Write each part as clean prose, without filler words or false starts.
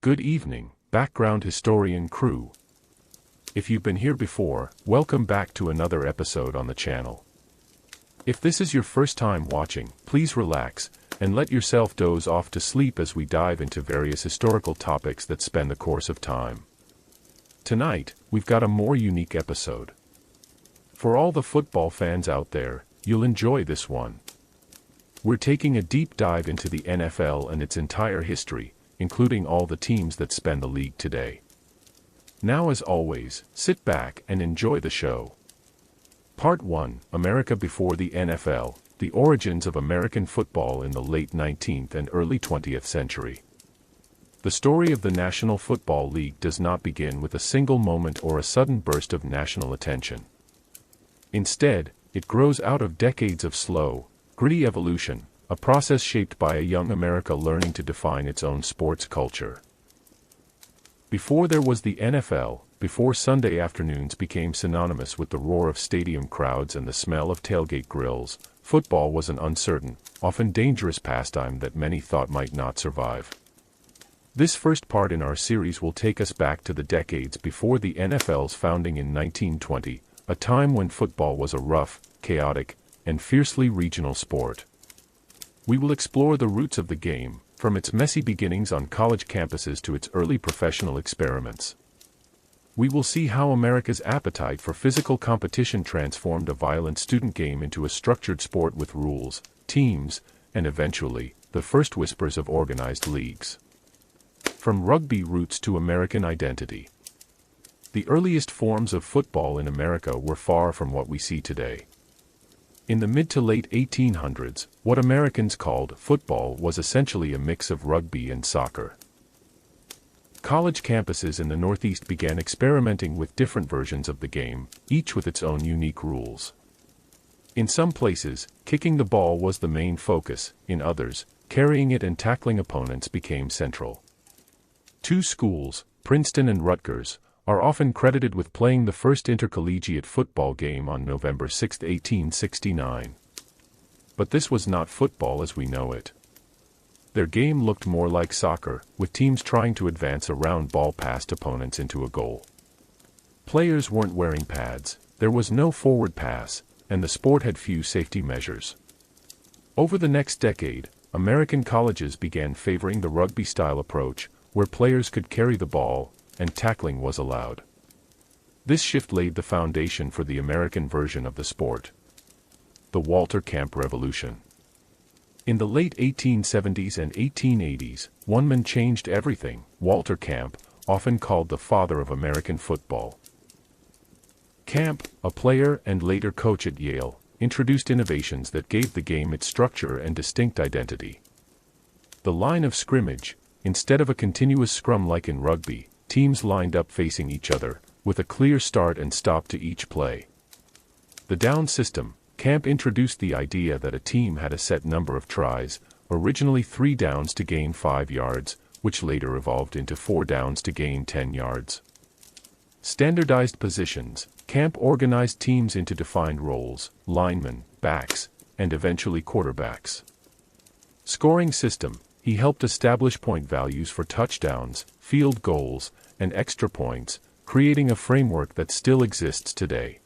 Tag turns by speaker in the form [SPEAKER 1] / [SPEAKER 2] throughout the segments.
[SPEAKER 1] Good evening, background historian crew. If you've been here before, welcome back to another episode on the channel. If this is your first time watching, please relax and let yourself doze off to sleep as we dive into various historical topics that span the course of time. Tonight, we've got a more unique episode. For all the football fans out there, you'll enjoy this one. We're taking a deep dive into the NFL and its entire history, including all the teams that span the league today. Now, as always, sit back and enjoy the show. Part 1: America before the NFL, the origins of American football in the late 19th and early 20th century. The story of the National Football League does not begin with a single moment or a sudden burst of national attention. Instead, it grows out of decades of slow, gritty evolution, a process shaped by a young America learning to define its own sports culture. Before there was the NFL, before Sunday afternoons became synonymous with the roar of stadium crowds and the smell of tailgate grills, football was an uncertain, often dangerous pastime that many thought might not survive. This first part in our series will take us back to the decades before the NFL's founding in 1920, a time when football was a rough, chaotic, and fiercely regional sport. We will explore the roots of the game, from its messy beginnings on college campuses to its early professional experiments. We will see how America's appetite for physical competition transformed a violent student game into a structured sport with rules, teams, and eventually, the first whispers of organized leagues. From rugby roots to American identity. The earliest forms of football in America were far from what we see today. In the mid to late 1800s, what Americans called football was essentially a mix of rugby and soccer. College campuses in the Northeast began experimenting with different versions of the game, each with its own unique rules. In some places, kicking the ball was the main focus; in others, carrying it and tackling opponents became central. Two schools, Princeton and Rutgers, are often credited with playing the first intercollegiate football game on November 6, 1869. But this was not football as we know it. Their game looked more like soccer, with teams trying to advance a round ball past opponents into a goal. Players weren't wearing pads, there was no forward pass, and the sport had few safety measures. Over the next decade, American colleges began favoring the rugby-style approach, where players could carry the ball, and tackling was allowed. This shift laid the foundation for the American version of the sport. The Walter Camp Revolution. In the late 1870s and 1880s, one man changed everything: Walter Camp, often called the father of American football. Camp, a player and later coach at Yale, introduced innovations that gave the game its structure and distinct identity. The line of scrimmage, instead of a continuous scrum like in rugby, teams lined up facing each other, with a clear start and stop to each play. The down system. Camp introduced the idea that a team had a set number of tries, originally 3 downs to gain 5 yards, which later evolved into 4 downs to gain 10 yards. Standardized positions. Camp organized teams into defined roles: linemen, backs, and eventually quarterbacks. Scoring system. He helped establish point values for touchdowns, field goals, and extra points, creating a framework that still exists today.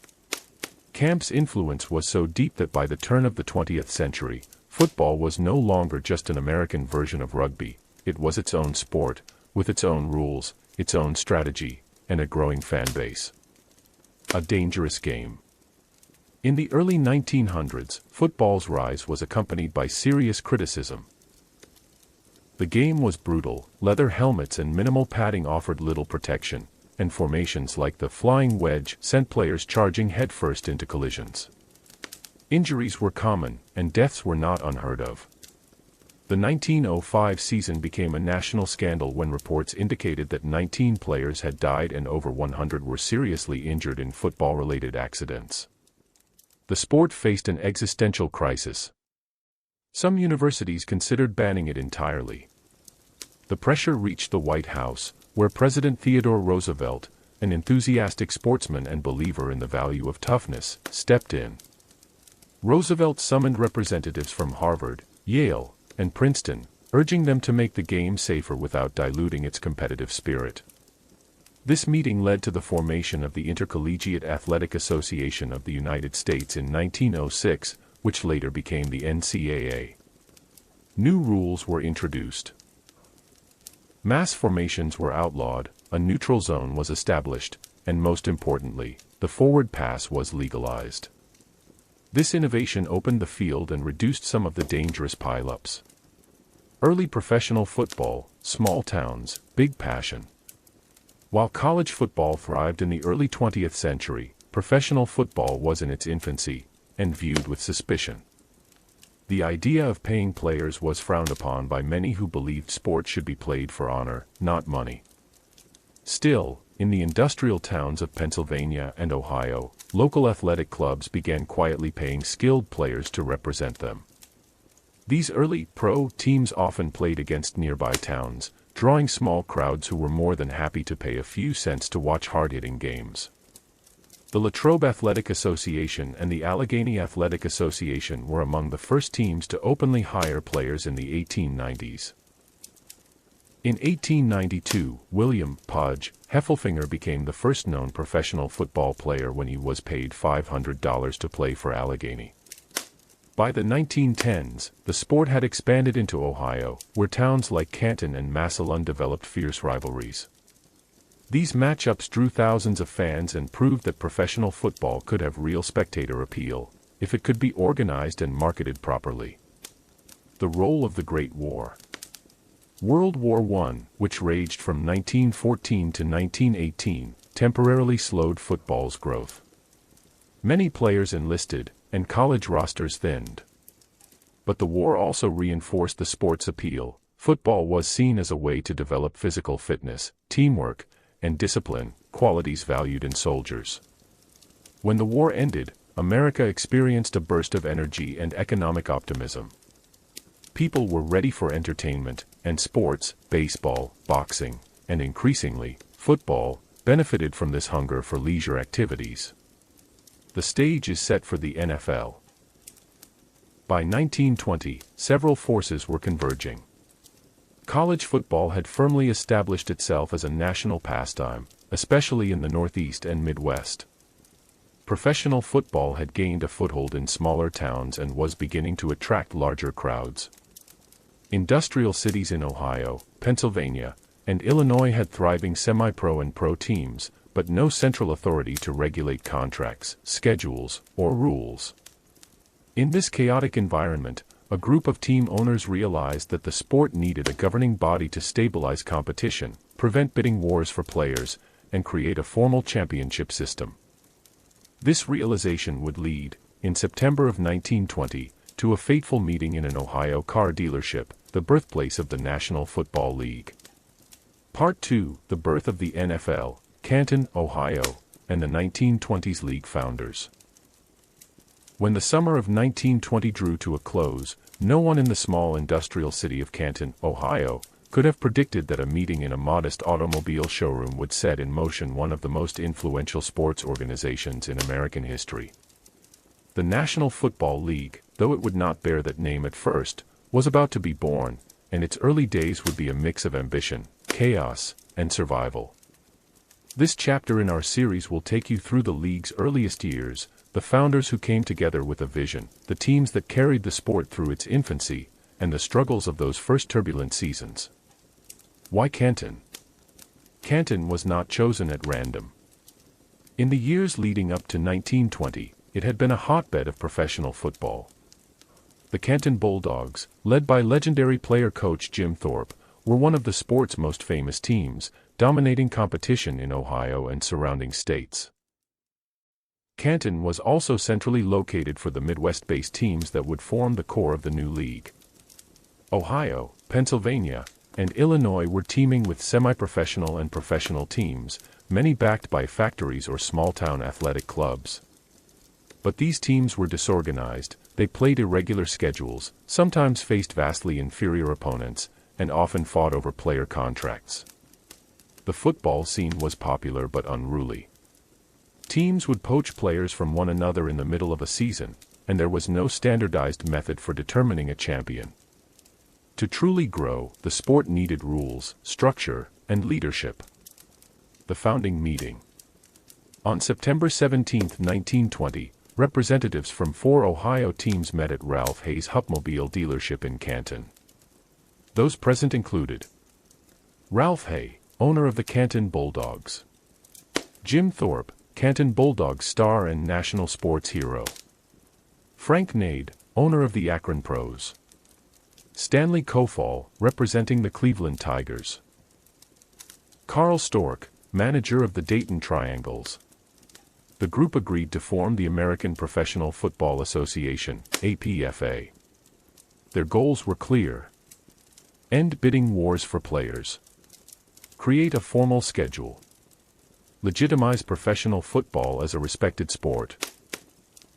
[SPEAKER 1] Camp's influence was so deep that by the turn of the 20th century, football was no longer just an American version of rugby; it was its own sport, with its own rules, its own strategy, and a growing fan base. A dangerous game. In the early 1900s, football's rise was accompanied by serious criticism. The game was brutal, leather helmets and minimal padding offered little protection, and formations like the flying wedge sent players charging headfirst into collisions. Injuries were common, and deaths were not unheard of. The 1905 season became a national scandal when reports indicated that 19 players had died and over 100 were seriously injured in football-related accidents. The sport faced an existential crisis. Some universities considered banning it entirely. The pressure reached the White House, where President Theodore Roosevelt, an enthusiastic sportsman and believer in the value of toughness, stepped in. Roosevelt summoned representatives from Harvard, Yale, and Princeton, urging them to make the game safer without diluting its competitive spirit. This meeting led to the formation of the Intercollegiate Athletic Association of the United States in 1906, which later became the NCAA. New rules were introduced. Mass formations were outlawed, a neutral zone was established, and most importantly, the forward pass was legalized. This innovation opened the field and reduced some of the dangerous pile-ups. Early professional football, small towns, big passion. While college football thrived in the early 20th century, professional football was in its infancy, and viewed with suspicion. The idea of paying players was frowned upon by many who believed sports should be played for honor, not money. Still, in the industrial towns of Pennsylvania and Ohio, local athletic clubs began quietly paying skilled players to represent them. These early pro teams often played against nearby towns, drawing small crowds who were more than happy to pay a few cents to watch hard-hitting games. The Latrobe Athletic Association and the Allegheny Athletic Association were among the first teams to openly hire players in the 1890s. In 1892, William Pudge Heffelfinger became the first known professional football player when he was paid $500 to play for Allegheny. By the 1910s, the sport had expanded into Ohio, where towns like Canton and Massillon developed fierce rivalries. These matchups drew thousands of fans and proved that professional football could have real spectator appeal, if it could be organized and marketed properly. The role of the Great War. World War I, which raged from 1914 to 1918, temporarily slowed football's growth. Many players enlisted, and college rosters thinned. But the war also reinforced the sport's appeal. Football was seen as a way to develop physical fitness, teamwork, and discipline, qualities valued in soldiers. When the war ended, America experienced a burst of energy and economic optimism. People were ready for entertainment, and sports, baseball, boxing, and increasingly, football, benefited from this hunger for leisure activities. The stage is set for the NFL. By 1920, several forces were converging. College football had firmly established itself as a national pastime, especially in the Northeast and Midwest. Professional football had gained a foothold in smaller towns and was beginning to attract larger crowds. Industrial cities in Ohio, Pennsylvania, and Illinois had thriving semi-pro and pro teams, but no central authority to regulate contracts, schedules, or rules. In this chaotic environment, a group of team owners realized that the sport needed a governing body to stabilize competition, prevent bidding wars for players, and create a formal championship system. This realization would lead, in September of 1920, to a fateful meeting in an Ohio car dealership, the birthplace of the National Football League. Part 2, the birth of the NFL, Canton, Ohio, and the 1920s league founders. When the summer of 1920 drew to a close, no one in the small industrial city of Canton, Ohio, could have predicted that a meeting in a modest automobile showroom would set in motion one of the most influential sports organizations in American history. The National Football League, though it would not bear that name at first, was about to be born, and its early days would be a mix of ambition, chaos, and survival. This chapter in our series will take you through the league's earliest years, the founders who came together with a vision, the teams that carried the sport through its infancy, and the struggles of those first turbulent seasons. Why Canton? Canton was not chosen at random. In the years leading up to 1920, it had been a hotbed of professional football. The Canton Bulldogs, led by legendary player-coach Jim Thorpe, were one of the sport's most famous teams, dominating competition in Ohio and surrounding states. Canton was also centrally located for the Midwest-based teams that would form the core of the new league. Ohio, Pennsylvania, and Illinois were teeming with semi-professional and professional teams, many backed by factories or small-town athletic clubs. But these teams were disorganized, they played irregular schedules, sometimes faced vastly inferior opponents, and often fought over player contracts. The football scene was popular but unruly. Teams would poach players from one another in the middle of a season, and there was no standardized method for determining a champion. To truly grow, the sport needed rules, structure, and leadership. The founding meeting. On September 17, 1920, representatives from 4 Ohio teams met at Ralph Hay's Hupmobile dealership in Canton. Those present included Ralph Hay, owner of the Canton Bulldogs; Jim Thorpe, Canton Bulldogs star and national sports hero; Frank Nade, owner of the Akron Pros; Stanley Kofall, representing the Cleveland Tigers; Carl Stork, manager of the Dayton Triangles. The group agreed to form the American Professional Football Association, APFA. Their goals were clear: end bidding wars for players, create a formal schedule, legitimize professional football as a respected sport.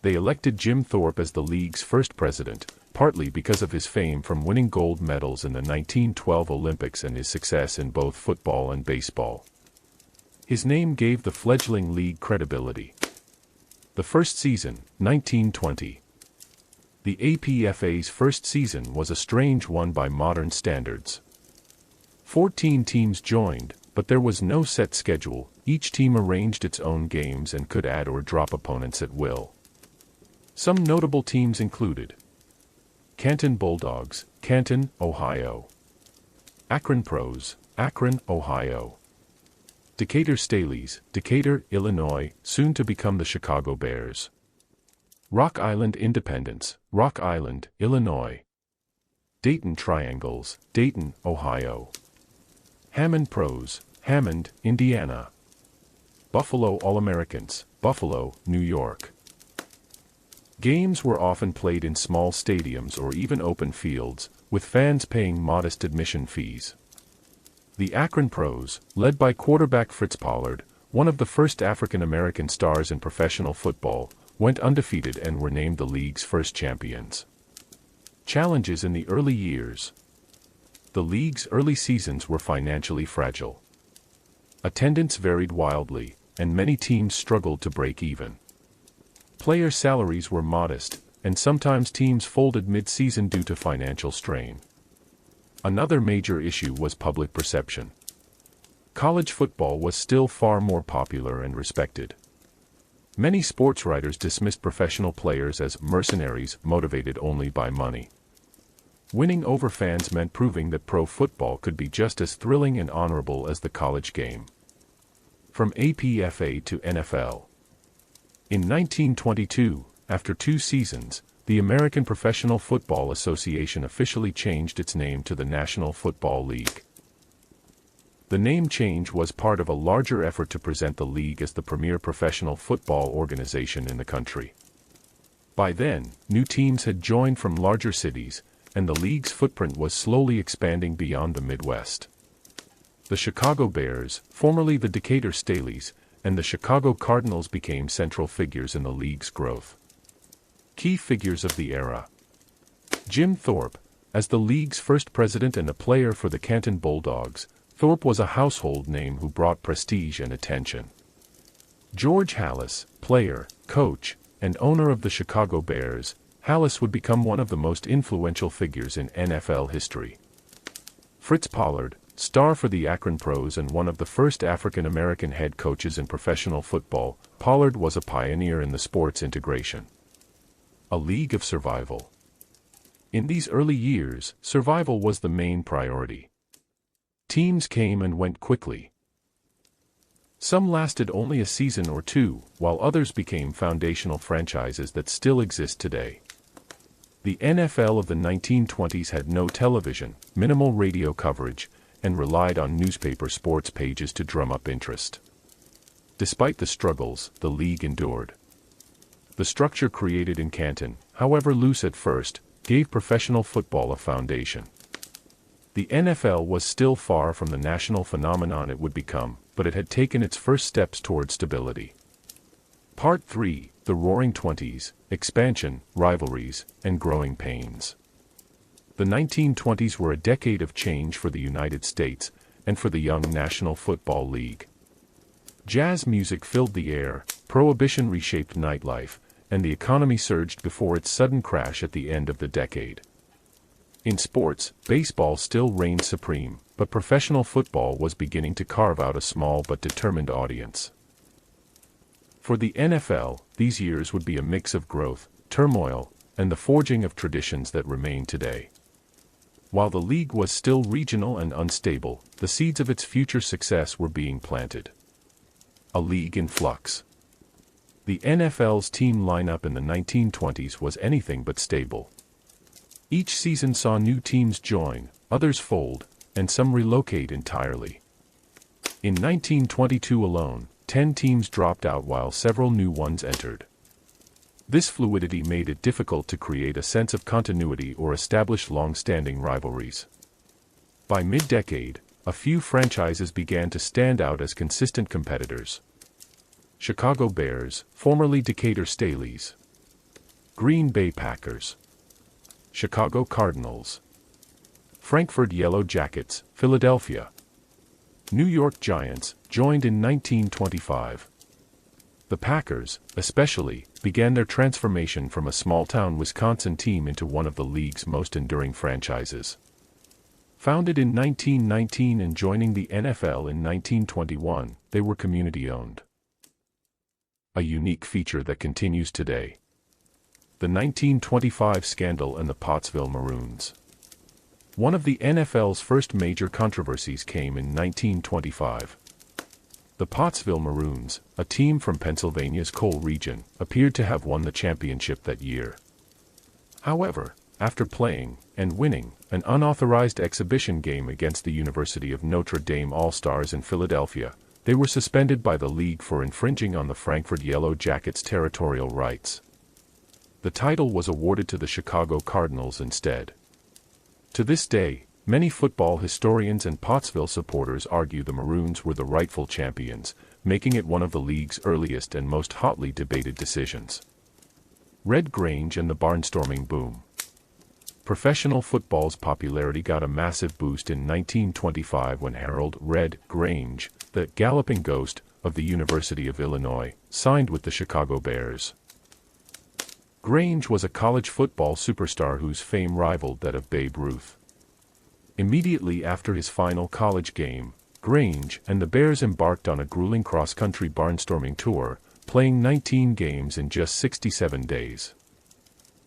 [SPEAKER 1] They elected Jim Thorpe as the league's first president, partly because of his fame from winning gold medals in the 1912 Olympics and his success in both football and baseball. His name gave the fledgling league credibility. The first season, 1920. The APFA's first season was a strange one by modern standards. 14 teams joined, but there was no set schedule. Each team arranged its own games and could add or drop opponents at will. Some notable teams included Canton Bulldogs, Canton, Ohio; Akron Pros, Akron, Ohio; Decatur Staleys, Decatur, Illinois, soon to become the Chicago Bears; Rock Island Independence, Rock Island, Illinois; Dayton Triangles, Dayton, Ohio; Hammond Pros, Hammond, Indiana; Buffalo All-Americans, Buffalo, New York. Games were often played in small stadiums or even open fields, with fans paying modest admission fees. The Akron Pros, led by quarterback Fritz Pollard, one of the first African-American stars in professional football, went undefeated and were named the league's first champions. Challenges in the early years. The league's early seasons were financially fragile. Attendance varied wildly, and many teams struggled to break even. Player salaries were modest, and sometimes teams folded mid-season due to financial strain. Another major issue was public perception. College football was still far more popular and respected. Many sports writers dismissed professional players as mercenaries motivated only by money. Winning over fans meant proving that pro football could be just as thrilling and honorable as the college game. From APFA to NFL. In 1922, after 2 seasons, the American Professional Football Association officially changed its name to the National Football League. The name change was part of a larger effort to present the league as the premier professional football organization in the country. By then, new teams had joined from larger cities, and the league's footprint was slowly expanding beyond the Midwest. The Chicago Bears, formerly the Decatur Staleys, and the Chicago Cardinals became central figures in the league's growth. Key figures of the era. Jim Thorpe, as the league's first president and a player for the Canton Bulldogs, Thorpe was a household name who brought prestige and attention. George Halas, player, coach, and owner of the Chicago Bears, Halas would become one of the most influential figures in NFL history. Fritz Pollard, star for the Akron Pros and one of the first African-American head coaches in professional football, Pollard was a pioneer in the sport's integration. A league of survival. In these early years, survival was the main priority. Teams came and went quickly. Some lasted only a season or two, while others became foundational franchises that still exist today. The NFL of the 1920s had no television, minimal radio coverage, and relied on newspaper sports pages to drum up interest. Despite the struggles, the league endured. The structure created in Canton, however loose at first, gave professional football a foundation. The NFL was still far from the national phenomenon it would become, but it had taken its first steps toward stability. Part 3, The Roaring Twenties, Expansion, Rivalries, and Growing Pains. The 1920s were a decade of change for the United States, and for the young National Football League. Jazz music filled the air, prohibition reshaped nightlife, and the economy surged before its sudden crash at the end of the decade. In sports, baseball still reigned supreme, but professional football was beginning to carve out a small but determined audience. For the NFL, these years would be a mix of growth, turmoil, and the forging of traditions that remain today. While the league was still regional and unstable, the seeds of its future success were being planted. A league in flux. The NFL's team lineup in the 1920s was anything but stable. Each season saw new teams join, others fold, and some relocate entirely. In 1922 alone, 10 teams dropped out while several new ones entered. This fluidity made it difficult to create a sense of continuity or establish long-standing rivalries. By mid-decade, a few franchises began to stand out as consistent competitors. Chicago Bears, formerly Decatur Staleys. Green Bay Packers. Chicago Cardinals. Frankfurt Yellow Jackets, Philadelphia. New York Giants, joined in 1925. The Packers, especially, began their transformation from a small-town Wisconsin team into one of the league's most enduring franchises. Founded in 1919 and joining the NFL in 1921, they were community-owned. A unique feature that continues today. The 1925 scandal and the Pottsville Maroons. One of the NFL's first major controversies came in 1925. The Pottsville Maroons, a team from Pennsylvania's coal region, appeared to have won the championship that year. However, after playing, and winning, an unauthorized exhibition game against the University of Notre Dame All-Stars in Philadelphia, they were suspended by the league for infringing on the Frankfurt Yellow Jackets' territorial rights. The title was awarded to the Chicago Cardinals instead. To this day, many football historians and Pottsville supporters argue the Maroons were the rightful champions, making it one of the league's earliest and most hotly debated decisions. Red Grange and the barnstorming boom. Professional football's popularity got a massive boost in 1925 when Harold "Red" Grange, the "Galloping Ghost" of the University of Illinois, signed with the Chicago Bears. Grange was a college football superstar whose fame rivaled that of Babe Ruth. Immediately after his final college game, Grange and the Bears embarked on a grueling cross-country barnstorming tour, playing 19 games in just 67 days.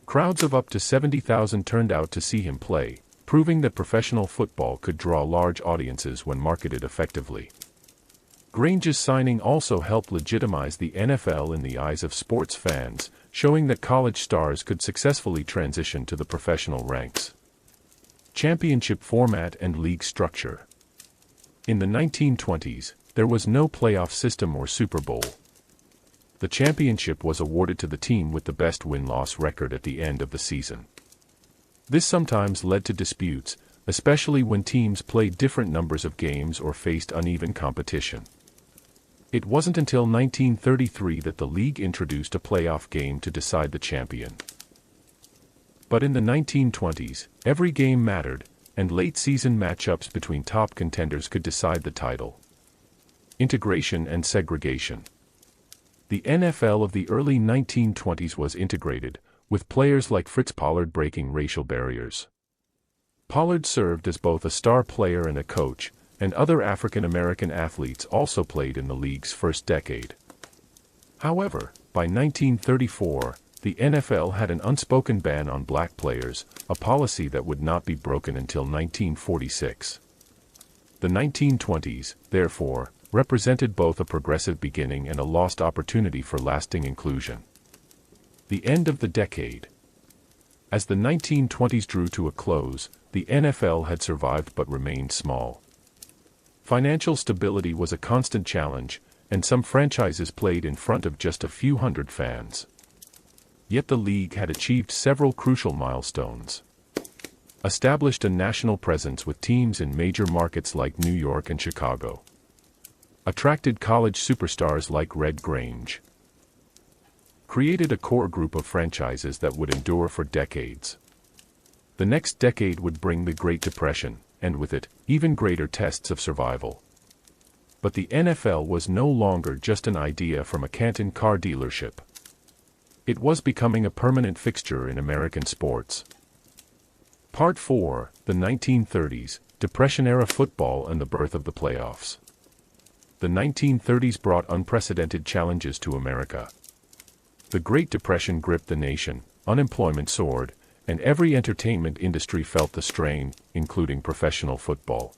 [SPEAKER 1] Crowds of up to 70,000 turned out to see him play, proving that professional football could draw large audiences when marketed effectively. Grange's signing also helped legitimize the NFL in the eyes of sports fans, showing that college stars could successfully transition to the professional ranks. Championship format and league structure. In the 1920s, there was no playoff system or Super Bowl. The championship was awarded to the team with the best win-loss record at the end of the season. This sometimes led to disputes, especially when teams played different numbers of games or faced uneven competition. It wasn't until 1933 that the league introduced a playoff game to decide the champion. But in the 1920s, every game mattered, and late-season matchups between top contenders could decide the title. Integration and segregation. The NFL of the early 1920s was integrated, with players like Fritz Pollard breaking racial barriers. Pollard served as both a star player and a coach, and other African-American athletes also played in the league's first decade. However, by 1934, the NFL had an unspoken ban on black players, a policy that would not be broken until 1946. The 1920s, therefore, represented both a progressive beginning and a lost opportunity for lasting inclusion. The end of the decade. As the 1920s drew to a close, the NFL had survived but remained small. Financial stability was a constant challenge, and some franchises played in front of just a few hundred fans. Yet the league had achieved several crucial milestones. Established a national presence with teams in major markets like New York and Chicago. Attracted college superstars like Red Grange. Created a core group of franchises that would endure for decades. The next decade would bring the Great Depression, and with it, even greater tests of survival. But the NFL was no longer just an idea from a Canton car dealership. It was becoming a permanent fixture in American sports. Part 4, the 1930s, Depression-era football and the birth of the playoffs. The 1930s brought unprecedented challenges to America. The Great Depression gripped the nation, unemployment soared, and every entertainment industry felt the strain, including professional football.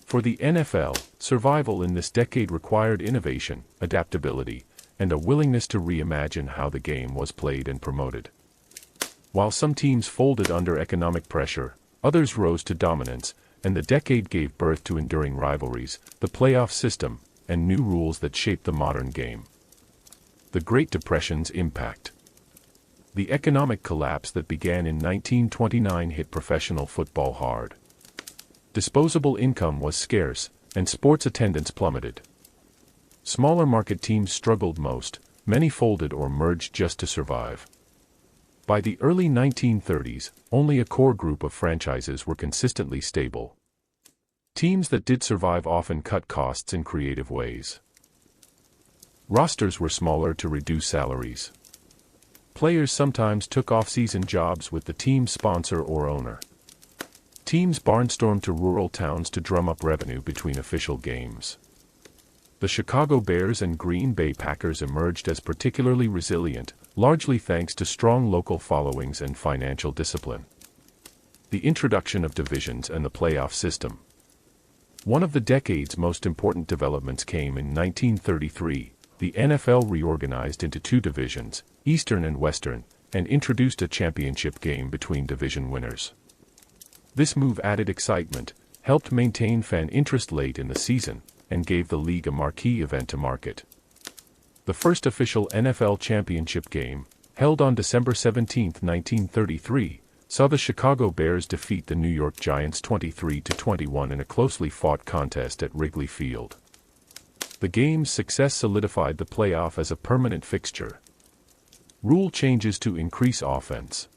[SPEAKER 1] For the NFL, survival in this decade required innovation, adaptability, and a willingness to reimagine how the game was played and promoted. While some teams folded under economic pressure, others rose to dominance, and the decade gave birth to enduring rivalries, the playoff system, and new rules that shaped the modern game. The Great Depression's impact. The economic collapse that began in 1929 hit professional football hard. Disposable income was scarce, and sports attendance plummeted. Smaller market teams struggled most, many folded or merged just to survive. By the early 1930s, only a core group of franchises were consistently stable. Teams that did survive often cut costs in creative ways. Rosters were smaller to reduce salaries. Players sometimes took off-season jobs with the team's sponsor or owner. Teams barnstormed to rural towns to drum up revenue between official games. The Chicago Bears and Green Bay Packers emerged as particularly resilient, largely thanks to strong local followings and financial discipline. The introduction of divisions and the playoff system. One of the decade's most important developments came in 1933. The NFL reorganized into two divisions, Eastern and Western, and introduced a championship game between division winners. This move added excitement, helped maintain fan interest late in the season, and gave the league a marquee event to market. The first official NFL championship game, held on December 17, 1933, saw the Chicago Bears defeat the New York Giants 23-21 in a closely fought contest at Wrigley Field. The game's success solidified the playoff as a permanent fixture. Rule changes to increase offense.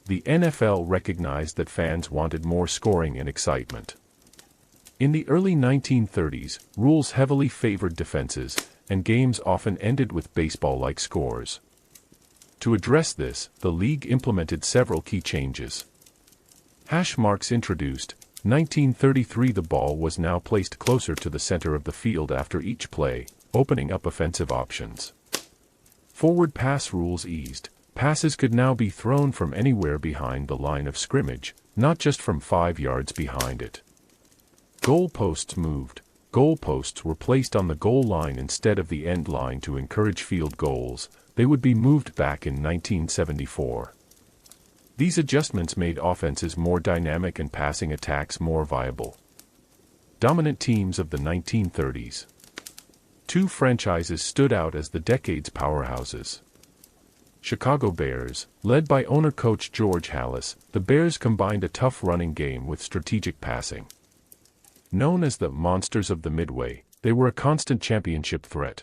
[SPEAKER 1] The NFL recognized that fans wanted more scoring and excitement. In the early 1930s, rules heavily favored defenses, and games often ended with baseball-like scores. To address this, the league implemented several key changes. Hash marks introduced. 1933 The ball was now placed closer to the center of the field after each play, opening up offensive options. Forward pass rules eased. Passes could now be thrown from anywhere behind the line of scrimmage, not just from 5 yards behind it. Goalposts moved. Goalposts were placed on the goal line instead of the end line to encourage field goals. They would be moved back in 1974. These adjustments made offenses more dynamic and passing attacks more viable. Dominant teams of the 1930s. Two franchises stood out as the decade's powerhouses. Chicago Bears, led by owner-coach George Halas, the Bears combined a tough running game with strategic passing. Known as the Monsters of the Midway, they were a constant championship threat.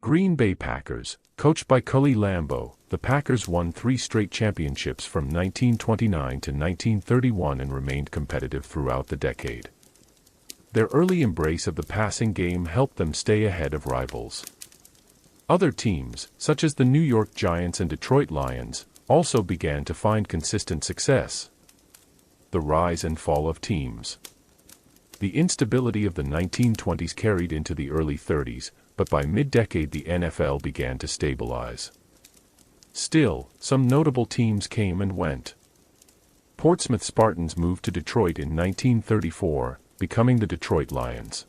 [SPEAKER 1] Green Bay Packers, coached by Cully Lambeau, the Packers won 3 straight championships from 1929 to 1931 and remained competitive throughout the decade. Their early embrace of the passing game helped them stay ahead of rivals. Other teams, such as the New York Giants and Detroit Lions, also began to find consistent success. The rise and fall of teams. The instability of the 1920s carried into the early 30s, but by mid-decade the NFL began to stabilize. Still, some notable teams came and went. Portsmouth Spartans moved to Detroit in 1934, becoming the Detroit Lions.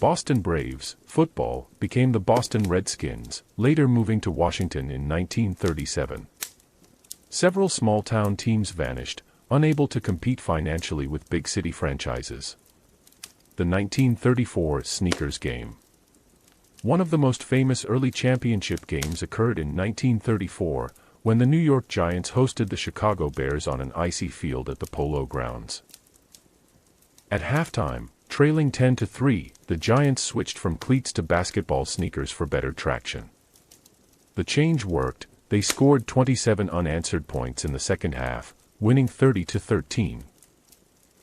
[SPEAKER 1] Boston Braves, football, became the Boston Redskins, later moving to Washington in 1937. Several small-town teams vanished, unable to compete financially with big city franchises. The 1934 Sneakers Game. One of the most famous early championship games occurred in 1934, when the New York Giants hosted the Chicago Bears on an icy field at the Polo Grounds. At halftime, trailing 10-3, the Giants switched from cleats to basketball sneakers for better traction. The change worked. They scored 27 unanswered points in the second half, winning 30-13.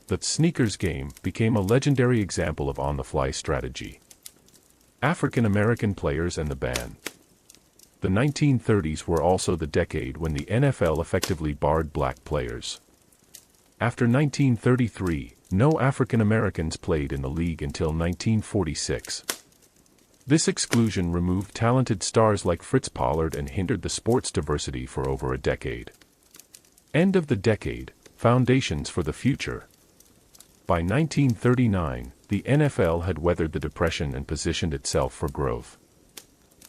[SPEAKER 1] The Sneakers Game became a legendary example of on-the-fly strategy. African American players and the ban. The 1930s were also the decade when the NFL effectively barred black players. After 1933, no African Americans played in the league until 1946. This exclusion removed talented stars like Fritz Pollard and hindered the sport's diversity for over a decade. End of the decade, foundations for the future. By 1939, the NFL had weathered the Depression and positioned itself for growth.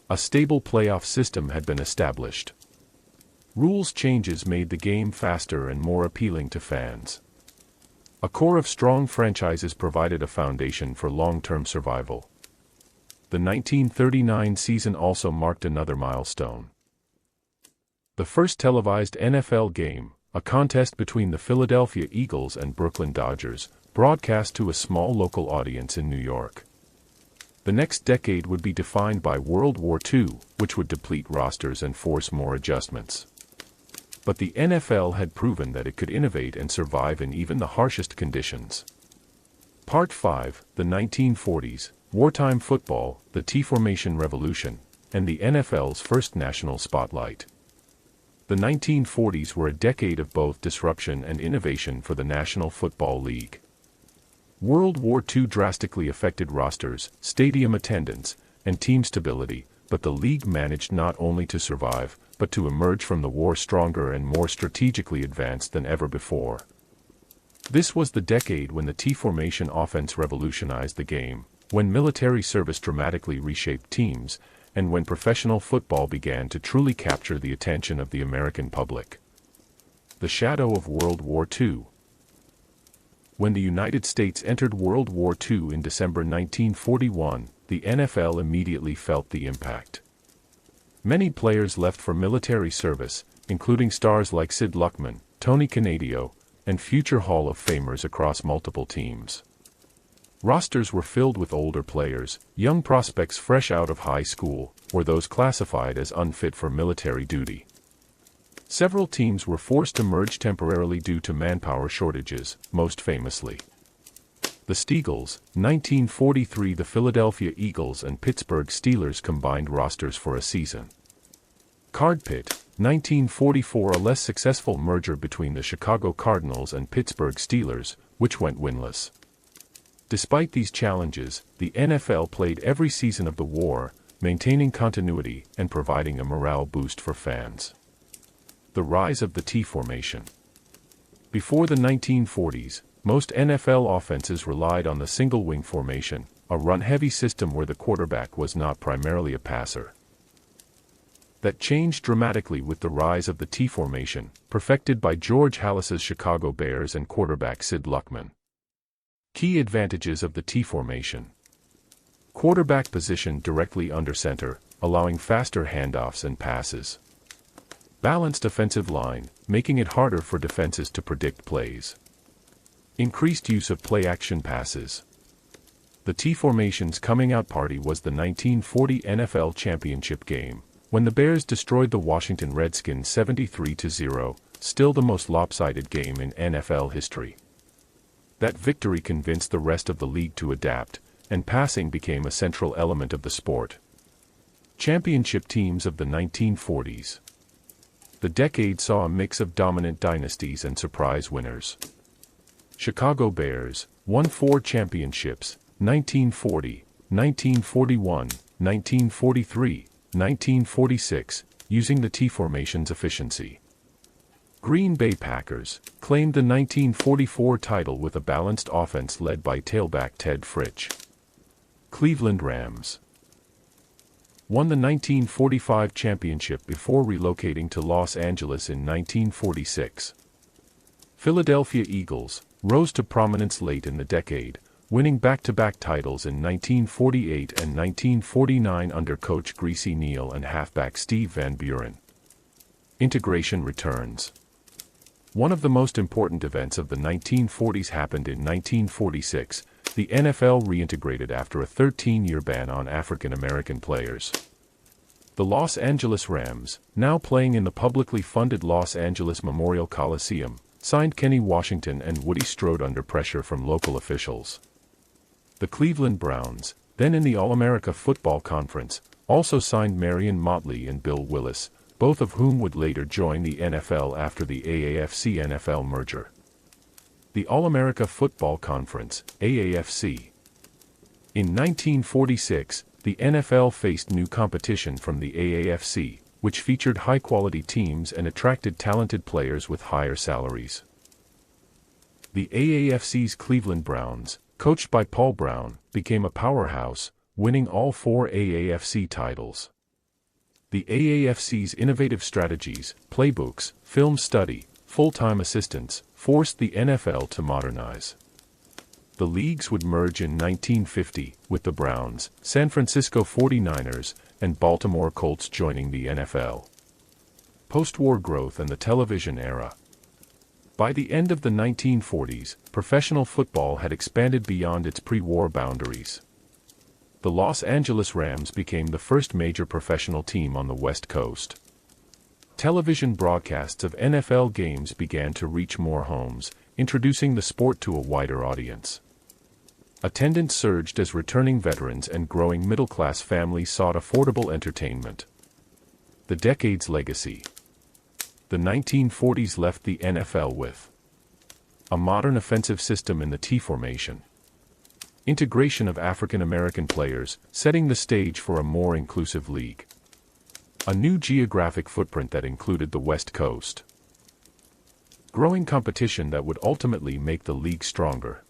[SPEAKER 1] A stable playoff system had been established. Rules changes made the game faster and more appealing to fans. A core of strong franchises provided a foundation for long-term survival. The 1939 season also marked another milestone. The first televised NFL game, a contest between the Philadelphia Eagles and Brooklyn Dodgers, broadcast to a small local audience in New York. The next decade would be defined by World War II, which would deplete rosters and force more adjustments. But the NFL had proven that it could innovate and survive in even the harshest conditions. Part 5, the 1940s, Wartime Football, the T-Formation Revolution, and the NFL's first national spotlight. The 1940s were a decade of both disruption and innovation for the National Football League. World War II drastically affected rosters, stadium attendance, and team stability, but the league managed not only to survive, but to emerge from the war stronger and more strategically advanced than ever before. This was the decade when the T-formation offense revolutionized the game, when military service dramatically reshaped teams, and when professional football began to truly capture the attention of the American public. The shadow of World War II. When the United States entered World War II in December 1941, the NFL immediately felt the impact. Many players left for military service, including stars like Sid Luckman, Tony Canadio, and future Hall of Famers across multiple teams. Rosters were filled with older players, young prospects fresh out of high school, or those classified as unfit for military duty. Several teams were forced to merge temporarily due to manpower shortages, most famously the Steagles, 1943. The Philadelphia Eagles and Pittsburgh Steelers combined rosters for a season. Cardpit, 1944. A less successful merger between the Chicago Cardinals and Pittsburgh Steelers, which went winless. Despite these challenges, the NFL played every season of the war, maintaining continuity and providing a morale boost for fans. The rise of the T-formation. Before the 1940s, most NFL offenses relied on the single-wing formation, a run-heavy system where the quarterback was not primarily a passer. That changed dramatically with the rise of the T-formation, perfected by George Halas's Chicago Bears and quarterback Sid Luckman. Key advantages of the T-formation. Quarterback position directly under center, allowing faster handoffs and passes. Balanced offensive line, making it harder for defenses to predict plays. Increased use of play-action passes. The T-formation's coming-out party was the 1940 NFL Championship game, when the Bears destroyed the Washington Redskins 73-0, still the most lopsided game in NFL history. That victory convinced the rest of the league to adapt, and passing became a central element of the sport. Championship teams of the 1940s. The decade saw a mix of dominant dynasties and surprise winners. Chicago Bears won 4 championships, 1940, 1941, 1943, 1946, using the T-formation's efficiency. Green Bay Packers claimed the 1944 title with a balanced offense led by tailback Ted Fritsch. Cleveland Rams won the 1945 championship before relocating to Los Angeles in 1946. Philadelphia Eagles rose to prominence late in the decade, winning back-to-back titles in 1948 and 1949 under coach Greasy Neal and halfback Steve Van Buren. Integration returns. One of the most important events of the 1940s happened in 1946. The NFL reintegrated after a 13-year ban on African American players. The Los Angeles Rams, now playing in the publicly funded Los Angeles Memorial Coliseum, signed Kenny Washington and Woody Strode under pressure from local officials. The Cleveland Browns, then in the All-America Football Conference, also signed Marion Motley and Bill Willis, both of whom would later join the NFL after the AAFC-NFL merger. The All-America Football Conference, AAFC. In 1946, the NFL faced new competition from the AAFC, which featured high-quality teams and attracted talented players with higher salaries. The AAFC's Cleveland Browns, coached by Paul Brown, became a powerhouse, winning all 4 AAFC titles. The AAFC's innovative strategies, playbooks, film study, full-time assistants, forced the NFL to modernize. The leagues would merge in 1950, with the Browns, San Francisco 49ers, and Baltimore Colts joining the NFL. Post-war growth and the television era. By the end of the 1940s, professional football had expanded beyond its pre-war boundaries. The Los Angeles Rams became the first major professional team on the West Coast. Television broadcasts of NFL games began to reach more homes, introducing the sport to a wider audience. Attendance surged as returning veterans and growing middle-class families sought affordable entertainment. The decade's legacy. The 1940s left the NFL with a modern offensive system in the T formation. Integration of African American players, setting the stage for a more inclusive league. A new geographic footprint that included the West Coast. Growing competition that would ultimately make the league stronger.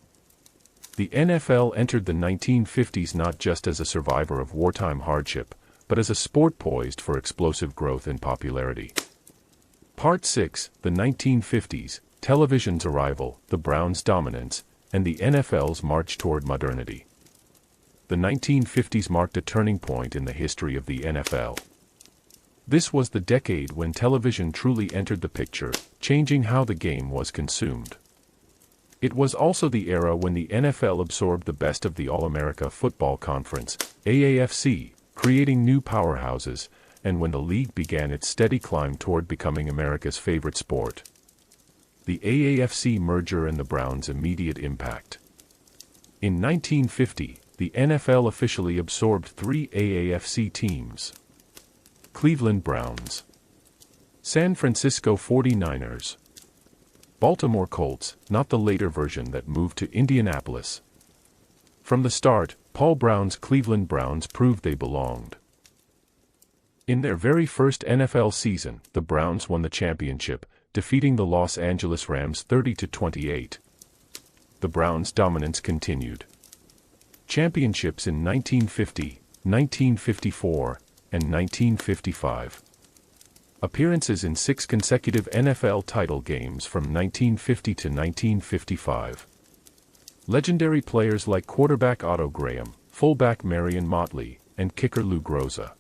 [SPEAKER 1] The NFL entered the 1950s not just as a survivor of wartime hardship, but as a sport poised for explosive growth in popularity. Part 6, the 1950s, television's arrival, the Browns' dominance, and the NFL's march toward modernity. The 1950s marked a turning point in the history of the NFL. This was the decade when television truly entered the picture, changing how the game was consumed. It was also the era when the NFL absorbed the best of the All-America Football Conference, AAFC, creating new powerhouses, and when the league began its steady climb toward becoming America's favorite sport. The AAFC merger and the Browns' immediate impact. In 1950, the NFL officially absorbed 3 AAFC teams. Cleveland Browns, San Francisco 49ers, Baltimore Colts, not the later version that moved to Indianapolis. From the start, Paul Brown's Cleveland Browns proved they belonged. In their very first NFL season, the Browns won the championship, defeating the Los Angeles Rams 30-28. The Browns' dominance continued. Championships in 1950, 1954, and 1955. Appearances in 6 consecutive NFL title games from 1950 to 1955. Legendary players like quarterback Otto Graham, fullback Marion Motley, and kicker Lou Groza.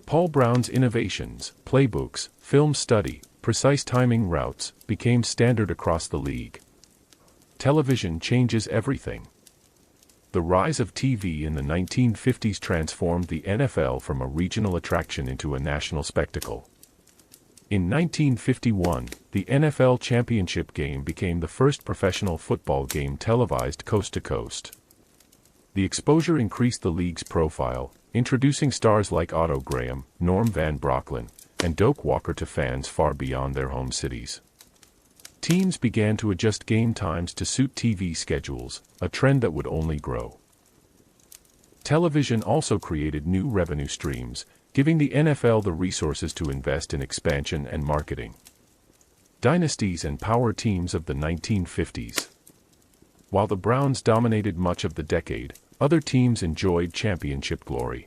[SPEAKER 1] Paul Brown's innovations, playbooks, film study, precise timing routes, became standard across the league. Television changes everything. The rise of TV in the 1950s transformed the NFL from a regional attraction into a national spectacle. In 1951, the NFL championship game became the first professional football game televised coast to coast. The exposure increased the league's profile, introducing stars like Otto Graham, Norm Van Brocklin, and Doak Walker to fans far beyond their home cities. Teams began to adjust game times to suit TV schedules, a trend that would only grow. Television also created new revenue streams, giving the NFL the resources to invest in expansion and marketing. Dynasties and power teams of the 1950s. While the Browns dominated much of the decade, other teams enjoyed championship glory.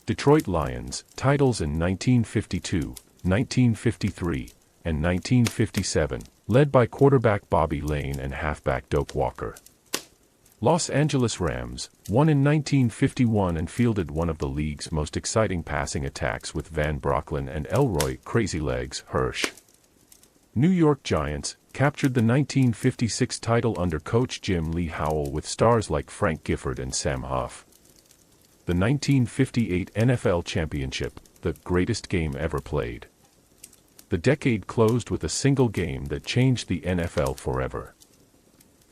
[SPEAKER 1] Detroit Lions, titles in 1952, 1953, and 1957, led by quarterback Bobby Lane and halfback Doak Walker. Los Angeles Rams, won in 1951 and fielded one of the league's most exciting passing attacks with Van Brocklin and Elroy "Crazy Legs" Hirsch. New York Giants, captured the 1956 title under coach Jim Lee Howell with stars like Frank Gifford and Sam Huff. The 1958 NFL Championship, the greatest game ever played. The decade closed with a single game that changed the NFL forever.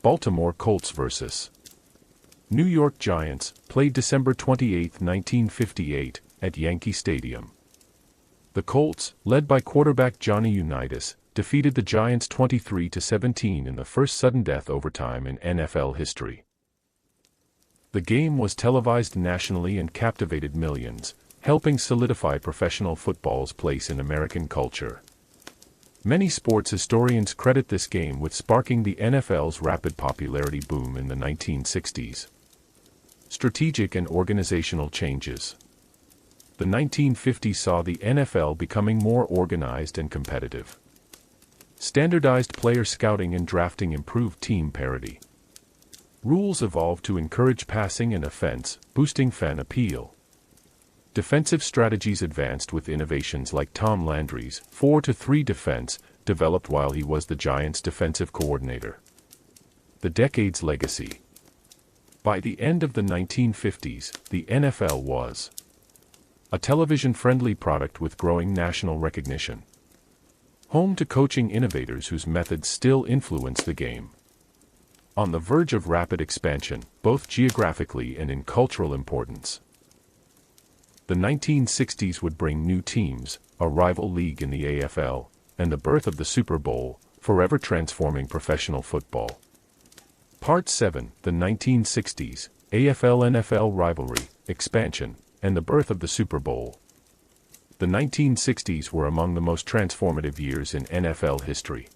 [SPEAKER 1] Baltimore Colts vs. New York Giants, played December 28, 1958, at Yankee Stadium. The Colts, led by quarterback Johnny Unitas, defeated the Giants 23-17 in the first sudden-death overtime in NFL history. The game was televised nationally and captivated millions, helping solidify professional football's place in American culture. Many sports historians credit this game with sparking the NFL's rapid popularity boom in the 1960s. Strategic and organizational changes. The 1950s saw the NFL becoming more organized and competitive. Standardized player scouting and drafting improved team parity. Rules evolved to encourage passing and offense, boosting fan appeal. Defensive strategies advanced with innovations like Tom Landry's 4-3 defense, developed while he was the Giants' defensive coordinator. The decade's legacy. By the end of the 1950s, the NFL was a television-friendly product with growing national recognition. Home to coaching innovators whose methods still influence the game. On the verge of rapid expansion, both geographically and in cultural importance. The 1960s would bring new teams, a rival league in the AFL, and the birth of the Super Bowl, forever transforming professional football. Part 7, the 1960s, AFL-NFL rivalry, expansion, and the birth of the Super Bowl. The 1960s were among the most transformative years in NFL history.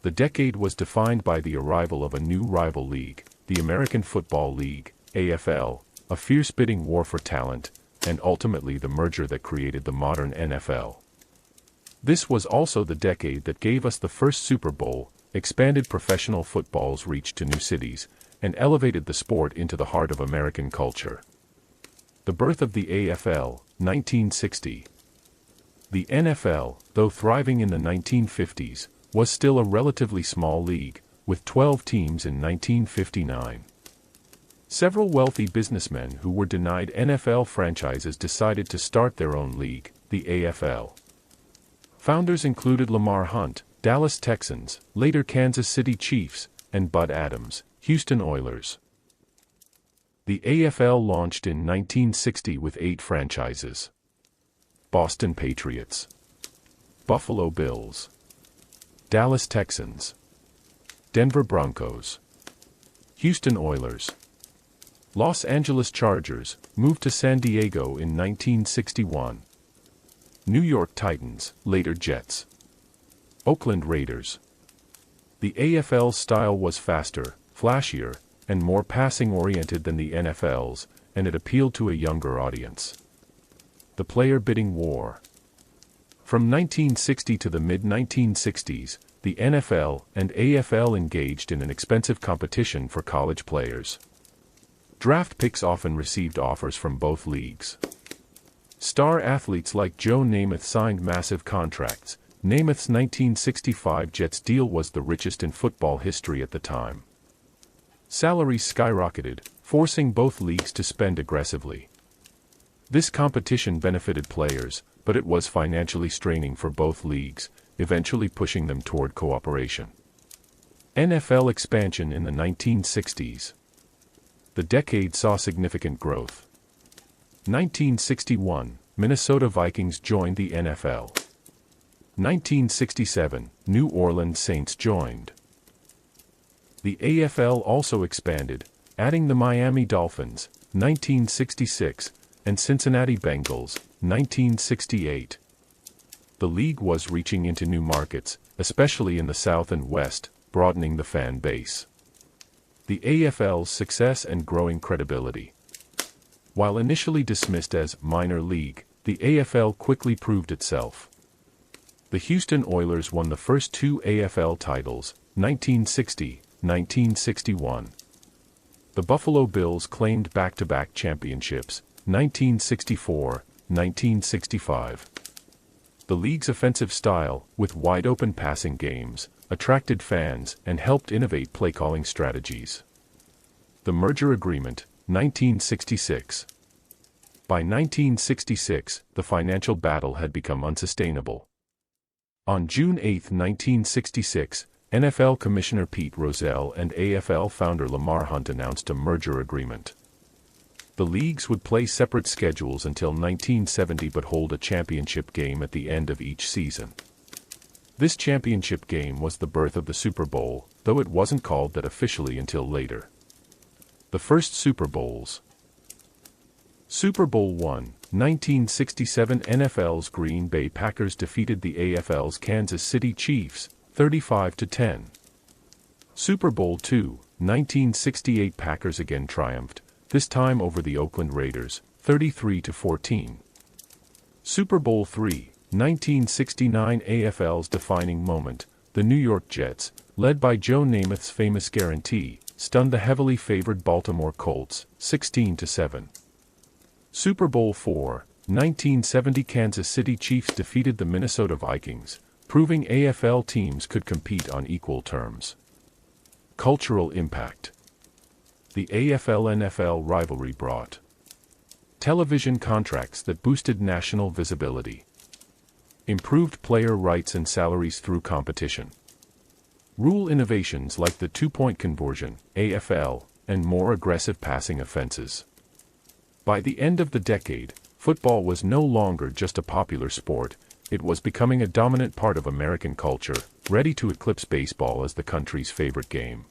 [SPEAKER 1] The decade was defined by the arrival of a new rival league, the American Football League, AFL, a fierce bidding war for talent, and ultimately the merger that created the modern NFL. This was also the decade that gave us the first Super Bowl, expanded professional football's reach to new cities, and elevated the sport into the heart of American culture. The birth of the AFL, 1960. The NFL, though thriving in the 1950s, was still a relatively small league, with 12 teams in 1959. Several wealthy businessmen who were denied NFL franchises decided to start their own league, the AFL. Founders included Lamar Hunt, Dallas Texans, later Kansas City Chiefs, and Bud Adams, Houston Oilers. The AFL launched in 1960 with 8 franchises. Boston Patriots, Buffalo Bills, Dallas Texans, Denver Broncos, Houston Oilers. Los Angeles Chargers, moved to San Diego in 1961. New York Titans, later Jets. Oakland Raiders. The AFL's style was faster, flashier, and more passing-oriented than the NFL's, and it appealed to a younger audience. The player bidding war. From 1960 to the mid-1960s, the NFL and AFL engaged in an expensive competition for college players. Draft picks often received offers from both leagues. Star athletes like Joe Namath signed massive contracts. Namath's 1965 Jets deal was the richest in football history at the time. Salaries skyrocketed, forcing both leagues to spend aggressively. This competition benefited players, but it was financially straining for both leagues, eventually pushing them toward cooperation. NFL expansion in the 1960s. The decade saw significant growth. 1961, Minnesota Vikings joined the NFL. 1967, New Orleans Saints joined. The AFL also expanded, adding the Miami Dolphins, 1966, and Cincinnati Bengals, 1968. The league was reaching into new markets, especially in the South and West, broadening the fan base. The AFL's success and growing credibility. While initially dismissed as minor league, the AFL quickly proved itself. The Houston Oilers won the first 2 AFL titles, 1960, 1961. The Buffalo Bills claimed back-to-back championships, 1964, 1965. The league's offensive style, with wide-open passing games, attracted fans and helped innovate play-calling strategies. The merger agreement, 1966. By 1966, the financial battle had become unsustainable. On June 8, 1966, NFL Commissioner Pete Rozelle and AFL founder Lamar Hunt announced a merger agreement. The leagues would play separate schedules until 1970 but hold a championship game at the end of each season. This championship game was the birth of the Super Bowl, though it wasn't called that officially until later. The first Super Bowls. Super Bowl I, 1967. NFL's Green Bay Packers defeated the AFL's Kansas City Chiefs, 35-10. Super Bowl II, 1968. Packers again triumphed, this time over the Oakland Raiders, 33-14. Super Bowl III, 1969. AFL's defining moment, the New York Jets, led by Joe Namath's famous guarantee, stunned the heavily favored Baltimore Colts, 16-7. Super Bowl IV, 1970. Kansas City Chiefs defeated the Minnesota Vikings, proving AFL teams could compete on equal terms. Cultural impact. The AFL-NFL rivalry brought television contracts that boosted national visibility, improved player rights and salaries through competition, rule innovations like the two-point conversion, AFL, and more aggressive passing offenses. By the end of the decade, football was no longer just a popular sport, it was becoming a dominant part of American culture, ready to eclipse baseball as the country's favorite game.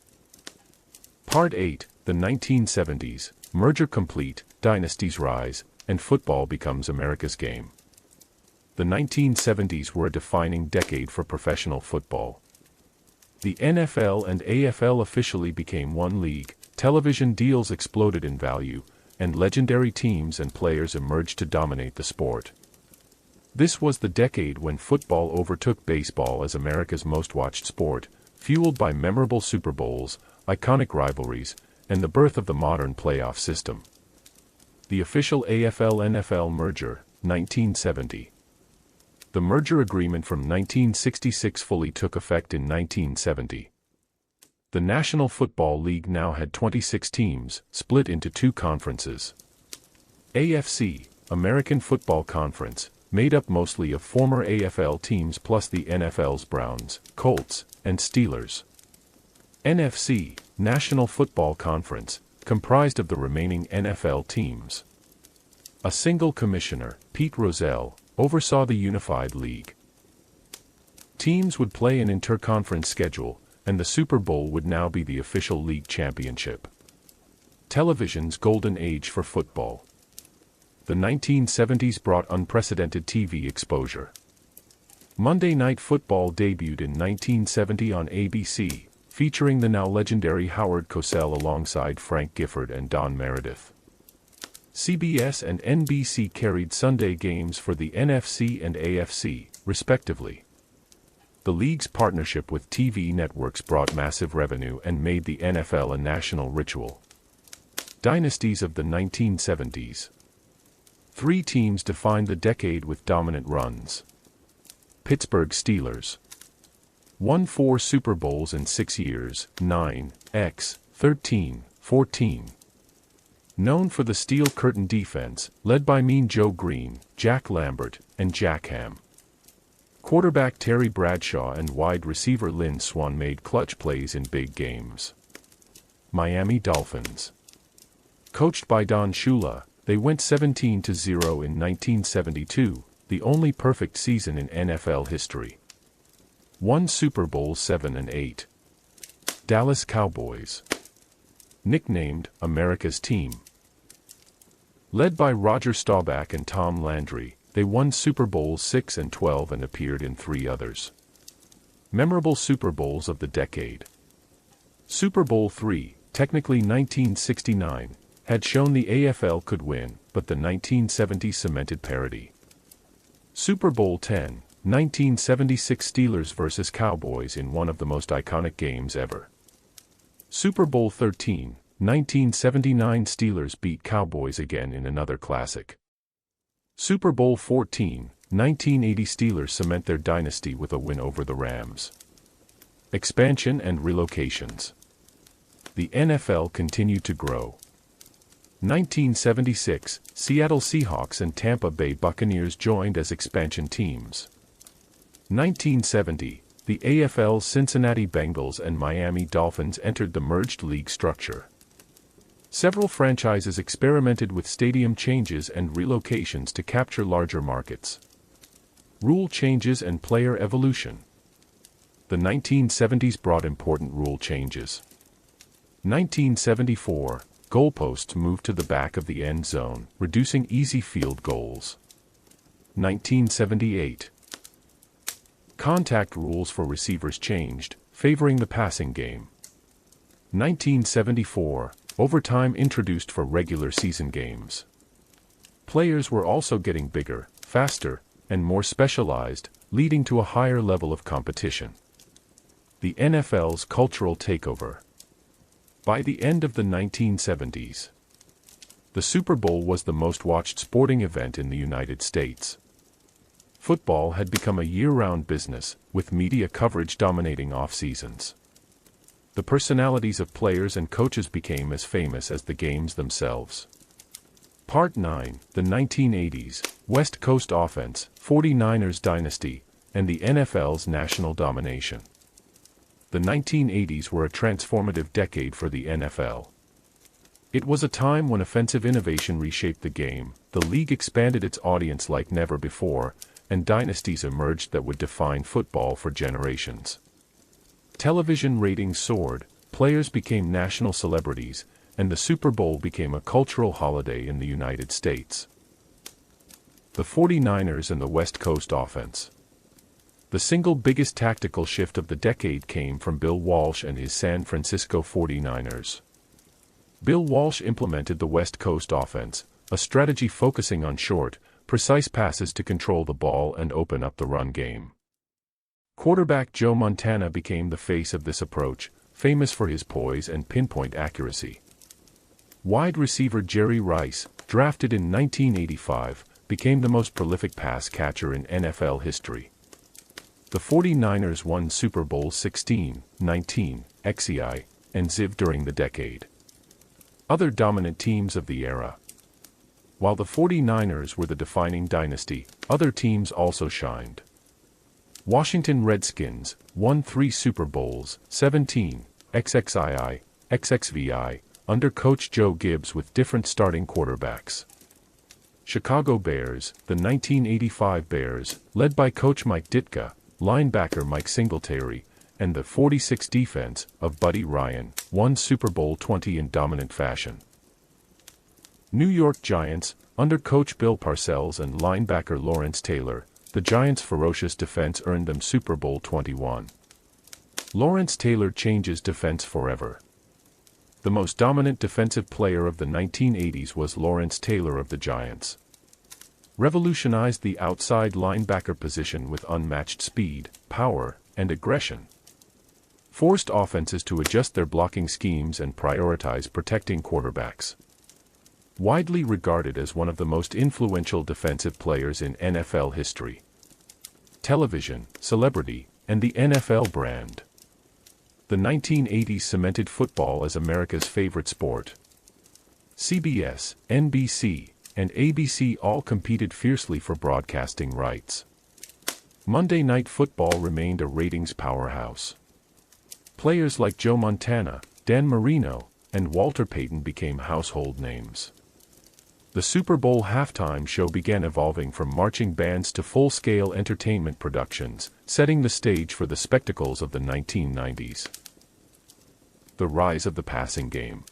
[SPEAKER 1] Part 8, the 1970s, merger complete, dynasties rise, and football becomes America's game. The 1970s were a defining decade for professional football. The NFL and AFL officially became one league, television deals exploded in value, and legendary teams and players emerged to dominate the sport. This was the decade when football overtook baseball as America's most-watched sport, fueled by memorable Super Bowls, iconic rivalries, and the birth of the modern playoff system. The official AFL-NFL merger, 1970. The merger agreement from 1966 fully took effect in 1970. The National Football League now had 26 teams, split into two conferences. AFC, American Football Conference, made up mostly of former AFL teams plus the NFL's Browns, Colts, and Steelers. NFC, National Football Conference, comprised of the remaining NFL teams. A single commissioner, Pete Rozelle, oversaw the unified league. Teams would play an interconference schedule, and the Super Bowl would now be the official league championship. Television's golden age for football. The 1970s brought unprecedented TV exposure. Monday Night Football debuted in 1970 on ABC, featuring the now legendary Howard Cosell alongside Frank Gifford and Don Meredith. CBS and NBC carried Sunday games for the NFC and AFC, respectively. The league's partnership with TV networks brought massive revenue and made the NFL a national ritual. Dynasties of the 1970s. Three teams defined the decade with dominant runs. Pittsburgh Steelers won 4 Super Bowls in 6 years, 9x13, 14. Known for the Steel Curtain defense, led by Mean Joe Green, Jack Lambert, and Jack Ham. Quarterback Terry Bradshaw and wide receiver Lynn Swann made clutch plays in big games. Miami Dolphins. Coached by Don Shula, they went 17-0 in 1972, the only perfect season in NFL history. Won Super Bowl 7 and 8. Dallas Cowboys. Nicknamed America's Team. Led by Roger Staubach and Tom Landry, they won Super Bowls 6 and 12 and appeared in 3 others. Memorable Super Bowls of the decade. Super Bowl III, technically 1969, had shown the AFL could win, but the 1970s cemented parity. Super Bowl X, 1976 Steelers vs. Cowboys in one of the most iconic games ever. Super Bowl XIII, 1979 Steelers beat Cowboys again in another classic. Super Bowl XIV, 1980 Steelers cement their dynasty with a win over the Rams. Expansion and relocations. The NFL continued to grow. 1976, Seattle Seahawks and Tampa Bay Buccaneers joined as expansion teams. 1970, the AFL's Cincinnati Bengals and Miami Dolphins entered the merged league structure. Several franchises experimented with stadium changes and relocations to capture larger markets. Rule changes and player evolution. The 1970s brought important rule changes. 1974, goalposts moved to the back of the end zone, reducing easy field goals. 1978. Contact rules for receivers changed, favoring the passing game. 1974, overtime introduced for regular season games. Players were also getting bigger, faster, and more specialized, leading to a higher level of competition. The NFL's cultural takeover. By the end of the 1970s, the Super Bowl was the most watched sporting event in the United States. Football had become a year-round business, with media coverage dominating off-seasons. The personalities of players and coaches became as famous as the games themselves. Part 9, the 1980s, West Coast Offense, 49ers Dynasty, and the NFL's national domination. The 1980s were a transformative decade for the NFL. It was a time when offensive innovation reshaped the game, the league expanded its audience like never before, and dynasties emerged that would define football for generations. Television ratings soared, players became national celebrities, and the Super Bowl became a cultural holiday in the United States. The 49ers and the West Coast Offense. The single biggest tactical shift of the decade came from Bill Walsh and his San Francisco 49ers. Bill Walsh implemented the West Coast Offense, a strategy focusing on short, precise passes to control the ball and open up the run game. Quarterback Joe Montana became the face of this approach, famous for his poise and pinpoint accuracy. Wide receiver Jerry Rice, drafted in 1985, became the most prolific pass catcher in NFL history. The 49ers won Super Bowl 16, 19, XEI, and XIV during the decade. Other dominant teams of the era. While the 49ers were the defining dynasty, other teams also shined. Washington Redskins won 3 Super Bowls, 17, XXII, XXVI, under coach Joe Gibbs with different starting quarterbacks. Chicago Bears, the 1985 Bears, led by coach Mike Ditka, linebacker Mike Singletary, and the 46 defense of Buddy Ryan, won Super Bowl 20 in dominant fashion. New York Giants, under coach Bill Parcells and linebacker Lawrence Taylor, the Giants' ferocious defense earned them Super Bowl 21. Lawrence Taylor changes defense forever. The most dominant defensive player of the 1980s was Lawrence Taylor of the Giants. Revolutionized the outside linebacker position with unmatched speed, power, and aggression. Forced offenses to adjust their blocking schemes and prioritize protecting quarterbacks. Widely regarded as one of the most influential defensive players in NFL history. Television, celebrity, and the NFL brand. The 1980s cemented football as America's favorite sport. CBS, NBC, and ABC all competed fiercely for broadcasting rights. Monday Night Football remained a ratings powerhouse. Players like Joe Montana, Dan Marino, and Walter Payton became household names. The Super Bowl halftime show began evolving from marching bands to full-scale entertainment productions, setting the stage for the spectacles of the 1990s. The rise of the passing game.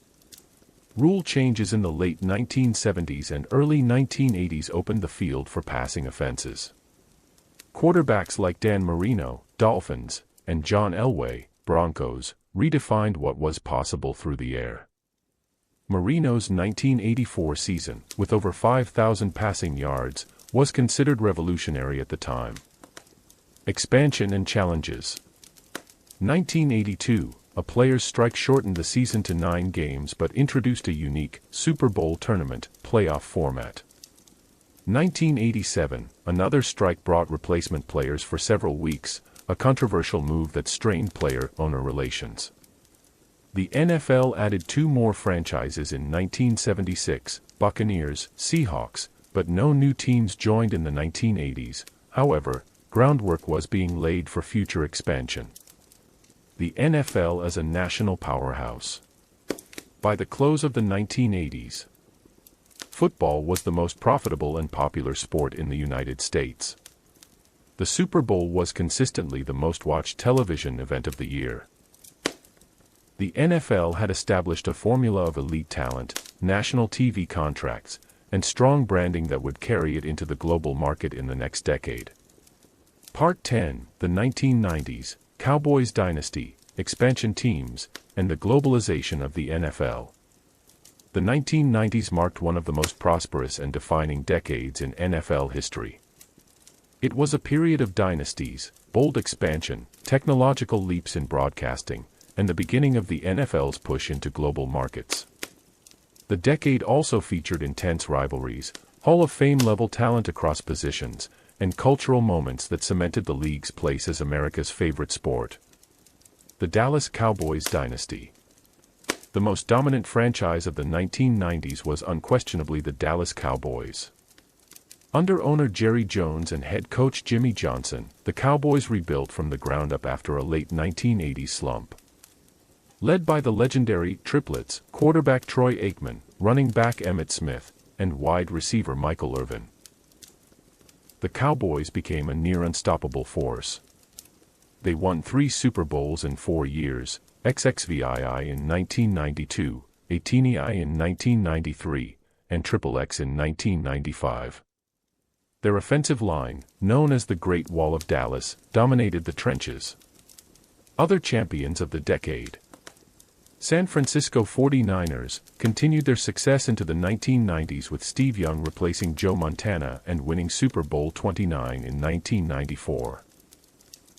[SPEAKER 1] Rule changes in the late 1970s and early 1980s opened the field for passing offenses. Quarterbacks like Dan Marino, Dolphins, and John Elway, Broncos, redefined what was possible through the air. Marino's 1984 season, with over 5,000 passing yards, was considered revolutionary at the time. Expansion and challenges. 1982, a player's strike shortened the season to 9 games but introduced a unique Super Bowl tournament playoff format. 1987, another strike brought replacement players for several weeks, a controversial move that strained player-owner relations. The NFL added 2 more franchises in 1976, Buccaneers, Seahawks, but no new teams joined in the 1980s. However, groundwork was being laid for future expansion. The NFL as a national powerhouse. By the close of the 1980s, football was the most profitable and popular sport in the United States. The Super Bowl was consistently the most watched television event of the year. The NFL had established a formula of elite talent, national TV contracts, and strong branding that would carry it into the global market in the next decade. Part 10, the 1990s, Cowboys Dynasty, Expansion Teams, and the Globalization of the NFL. The 1990s marked one of the most prosperous and defining decades in NFL history. It was a period of dynasties, bold expansion, technological leaps in broadcasting, and the beginning of the NFL's push into global markets. The decade also featured intense rivalries, Hall of Fame-level talent across positions, and cultural moments that cemented the league's place as America's favorite sport. The Dallas Cowboys dynasty. The most dominant franchise of the 1990s was unquestionably the Dallas Cowboys. Under owner Jerry Jones and head coach Jimmy Johnson, the Cowboys rebuilt from the ground up after a late 1980s slump. Led by the legendary triplets, quarterback Troy Aikman, running back Emmitt Smith, and wide receiver Michael Irvin, the Cowboys became a near-unstoppable force. They won 3 Super Bowls in 4 years, XXVII in 1992, XXIII in 1993, and XXX in 1995. Their offensive line, known as the Great Wall of Dallas, dominated the trenches. Other champions of the decade. San Francisco 49ers continued their success into the 1990s with Steve Young replacing Joe Montana and winning Super Bowl 29 in 1994.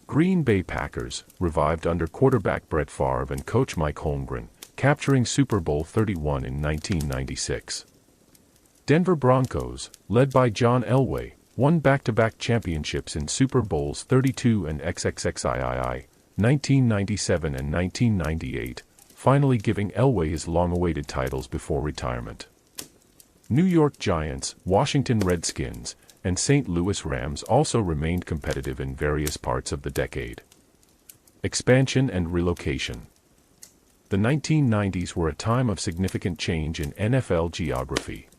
[SPEAKER 1] Green Bay Packers revived under quarterback Brett Favre and coach Mike Holmgren, capturing Super Bowl 31 in 1996. Denver Broncos, led by John Elway, won back-to-back championships in Super Bowls 32 and XXXIII, 1997 and 1998, finally giving Elway his long-awaited titles before retirement. New York Giants, Washington Redskins, and St. Louis Rams also remained competitive in various parts of the decade. Expansion and relocation. The 1990s were a time of significant change in NFL geography.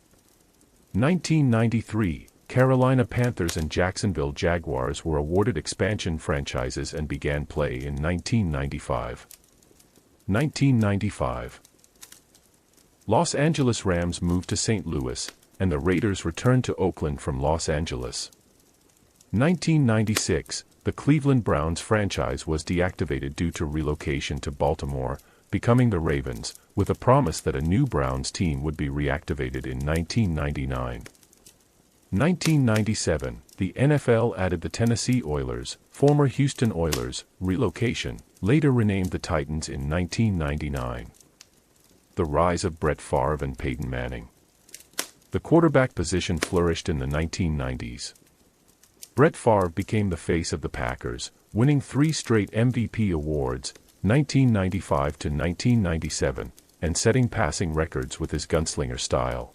[SPEAKER 1] 1993, Carolina Panthers and Jacksonville Jaguars were awarded expansion franchises and began play in 1995. 1995. Los Angeles Rams moved to St. Louis, and the Raiders returned to Oakland from Los Angeles. 1996, the Cleveland Browns franchise was deactivated due to relocation to Baltimore, becoming the Ravens, with a promise that a new Browns team would be reactivated in 1999. 1997, the NFL added the Tennessee Oilers, former Houston Oilers, relocation, later renamed the Titans in 1999. The rise of Brett Favre and Peyton Manning. The quarterback position flourished in the 1990s. Brett Favre became the face of the Packers, winning 3 straight MVP awards, 1995 to 1997, and setting passing records with his gunslinger style.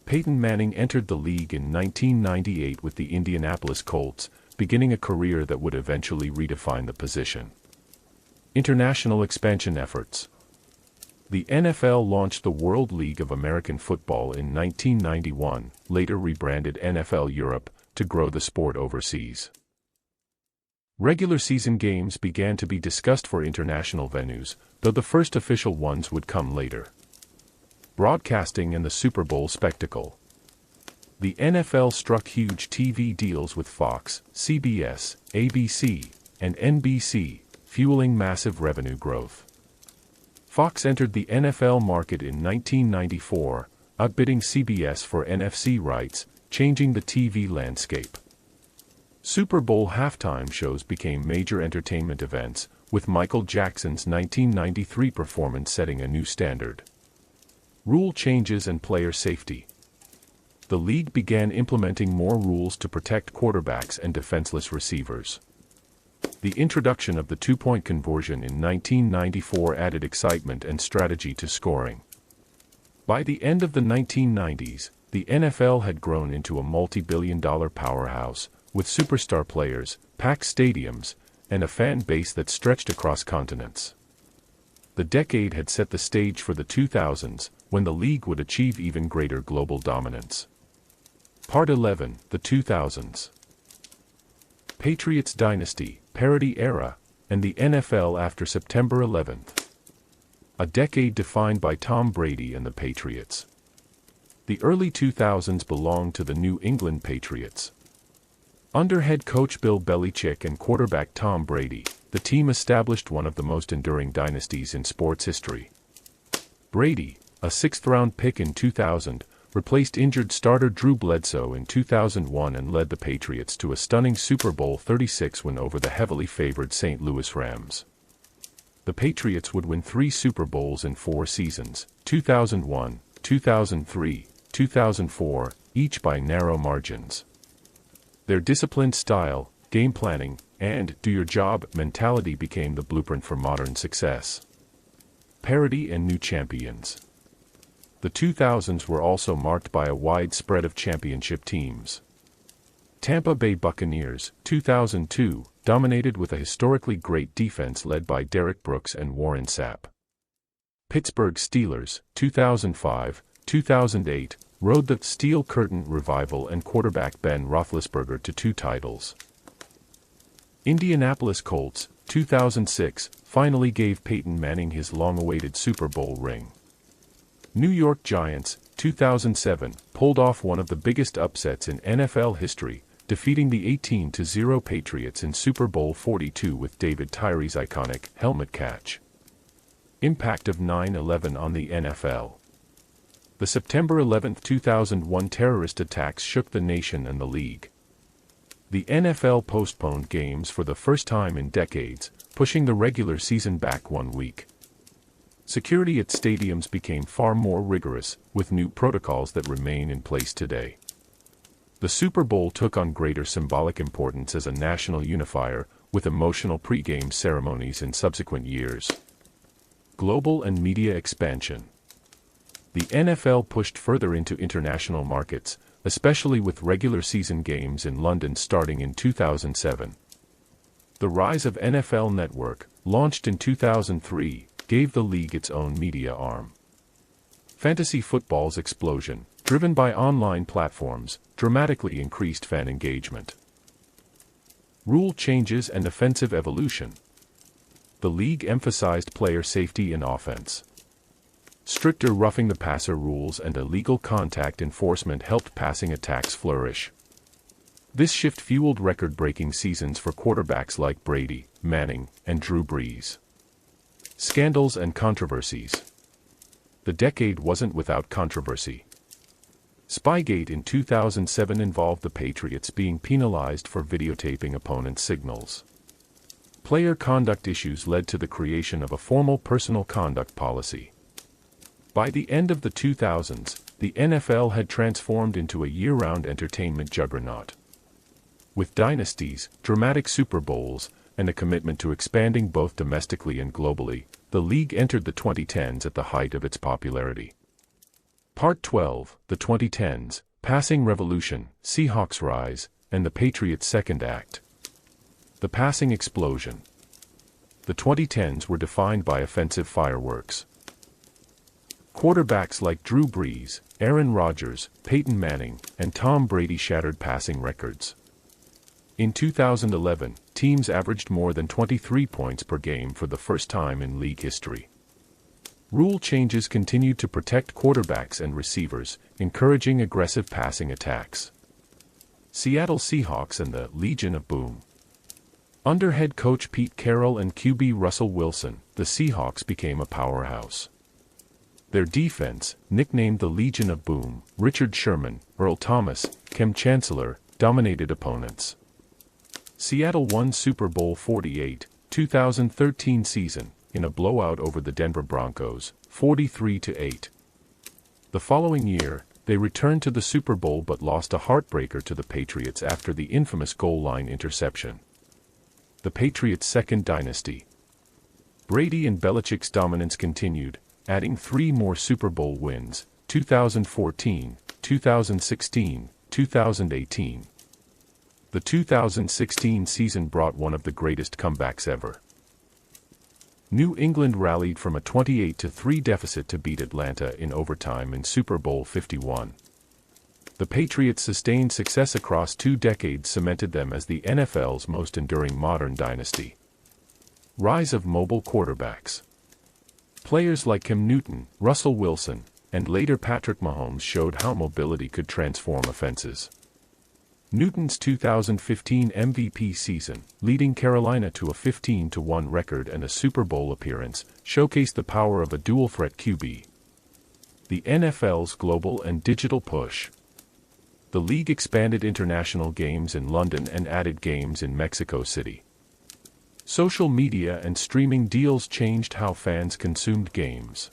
[SPEAKER 1] Peyton Manning entered the league in 1998 with the Indianapolis Colts, beginning a career that would eventually redefine the position. International expansion efforts. The NFL launched the World League of American Football in 1991, later rebranded NFL Europe, to grow the sport overseas. Regular season games began to be discussed for international venues, though the first official ones would come later. Broadcasting and the Super Bowl spectacle. The NFL struck huge TV deals with Fox, CBS, ABC, and NBC, fueling massive revenue growth. Fox entered the NFL market in 1994, outbidding CBS for NFC rights, changing the TV landscape. Super Bowl halftime shows became major entertainment events, with Michael Jackson's 1993 performance setting a new standard. Rule changes and player safety. The league began implementing more rules to protect quarterbacks and defenseless receivers. The introduction of the two-point conversion in 1994 added excitement and strategy to scoring. By the end of the 1990s, the NFL had grown into a multi-billion-dollar powerhouse, with superstar players, packed stadiums, and a fan base that stretched across continents. The decade had set the stage for the 2000s, when the league would achieve even greater global dominance. Part 11, the 2000s. Patriots dynasty, parody era, and the NFL after September 11th. A decade defined by Tom Brady and the Patriots. The early 2000s belonged to the New England Patriots. Under head coach Bill Belichick and quarterback Tom Brady, the team established one of the most enduring dynasties in sports history. Brady, a sixth-round pick in 2000, replaced injured starter Drew Bledsoe in 2001 and led the Patriots to a stunning Super Bowl 36 win over the heavily favored St. Louis Rams. The Patriots would win 3 Super Bowls in 4 seasons, 2001, 2003, 2004, each by narrow margins. Their disciplined style, game planning, and do-your-job mentality became the blueprint for modern success. Parity and new champions. The 2000s were also marked by a wide spread of championship teams. Tampa Bay Buccaneers, 2002, dominated with a historically great defense led by Derrick Brooks and Warren Sapp. Pittsburgh Steelers, 2005, 2008, rode the Steel Curtain revival and quarterback Ben Roethlisberger to 2 titles. Indianapolis Colts, 2006, finally gave Peyton Manning his long-awaited Super Bowl ring. New York Giants, 2007, pulled off one of the biggest upsets in NFL history, defeating the 18-0 Patriots in Super Bowl 42 with David Tyree's iconic helmet catch. Impact of 9/11 on the NFL. The September 11, 2001 terrorist attacks shook the nation and the league. The NFL postponed games for the first time in decades, pushing the regular season back 1 week. Security at stadiums became far more rigorous, with new protocols that remain in place today. The Super Bowl took on greater symbolic importance as a national unifier, with emotional pre-game ceremonies in subsequent years. Global and media expansion. The NFL pushed further into international markets, especially with regular season games in London starting in 2007. The rise of NFL Network, launched in 2003, gave the league its own media arm. Fantasy football's explosion, driven by online platforms, dramatically increased fan engagement. Rule changes and offensive evolution. The league emphasized player safety in offense. Stricter roughing the passer rules and illegal contact enforcement helped passing attacks flourish. This shift fueled record-breaking seasons for quarterbacks like Brady, Manning, and Drew Brees. Scandals and controversies. The decade wasn't without controversy. Spygate in 2007 involved the Patriots being penalized for videotaping opponents' signals. Player conduct issues led to the creation of a formal personal conduct policy. By the end of the 2000s, the NFL had transformed into a year-round entertainment juggernaut. With dynasties, dramatic Super Bowls, and a commitment to expanding both domestically and globally, the league entered the 2010s at the height of its popularity. Part 12, the 2010s, Passing Revolution, Seahawks Rise, and the Patriots' Second Act. The passing explosion. The 2010s were defined by offensive fireworks. Quarterbacks like Drew Brees, Aaron Rodgers, Peyton Manning, and Tom Brady shattered passing records. In 2011, teams averaged more than 23 points per game for the first time in league history. Rule changes continued to protect quarterbacks and receivers, encouraging aggressive passing attacks. Seattle Seahawks and the Legion of Boom. Under head coach Pete Carroll and QB Russell Wilson, the Seahawks became a powerhouse. Their defense, nicknamed the Legion of Boom, Richard Sherman, Earl Thomas, Kem Chancellor, dominated opponents. Seattle won Super Bowl 48, 2013 season, in a blowout over the Denver Broncos, 43-8. The following year, they returned to the Super Bowl but lost a heartbreaker to the Patriots after the infamous goal line interception. The Patriots' second dynasty. Brady and Belichick's dominance continued, adding 3 more Super Bowl wins, 2014, 2016, 2018. The 2016 season brought one of the greatest comebacks ever. New England rallied from a 28-3 deficit to beat Atlanta in overtime in Super Bowl 51. The Patriots' sustained success across 2 decades cemented them as the NFL's most enduring modern dynasty. Rise of mobile quarterbacks. Players like Cam Newton, Russell Wilson, and later Patrick Mahomes showed how mobility could transform offenses. Newton's 2015 MVP season, leading Carolina to a 15-1 record and a Super Bowl appearance, showcased the power of a dual-threat QB. The NFL's global and digital push. The league expanded international games in London and added games in Mexico City. Social media and streaming deals changed how fans consumed games.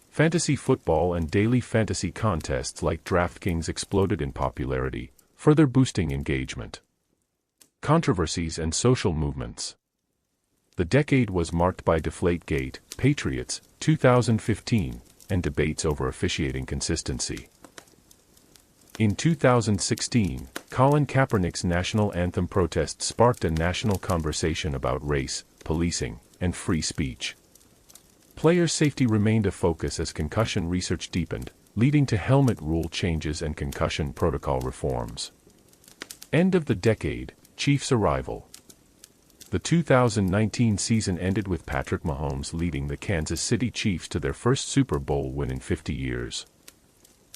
[SPEAKER 1] Fantasy football and daily fantasy contests like DraftKings exploded in popularity, further boosting engagement. Controversies and social movements. The decade was marked by Deflategate, Patriots, 2015, and debates over officiating consistency. In 2016, Colin Kaepernick's national anthem protest sparked a national conversation about race, policing, and free speech. Player safety remained a focus as concussion research deepened, leading to helmet rule changes and concussion protocol reforms. End of the decade, Chiefs arrival. The 2019 season ended with Patrick Mahomes leading the Kansas City Chiefs to their first Super Bowl win in 50 years.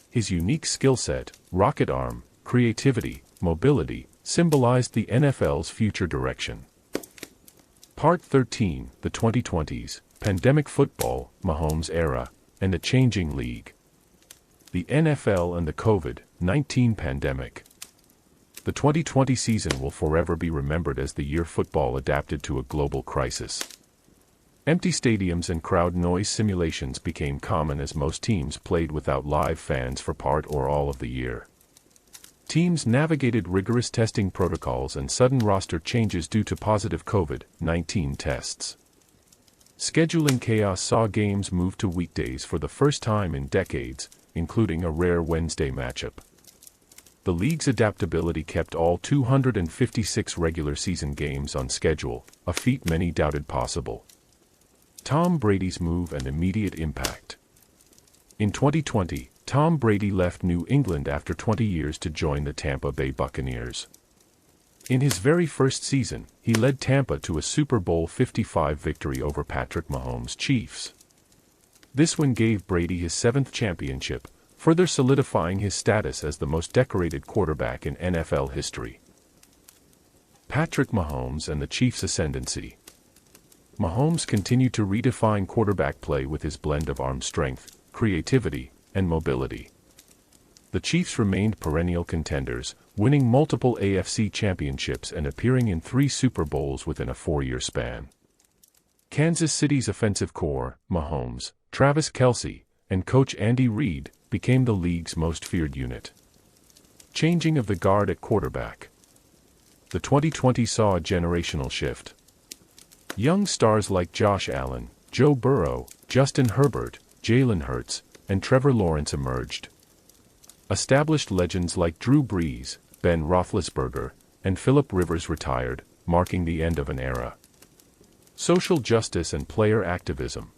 [SPEAKER 1] His unique skill set, rocket arm, creativity, mobility, symbolized the NFL's future direction. Part 13, the 2020s, Pandemic Football, Mahomes Era, and a Changing League. The NFL and the COVID-19 pandemic. The 2020 season will forever be remembered as the year football adapted to a global crisis. Empty stadiums and crowd noise simulations became common as most teams played without live fans for part or all of the year. Teams navigated rigorous testing protocols and sudden roster changes due to positive COVID-19 tests. Scheduling chaos saw games move to weekdays for the first time in decades, including a rare Wednesday matchup. The league's adaptability kept all 256 regular season games on schedule, a feat many doubted possible. Tom Brady's move and immediate impact. In 2020, Tom Brady left New England after 20 years to join the Tampa Bay Buccaneers. In his very first season, he led Tampa to a Super Bowl 55 victory over Patrick Mahomes' Chiefs. This win gave Brady his 7th championship, further solidifying his status as the most decorated quarterback in NFL history. Patrick Mahomes and the Chiefs' ascendancy. Mahomes continued to redefine quarterback play with his blend of arm strength, creativity, and mobility. The Chiefs remained perennial contenders, winning multiple AFC championships and appearing in 3 Super Bowls within a 4-year span. Kansas City's offensive core, Mahomes, Travis Kelce, and coach Andy Reid, became the league's most feared unit. Changing of the guard at quarterback. The 2020 saw a generational shift. Young stars like Josh Allen, Joe Burrow, Justin Herbert, Jalen Hurts, and Trevor Lawrence emerged. Established legends like Drew Brees, Ben Roethlisberger, and Philip Rivers retired, marking the end of an era. Social justice and player activism.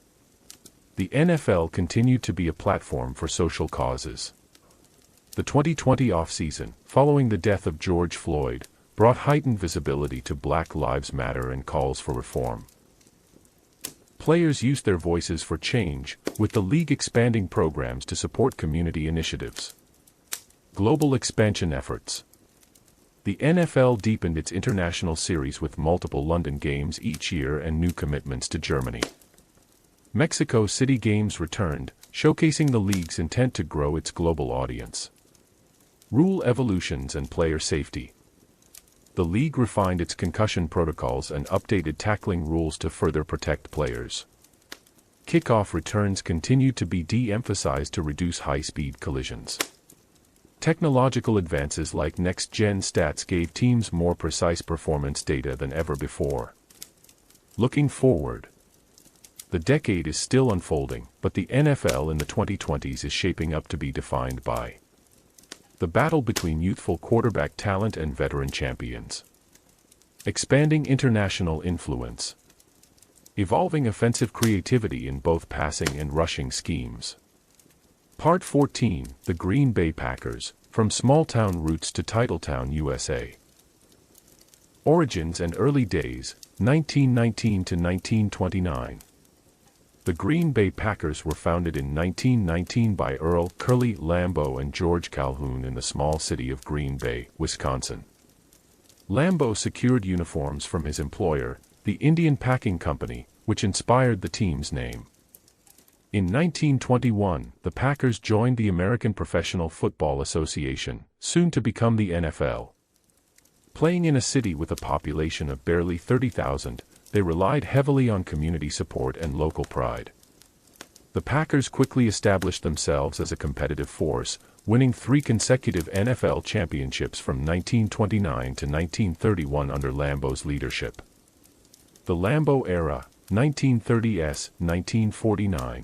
[SPEAKER 1] The NFL continued to be a platform for social causes. The 2020 offseason, following the death of George Floyd, brought heightened visibility to Black Lives Matter and calls for reform. Players used their voices for change, with the league expanding programs to support community initiatives. Global expansion efforts. The NFL deepened its international series with multiple London games each year and new commitments to Germany. Mexico City games returned, showcasing the league's intent to grow its global audience. Rule evolutions and player safety. The league refined its concussion protocols and updated tackling rules to further protect players. Kickoff returns continued to be de-emphasized to reduce high-speed collisions. Technological advances like next-gen stats gave teams more precise performance data than ever before. Looking forward. The decade is still unfolding, but the NFL in the 2020s is shaping up to be defined by the battle between youthful quarterback talent and veteran champions. Expanding international influence. Evolving offensive creativity in both passing and rushing schemes. Part 14, The Green Bay Packers, From Small-Town Roots to Titletown, USA. Origins and Early Days, 1919 to 1929. The Green Bay Packers were founded in 1919 by Earl Curly Lambeau and George Calhoun in the small city of Green Bay, Wisconsin. Lambeau secured uniforms from his employer, the Indian Packing Company, which inspired the team's name. In 1921, the Packers joined the American Professional Football Association, soon to become the NFL. Playing in a city with a population of barely 30,000, they relied heavily on community support and local pride. The Packers quickly established themselves as a competitive force, winning 3 consecutive NFL championships from 1929 to 1931 under Lambeau's leadership. The Lambeau era, 1930s-1949.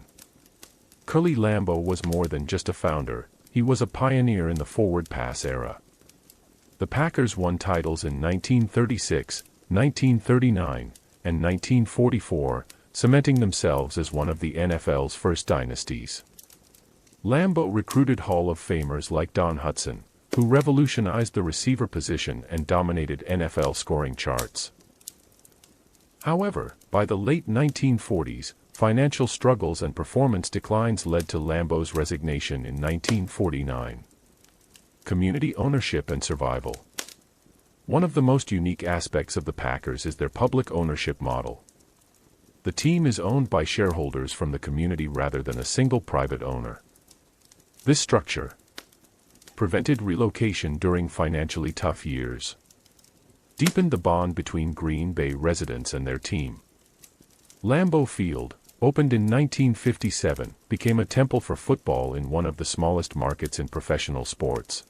[SPEAKER 1] Curly Lambeau was more than just a founder, he was a pioneer in the forward pass era. The Packers won titles in 1936, 1939, and 1944, cementing themselves as one of the NFL's first dynasties. Lambeau recruited Hall of Famers like Don Hutson, who revolutionized the receiver position and dominated NFL scoring charts. However, by the late 1940s, financial struggles and performance declines led to Lambeau's resignation in 1949. Community ownership and survival. One of the most unique aspects of the Packers is their public ownership model. The team is owned by shareholders from the community rather than a single private owner. This structure prevented relocation during financially tough years, deepened the bond between Green Bay residents and their team. Lambeau Field, opened in 1957, became a temple for football in one of the smallest markets in professional sports.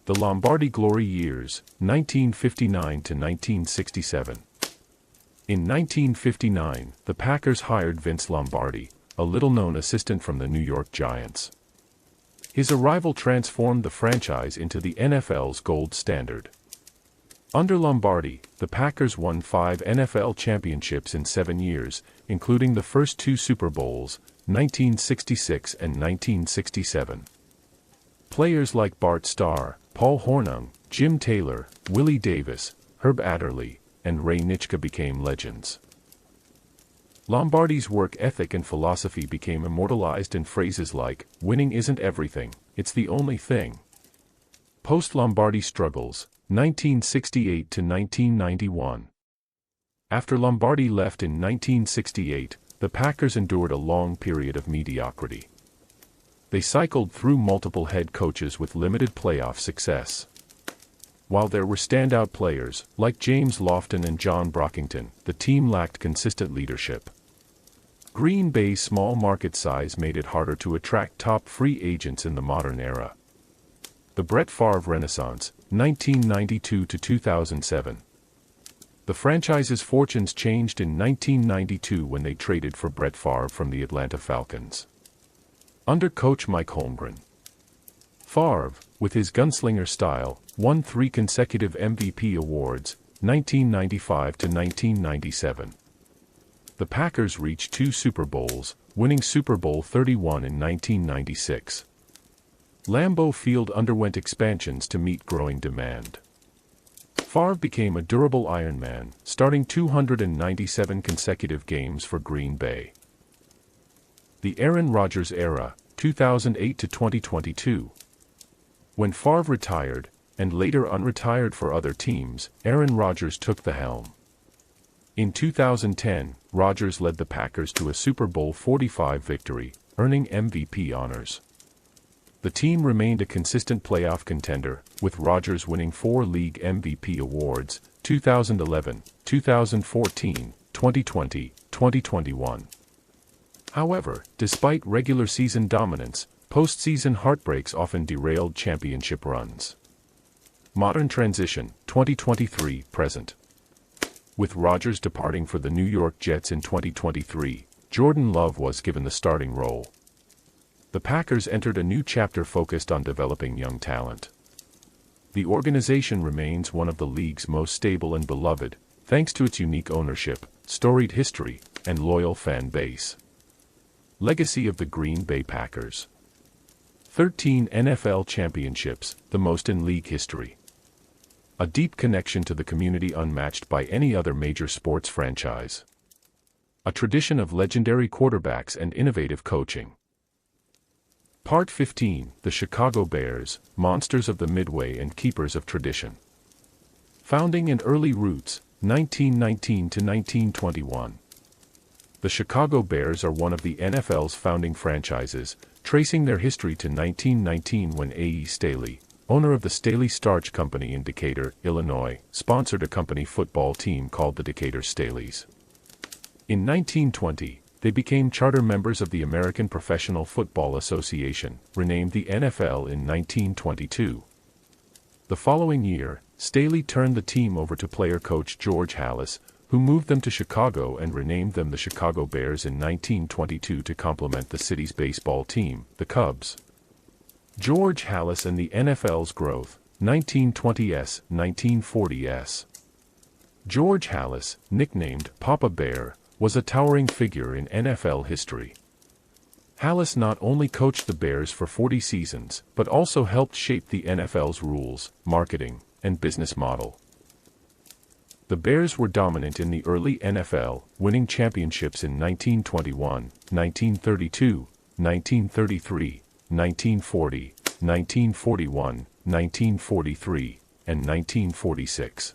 [SPEAKER 1] The Lombardi Glory years, 1959 to 1967. In 1959, the Packers hired Vince Lombardi, a little-known assistant from the New York Giants. His arrival transformed the franchise into the NFL's gold standard. Under Lombardi, the Packers won 5 NFL championships in 7 years, including the first 2 Super Bowls, 1966 and 1967. Players like Bart Starr, Paul Hornung, Jim Taylor, Willie Davis, Herb Adderley, and Ray Nitschke became legends. Lombardi's work ethic and philosophy became immortalized in phrases like, "Winning isn't everything, it's the only thing." Post-Lombardi struggles, 1968 to 1991. After Lombardi left in 1968, the Packers endured a long period of mediocrity. They cycled through multiple head coaches with limited playoff success. While there were standout players, like James Lofton and John Brockington, the team lacked consistent leadership. Green Bay's small market size made it harder to attract top free agents in the modern era. The Brett Favre Renaissance, 1992 to 2007. The franchise's fortunes changed in 1992 when they traded for Brett Favre from the Atlanta Falcons. Under coach Mike Holmgren, Favre, with his gunslinger style, won 3 consecutive MVP awards, 1995 to 1997. The Packers reached 2 Super Bowls, winning Super Bowl 31 in 1996. Lambeau Field underwent expansions to meet growing demand. Favre became a durable Ironman, starting 297 consecutive games for Green Bay. The Aaron Rodgers era, 2008 to 2022. When Favre retired, and later unretired for other teams, Aaron Rodgers took the helm. In 2010, Rodgers led the Packers to a Super Bowl 45 victory, earning MVP honors. The team remained a consistent playoff contender, with Rodgers winning 4 league MVP awards, 2011, 2014, 2020, 2021. However, despite regular season dominance, postseason heartbreaks often derailed championship runs. Modern transition, 2023-present. With Rodgers departing for the New York Jets in 2023, Jordan Love was given the starting role. the Packers entered a new chapter focused on developing young talent. The organization remains one of the league's most stable and beloved, thanks to its unique ownership, storied history, and loyal fan base. Legacy of the Green Bay Packers. 13 NFL championships, the most in league history. A deep connection to the community unmatched by any other major sports franchise. A tradition of legendary quarterbacks and innovative coaching. Part 15, The Chicago Bears, Monsters of the Midway and Keepers of Tradition. Founding and early roots, 1919 to 1921. The Chicago Bears are one of the NFL's founding franchises, tracing their history to 1919 when A.E. Staley, owner of the Staley Starch Company in Decatur, Illinois, sponsored a company football team called the Decatur Staleys. In 1920, they became charter members of the American Professional Football Association, renamed the NFL in 1922. The following year, Staley turned the team over to player-coach George Halas, who moved them to Chicago and renamed them the Chicago Bears in 1922 to complement the city's baseball team, the Cubs. George Halas and the NFL's growth, 1920s, 1940s. George Halas, nicknamed Papa Bear, was a towering figure in NFL history. Halas not only coached the Bears for 40 seasons, but also helped shape the NFL's rules, marketing, and business model. The Bears were dominant in the early NFL, winning championships in 1921, 1932, 1933, 1940, 1941, 1943, and 1946.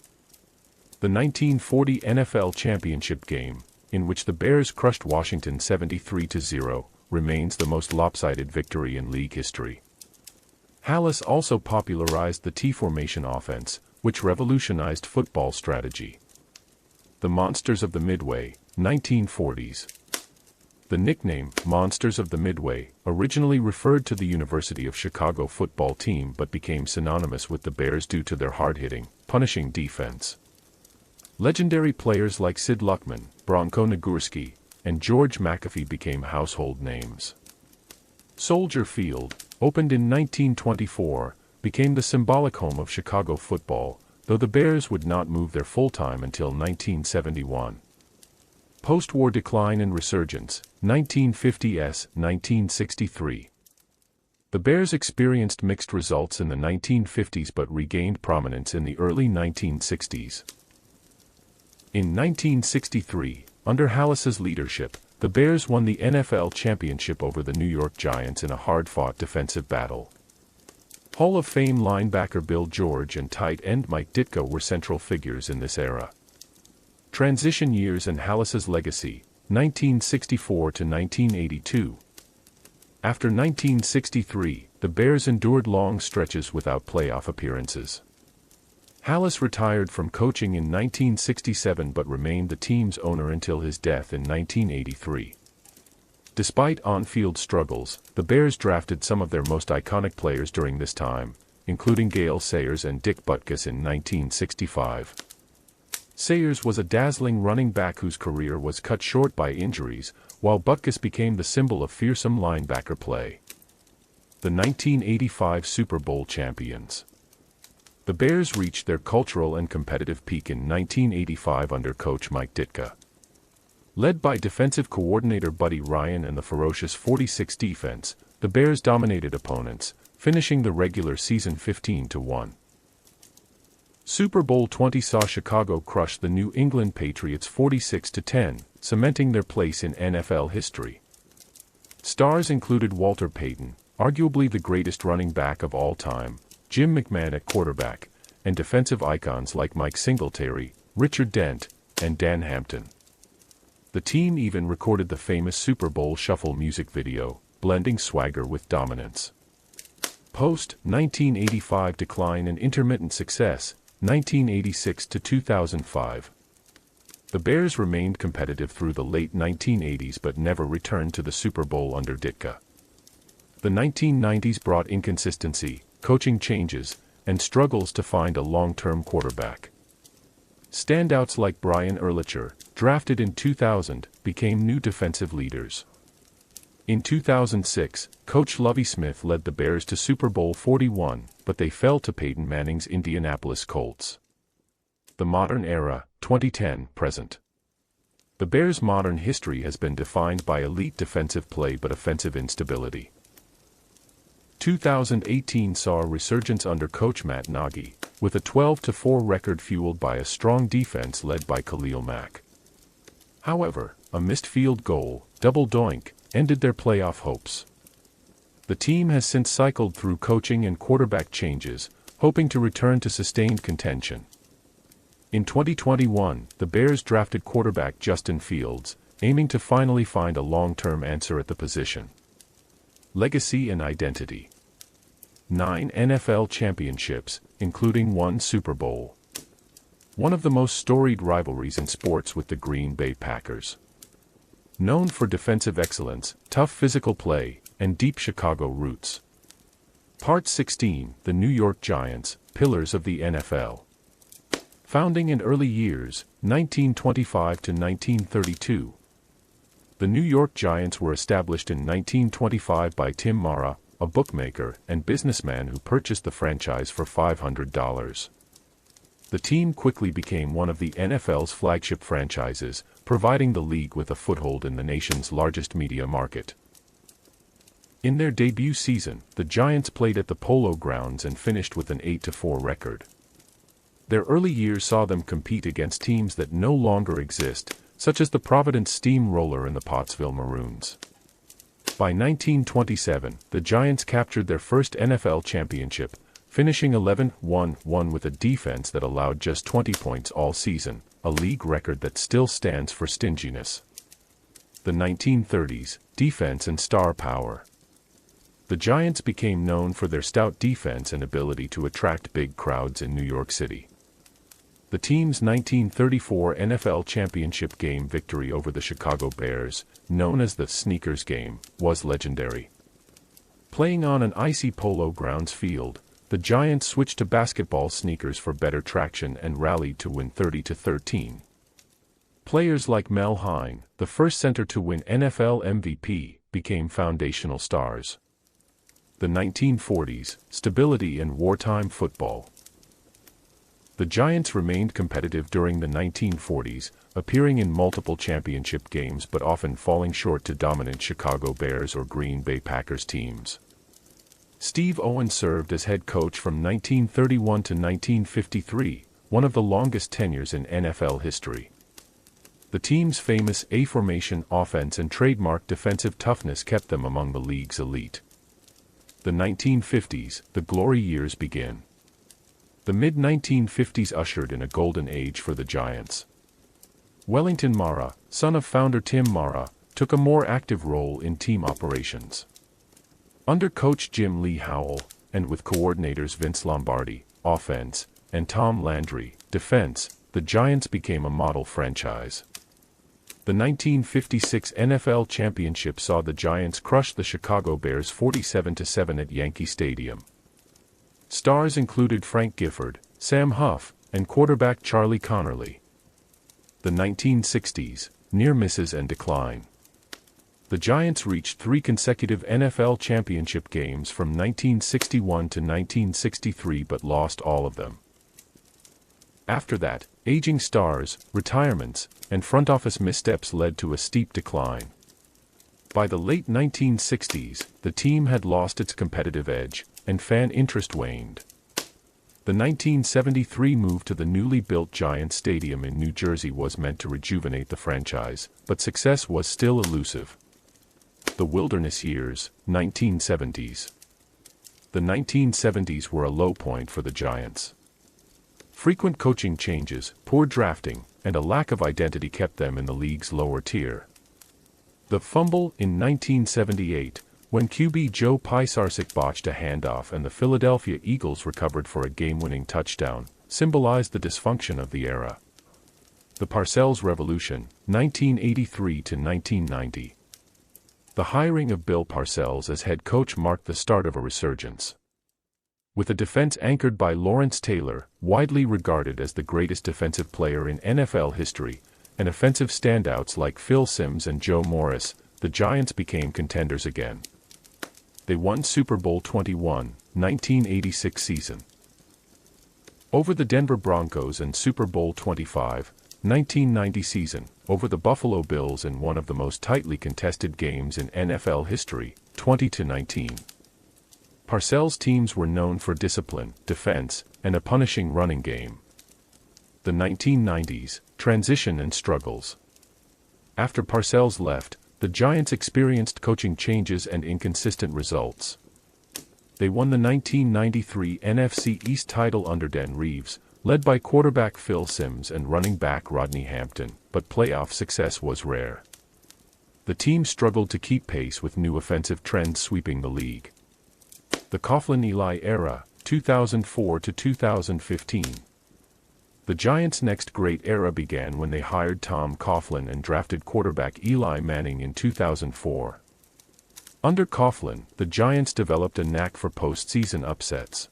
[SPEAKER 1] The 1940 NFL championship game, in which the Bears crushed Washington 73-0, remains the most lopsided victory in league history. Halas also popularized the T-formation offense, which revolutionized football strategy. The Monsters of the Midway, 1940s. The nickname, Monsters of the Midway, originally referred to the University of Chicago football team but became synonymous with the Bears due to their hard-hitting, punishing defense. Legendary players like Sid Luckman, Bronco Nagurski, and George McAfee became household names. Soldier Field, opened in 1924, became the symbolic home of Chicago football, though the Bears would not move there full-time until 1971. Post-war decline and resurgence, 1950s, 1963. The Bears experienced mixed results in the 1950s but regained prominence in the early 1960s. In 1963, under Halas's leadership, the Bears won the NFL championship over the New York Giants in a hard-fought defensive battle. Hall of Fame linebacker Bill George and tight end Mike Ditka were central figures in this era. Transition years and Halas's legacy, 1964 to 1982. After 1963, the Bears endured long stretches without playoff appearances. Halas retired from coaching in 1967 but remained the team's owner until his death in 1983. Despite on-field struggles, the Bears drafted some of their most iconic players during this time, including Gale Sayers and Dick Butkus in 1965. Sayers was a dazzling running back whose career was cut short by injuries, while Butkus became the symbol of fearsome linebacker play. The 1985 Super Bowl champions. The Bears reached their cultural and competitive peak in 1985 under coach Mike Ditka. Led by defensive coordinator Buddy Ryan and the ferocious 46 defense, the Bears dominated opponents, finishing the regular season 15-1. Super Bowl 20 saw Chicago crush the New England Patriots 46-10, cementing their place in NFL history. Stars included Walter Payton, arguably the greatest running back of all time, Jim McMahon at quarterback, and defensive icons like Mike Singletary, Richard Dent, and Dan Hampton. The team even recorded the famous Super Bowl Shuffle music video, blending swagger with dominance. Post-1985 decline and intermittent success, 1986 to 2005. The Bears remained competitive through the late 1980s but never returned to the Super Bowl under Ditka. The 1990s brought inconsistency, coaching changes, and struggles to find a long-term quarterback. Standouts like Brian Urlacher, drafted in 2000, became new defensive leaders. In 2006, coach Lovie Smith led the Bears to Super Bowl 41, but they fell to Peyton Manning's Indianapolis Colts. The modern era, 2010-present. The Bears' modern history has been defined by elite defensive play but offensive instability. 2018 saw a resurgence under coach Matt Nagy, with a 12-4 record fueled by a strong defense led by Khalil Mack. However, a missed field goal, double doink, ended their playoff hopes. The team has since cycled through coaching and quarterback changes, hoping to return to sustained contention. In 2021, the Bears drafted quarterback Justin Fields, aiming to finally find a long-term answer at the position. Legacy and identity. 9 NFL championships, including 1 Super Bowl. One of the most storied rivalries in sports with the Green Bay Packers. Known for defensive excellence, tough physical play, and deep Chicago roots. Part 16, The New York Giants, Pillars of the NFL. Founding in early years, 1925 to 1932. The New York Giants were established in 1925 by Tim Mara, a bookmaker and businessman who purchased the franchise for $500. The team quickly became one of the NFL's flagship franchises, providing the league with a foothold in the nation's largest media market. In their debut season, the Giants played at the Polo Grounds and finished with an 8-4 record. Their early years saw them compete against teams that no longer exist, such as the Providence Steamroller and the Pottsville Maroons. By 1927, the Giants captured their first NFL championship, finishing 11-1 with a defense that allowed just 20 points all season, a league record that still stands for stinginess. The 1930s, defense and star power. The Giants became known for their stout defense and ability to attract big crowds in New York City. The team's 1934 NFL championship game victory over the Chicago Bears, known as the Sneakers Game, was legendary. Playing on an icy Polo Grounds field, the Giants switched to basketball sneakers for better traction and rallied to win 30-13. Players like Mel Hein, the first center to win NFL MVP, became foundational stars. The 1940s, stability and wartime football. The Giants remained competitive during the 1940s, appearing in multiple championship games but often falling short to dominant Chicago Bears or Green Bay Packers teams. Steve Owen served as head coach from 1931 to 1953, one of the longest tenures in NFL history. The team's famous A-formation offense and trademark defensive toughness kept them among the league's elite. The 1950s, the glory years begin. The mid-1950s ushered in a golden age for the Giants. Wellington Mara, son of founder Tim Mara, took a more active role in team operations. Under coach Jim Lee Howell, and with coordinators Vince Lombardi, offense, and Tom Landry, defense, the Giants became a model franchise. The 1956 NFL Championship saw the Giants crush the Chicago Bears 47-7 at Yankee Stadium. Stars included Frank Gifford, Sam Huff, and quarterback Charlie Connerly. The 1960s, near misses and decline. The Giants reached 3 consecutive NFL championship games from 1961 to 1963 but lost all of them. After that, aging stars, retirements, and front office missteps led to a steep decline. By the late 1960s, the team had lost its competitive edge, and fan interest waned. The 1973 move to the newly built Giants Stadium in New Jersey was meant to rejuvenate the franchise, but success was still elusive. The wilderness years, 1970s. The 1970s were a low point for the Giants. Frequent coaching changes, poor drafting, and a lack of identity kept them in the league's lower tier. The fumble in 1978, when QB Joe Pisarcik botched a handoff and the Philadelphia Eagles recovered for a game-winning touchdown, symbolized the dysfunction of the era. The Parcells Revolution, 1983 to 1990. The hiring of Bill Parcells as head coach marked the start of a resurgence. With a defense anchored by Lawrence Taylor, widely regarded as the greatest defensive player in NFL history, and offensive standouts like Phil Simms and Joe Morris, the Giants became contenders again. They won Super Bowl 21, 1986 season over the Denver Broncos and Super Bowl 25, 1990 season over the Buffalo Bills in one of the most tightly contested games in NFL history, 20-19. Parcells' teams were known for discipline, defense, and a punishing running game. The 1990s, transition and struggles. After Parcells left, the Giants experienced coaching changes and inconsistent results. They won the 1993 NFC East title under Dan Reeves, led by quarterback Phil Simms and running back Rodney Hampton, but playoff success was rare. The team struggled to keep pace with new offensive trends sweeping the league. The Coughlin-Eli era, 2004 to 2015. The Giants' next great era began when they hired Tom Coughlin and drafted quarterback Eli Manning in 2004. Under Coughlin, the Giants developed a knack for postseason upsets.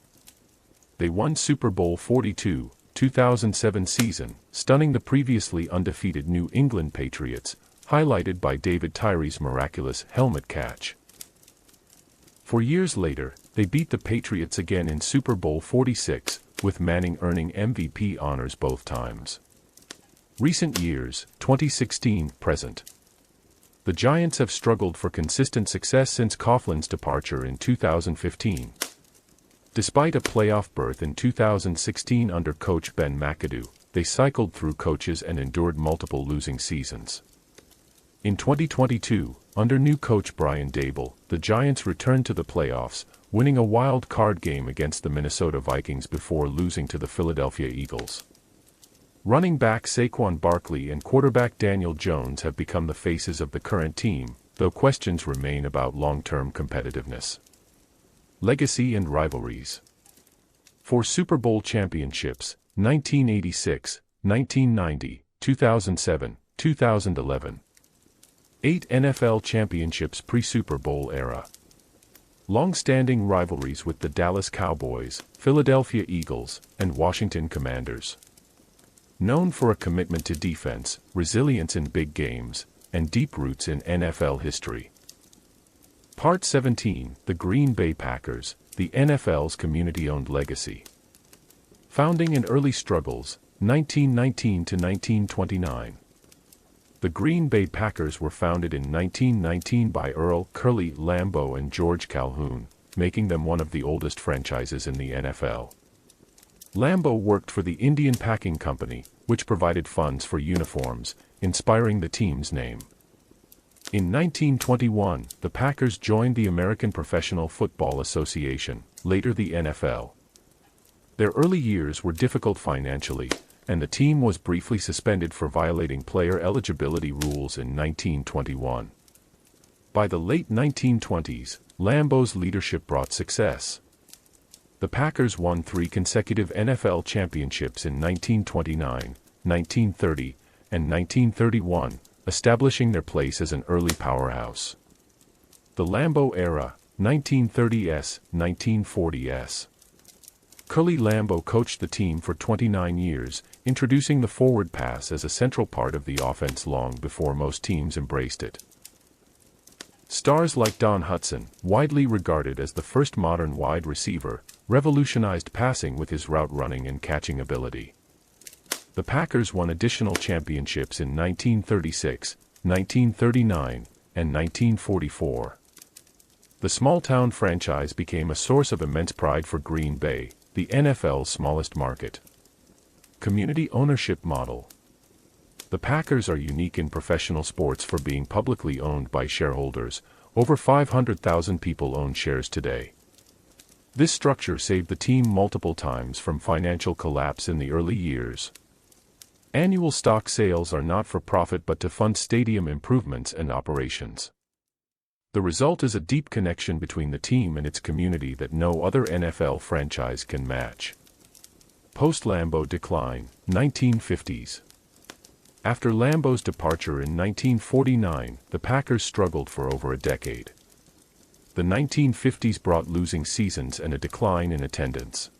[SPEAKER 1] They won Super Bowl 42, 2007 season, stunning the previously undefeated New England Patriots, highlighted by David Tyree's miraculous helmet catch. 4 years later, they beat the Patriots again in Super Bowl 46, with Manning earning MVP honors both times. Recent years, 2016, present. The Giants have struggled for consistent success since Coughlin's departure in 2015. Despite a playoff berth in 2016 under coach Ben McAdoo, they cycled through coaches and endured multiple losing seasons. In 2022, under new coach Brian Daboll, the Giants returned to the playoffs, winning a wild card game against the Minnesota Vikings before losing to the Philadelphia Eagles. Running back Saquon Barkley and quarterback Daniel Jones have become the faces of the current team, though questions remain about long-term competitiveness. Legacy and rivalries. 4 Super Bowl championships, 1986, 1990, 2007, 2011. 8 NFL championships pre-Super Bowl era. Long-standing rivalries with the Dallas Cowboys, Philadelphia Eagles, and Washington Commanders. Known for a commitment to defense, resilience in big games, and deep roots in NFL history. Part 17, The Green Bay Packers, the NFL's community-owned legacy. Founding and early struggles, 1919 to 1929. The Green Bay Packers were founded in 1919 by Earl Curly Lambeau and George Calhoun, making them one of the oldest franchises in the NFL. Lambeau worked for the Indian Packing Company, which provided funds for uniforms, inspiring the team's name. In 1921, the Packers joined the American Professional Football Association, later the NFL. Their early years were difficult financially, and the team was briefly suspended for violating player eligibility rules in 1921. By the late 1920s, Lambeau's leadership brought success. The Packers won 3 consecutive NFL championships in 1929, 1930, and 1931, establishing their place as an early powerhouse. The Lambeau era, 1930s, 1940s. Curly Lambeau coached the team for 29 years, introducing the forward pass as a central part of the offense long before most teams embraced it. Stars like Don Hutson, widely regarded as the first modern wide receiver, revolutionized passing with his route running and catching ability. The Packers won additional championships in 1936, 1939, and 1944. The small-town franchise became a source of immense pride for Green Bay, the NFL's smallest market. Community ownership model. The Packers are unique in professional sports for being publicly owned by shareholders. Over 500,000 people own shares today. This structure saved the team multiple times from financial collapse in the early years. Annual stock sales are not for profit but to fund stadium improvements and operations. The result is a deep connection between the team and its community that no other NFL franchise can match. Post-Lambeau decline, 1950s. After Lambeau's departure in 1949, the Packers struggled for over a decade. The 1950s brought losing seasons and a decline in attendance.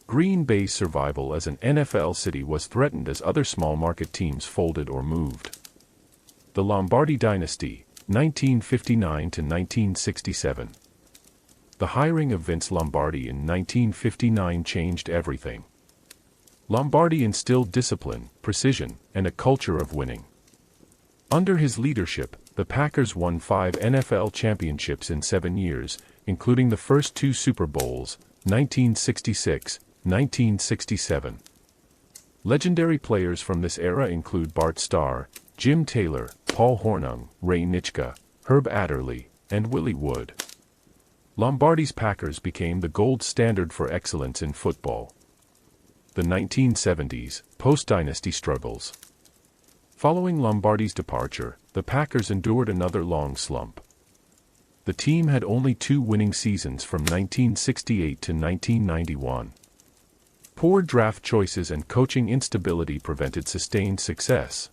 [SPEAKER 1] Green Bay's survival as an NFL city was threatened as other small-market teams folded or moved. The The Lombardi Dynasty, 1959 to 1967. The hiring of Vince Lombardi in 1959 changed everything. Lombardi instilled discipline, precision, and a culture of winning. Under his leadership, the Packers won 5 NFL championships in 7 years, including the first 2 Super Bowls, 1966, 1967. Legendary players from this era include Bart Starr, Jim Taylor, Paul Hornung, Ray Nitschke, Herb Adderley, and Willie Wood. Lombardi's Packers became the gold standard for excellence in football. The 1970s, post-dynasty struggles. Following Lombardi's departure, the Packers endured another long slump. The team had only 2 winning seasons from 1968 to 1991. Poor draft choices and coaching instability prevented sustained success.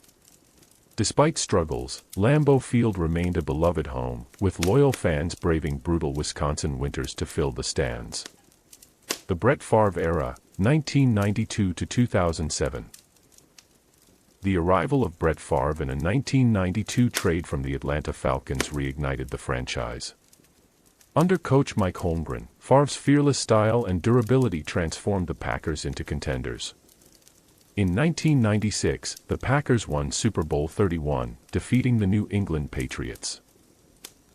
[SPEAKER 1] Despite struggles, Lambeau Field remained a beloved home, with loyal fans braving brutal Wisconsin winters to fill the stands. The Brett Favre era, 1992 to 2007. The arrival of Brett Favre in a 1992 trade from the Atlanta Falcons reignited the franchise. Under coach Mike Holmgren, Favre's fearless style and durability transformed the Packers into contenders. In 1996, the Packers won Super Bowl 31, defeating the New England Patriots.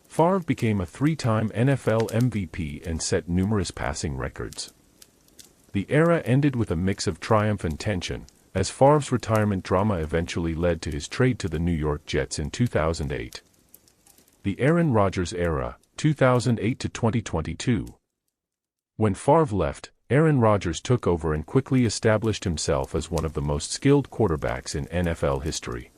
[SPEAKER 1] Favre became a 3-time NFL MVP and set numerous passing records. The era ended with a mix of triumph and tension, as Favre's retirement drama eventually led to his trade to the New York Jets in 2008. The Aaron Rodgers era, 2008 to 2022. When Favre left, Aaron Rodgers took over and quickly established himself as one of the most skilled quarterbacks in NFL history.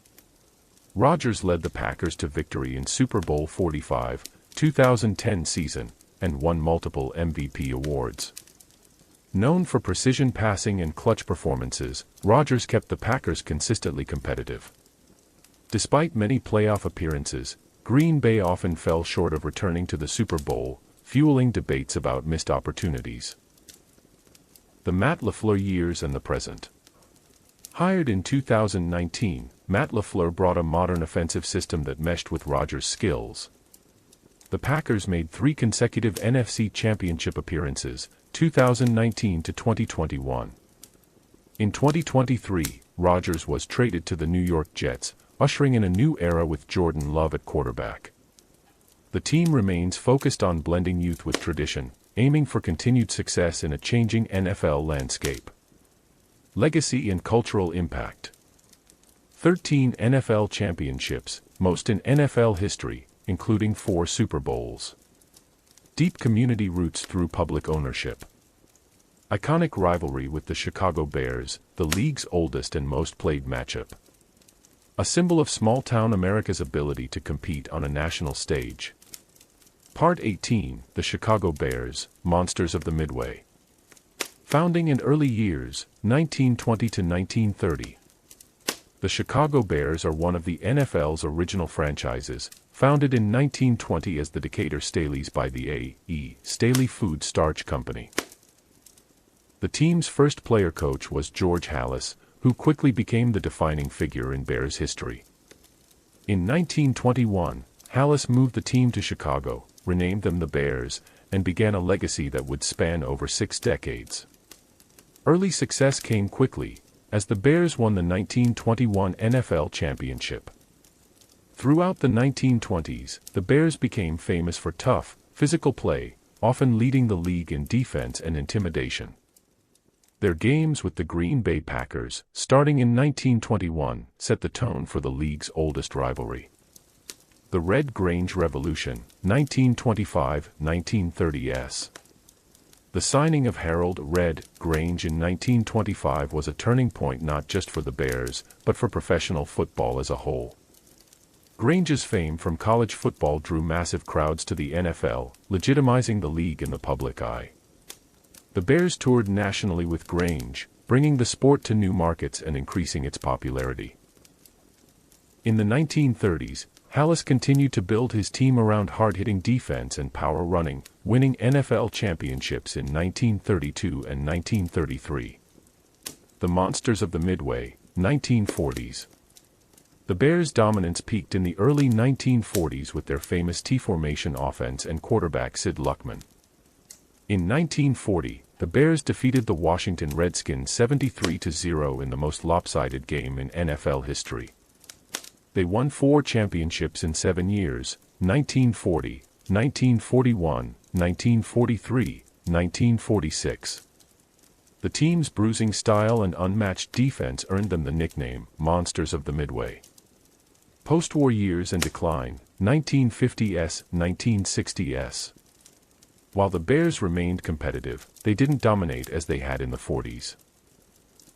[SPEAKER 1] Rodgers led the Packers to victory in Super Bowl 45, 2010 season, and won multiple MVP awards. Known for precision passing and clutch performances, Rodgers kept the Packers consistently competitive. Despite many playoff appearances, Green Bay often fell short of returning to the Super Bowl, fueling debates about missed opportunities. The Matt LaFleur years and the present. Hired in 2019, Matt LaFleur brought a modern offensive system that meshed with Rodgers' skills. The Packers made 3 consecutive NFC Championship appearances, 2019 to 2021. In 2023, Rodgers was traded to the New York Jets, ushering in a new era with Jordan Love at quarterback. The team remains focused on blending youth with tradition, aiming for continued success in a changing NFL landscape. Legacy and cultural impact. 13 NFL championships, most in NFL history, including 4 Super Bowls. Deep community roots through public ownership. Iconic rivalry with the Chicago Bears, the league's oldest and most played matchup. A symbol of small-town America's ability to compete on a national stage. Part 18, The Chicago Bears, Monsters of the Midway. Founding in early years, 1920 to 1930. The Chicago Bears are one of the NFL's original franchises, founded in 1920 as the Decatur Staleys by the A.E. Staley Food Starch Company. The team's first player-coach was George Halas, who quickly became the defining figure in Bears history. In 1921, Halas moved the team to Chicago, renamed them the Bears, and began a legacy that would span over 6 decades. Early success came quickly, as the Bears won the 1921 NFL championship. Throughout the 1920s, the Bears became famous for tough, physical play, often leading the league in defense and intimidation. Their games with the Green Bay Packers, starting in 1921, set the tone for the league's oldest rivalry. The Red Grange Revolution, 1925-1930s. The signing of Harold "Red" Grange in 1925 was a turning point not just for the Bears, but for professional football as a whole. Grange's fame from college football drew massive crowds to the NFL, legitimizing the league in the public eye. The Bears toured nationally with Grange, bringing the sport to new markets and increasing its popularity. In the 1930s, Halas continued to build his team around hard-hitting defense and power running, winning NFL championships in 1932 and 1933. The Monsters of the Midway, 1940s. The Bears' dominance peaked in the early 1940s with their famous T-formation offense and quarterback Sid Luckman. In 1940, the Bears defeated the Washington Redskins 73-0 in the most lopsided game in NFL history. They won 4 championships in 7 years: 1940, 1941, 1943, 1946. The team's bruising style and unmatched defense earned them the nickname Monsters of the Midway. Post-war years and decline: 1950s, 1960s. While the Bears remained competitive, they didn't dominate as they had in the 40s.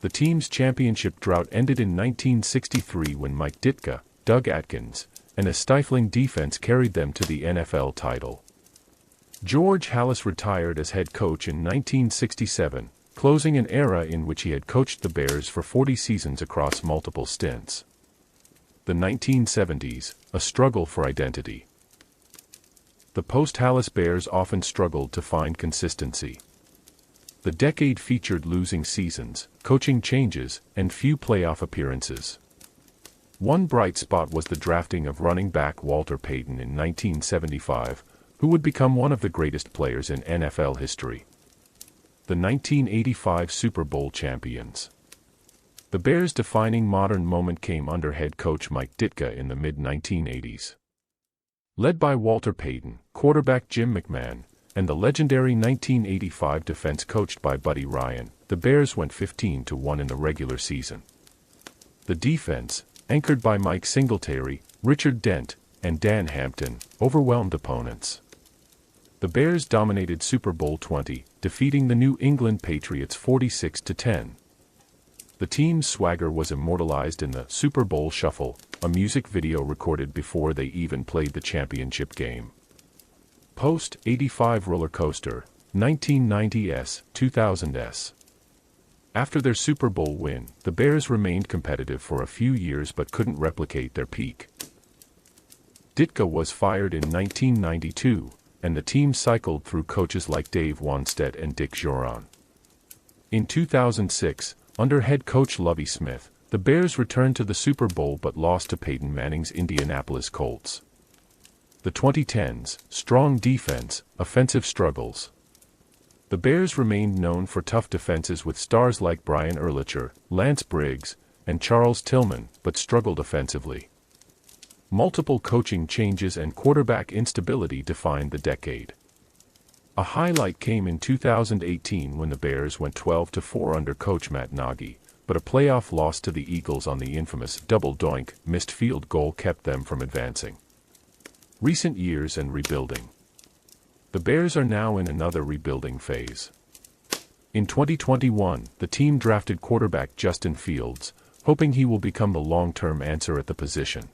[SPEAKER 1] The team's championship drought ended in 1963 when Mike Ditka, Doug Atkins, and a stifling defense carried them to the NFL title. George Halas retired as head coach in 1967, closing an era in which he had coached the Bears for 40 seasons across multiple stints. The 1970s, a struggle for identity. The post-Halas Bears often struggled to find consistency. The decade featured losing seasons, coaching changes, and few playoff appearances. One bright spot was the drafting of running back Walter Payton in 1975, who would become one of the greatest players in NFL history. The 1985 Super Bowl champions. The Bears' defining modern moment came under head coach Mike Ditka in the mid-1980s. Led by Walter Payton, quarterback Jim McMahon, and the legendary 1985 defense coached by Buddy Ryan, the Bears went 15-1 in the regular season. The defense, anchored by Mike Singletary, Richard Dent, and Dan Hampton, overwhelmed opponents. The Bears dominated Super Bowl 20, defeating the New England Patriots 46-10. The team's swagger was immortalized in the Super Bowl Shuffle, a music video recorded before they even played the championship game. Post-85 roller coaster, 1990s, 2000s. After their Super Bowl win, the Bears remained competitive for a few years but couldn't replicate their peak. Ditka was fired in 1992, and the team cycled through coaches like Dave Wannstedt and Dick Joran. In 2006, under head coach Lovie Smith, the Bears returned to the Super Bowl but lost to Peyton Manning's Indianapolis Colts. The 2010s, strong defense, offensive struggles. The Bears remained known for tough defenses with stars like Brian Urlacher, Lance Briggs, and Charles Tillman, but struggled offensively. Multiple coaching changes and quarterback instability defined the decade. A highlight came in 2018 when the Bears went 12-4 under coach Matt Nagy, but a playoff loss to the Eagles on the infamous double doink missed field goal kept them from advancing. Recent years and rebuilding. The Bears are now in another rebuilding phase. In 2021, the team drafted quarterback Justin Fields, hoping he will become the long-term answer at the position.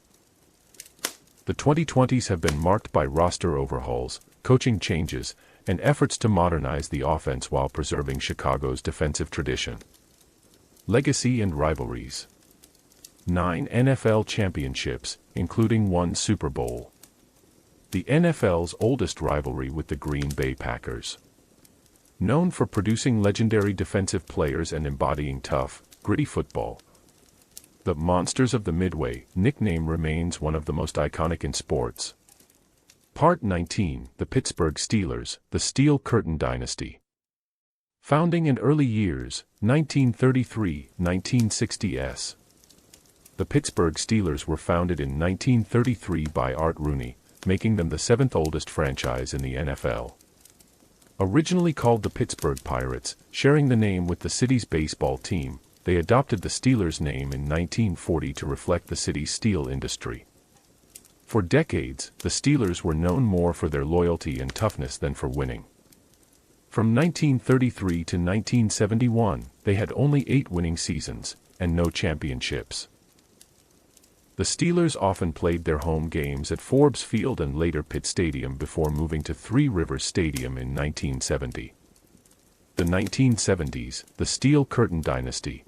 [SPEAKER 1] The 2020s have been marked by roster overhauls, coaching changes, and efforts to modernize the offense while preserving Chicago's defensive tradition. Legacy and rivalries. 9 NFL championships, including 1 Super Bowl. The NFL's oldest rivalry with the Green Bay Packers. Known for producing legendary defensive players and embodying tough, gritty football. The Monsters of the Midway nickname remains one of the most iconic in sports. Part 19, the Pittsburgh Steelers, the Steel Curtain Dynasty. Founding in early years, 1933-1960s. The Pittsburgh Steelers were founded in 1933 by Art Rooney, making them the 7th oldest franchise in the NFL. Originally called the Pittsburgh Pirates, sharing the name with the city's baseball team, they adopted the Steelers name in 1940 to reflect the city's steel industry. For decades, the Steelers were known more for their loyalty and toughness than for winning. From 1933 to 1971, they had only 8 winning seasons, and no championships. The Steelers often played their home games at Forbes Field and later Pitt Stadium before moving to Three Rivers Stadium in 1970. The 1970s, the Steel Curtain Dynasty.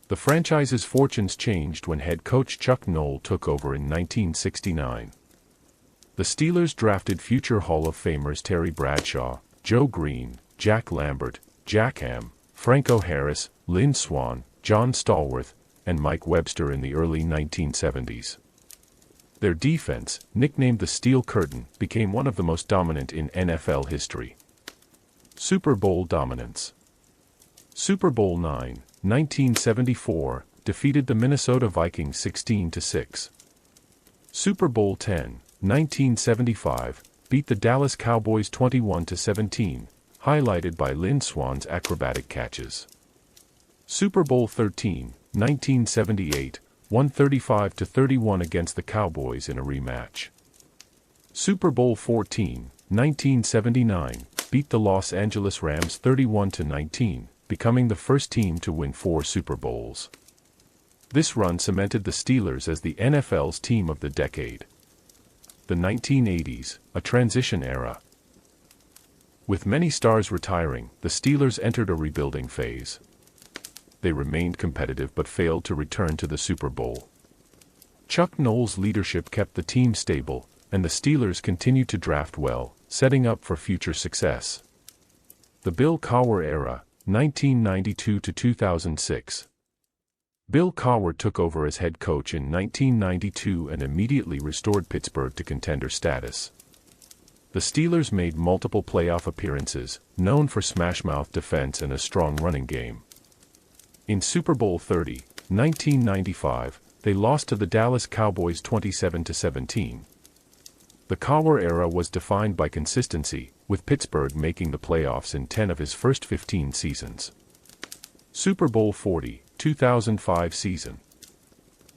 [SPEAKER 1] The franchise's fortunes changed when head coach Chuck Noll took over in 1969. The Steelers drafted future Hall of Famers Terry Bradshaw, Joe Green, Jack Lambert, Jack Ham, Franco Harris, Lynn Swann, John Stallworth, and Mike Webster in the early 1970s. Their defense, nicknamed the Steel Curtain, became one of the most dominant in NFL history. Super Bowl dominance. Super Bowl IX, 1974, defeated the Minnesota Vikings 16-6. Super Bowl X, 1975, beat the Dallas Cowboys 21-17, highlighted by Lynn Swann's acrobatic catches. Super Bowl XIII, 1978, won 35-31 against the Cowboys in a rematch. Super Bowl XIV, 1979, beat the Los Angeles Rams 31-19, becoming the first team to win 4 Super Bowls. This run cemented the Steelers as the NFL's team of the decade. The 1980s, a transition era. With many stars retiring, the Steelers entered a rebuilding phase. They remained competitive but failed to return to the Super Bowl. Chuck Noll's leadership kept the team stable, and the Steelers continued to draft well, setting up for future success. The Bill Cowher era, 1992-2006. Bill Cowher took over as head coach in 1992 and immediately restored Pittsburgh to contender status. The Steelers made multiple playoff appearances, known for smashmouth defense and a strong running game. In Super Bowl XXX, 1995, they lost to the Dallas Cowboys 27-17. The Cowher era was defined by consistency, with Pittsburgh making the playoffs in 10 of his first 15 seasons. Super Bowl XL, 2005 season.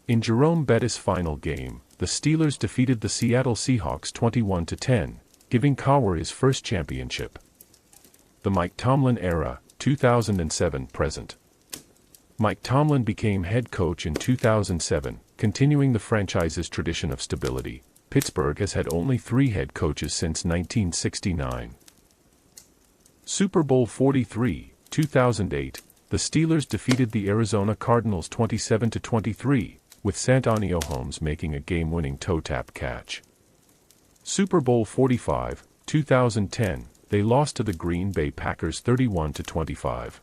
[SPEAKER 1] In Jerome Bettis' final game, the Steelers defeated the Seattle Seahawks 21-10, giving Cowher his first championship. The Mike Tomlin era, 2007-present. Mike Tomlin became head coach in 2007, continuing the franchise's tradition of stability. Pittsburgh has had only 3 head coaches since 1969. Super Bowl XLIII, 2008, the Steelers defeated the Arizona Cardinals 27-23, with Santonio Holmes making a game-winning toe-tap catch. Super Bowl XLV, 2010, they lost to the Green Bay Packers 31-25.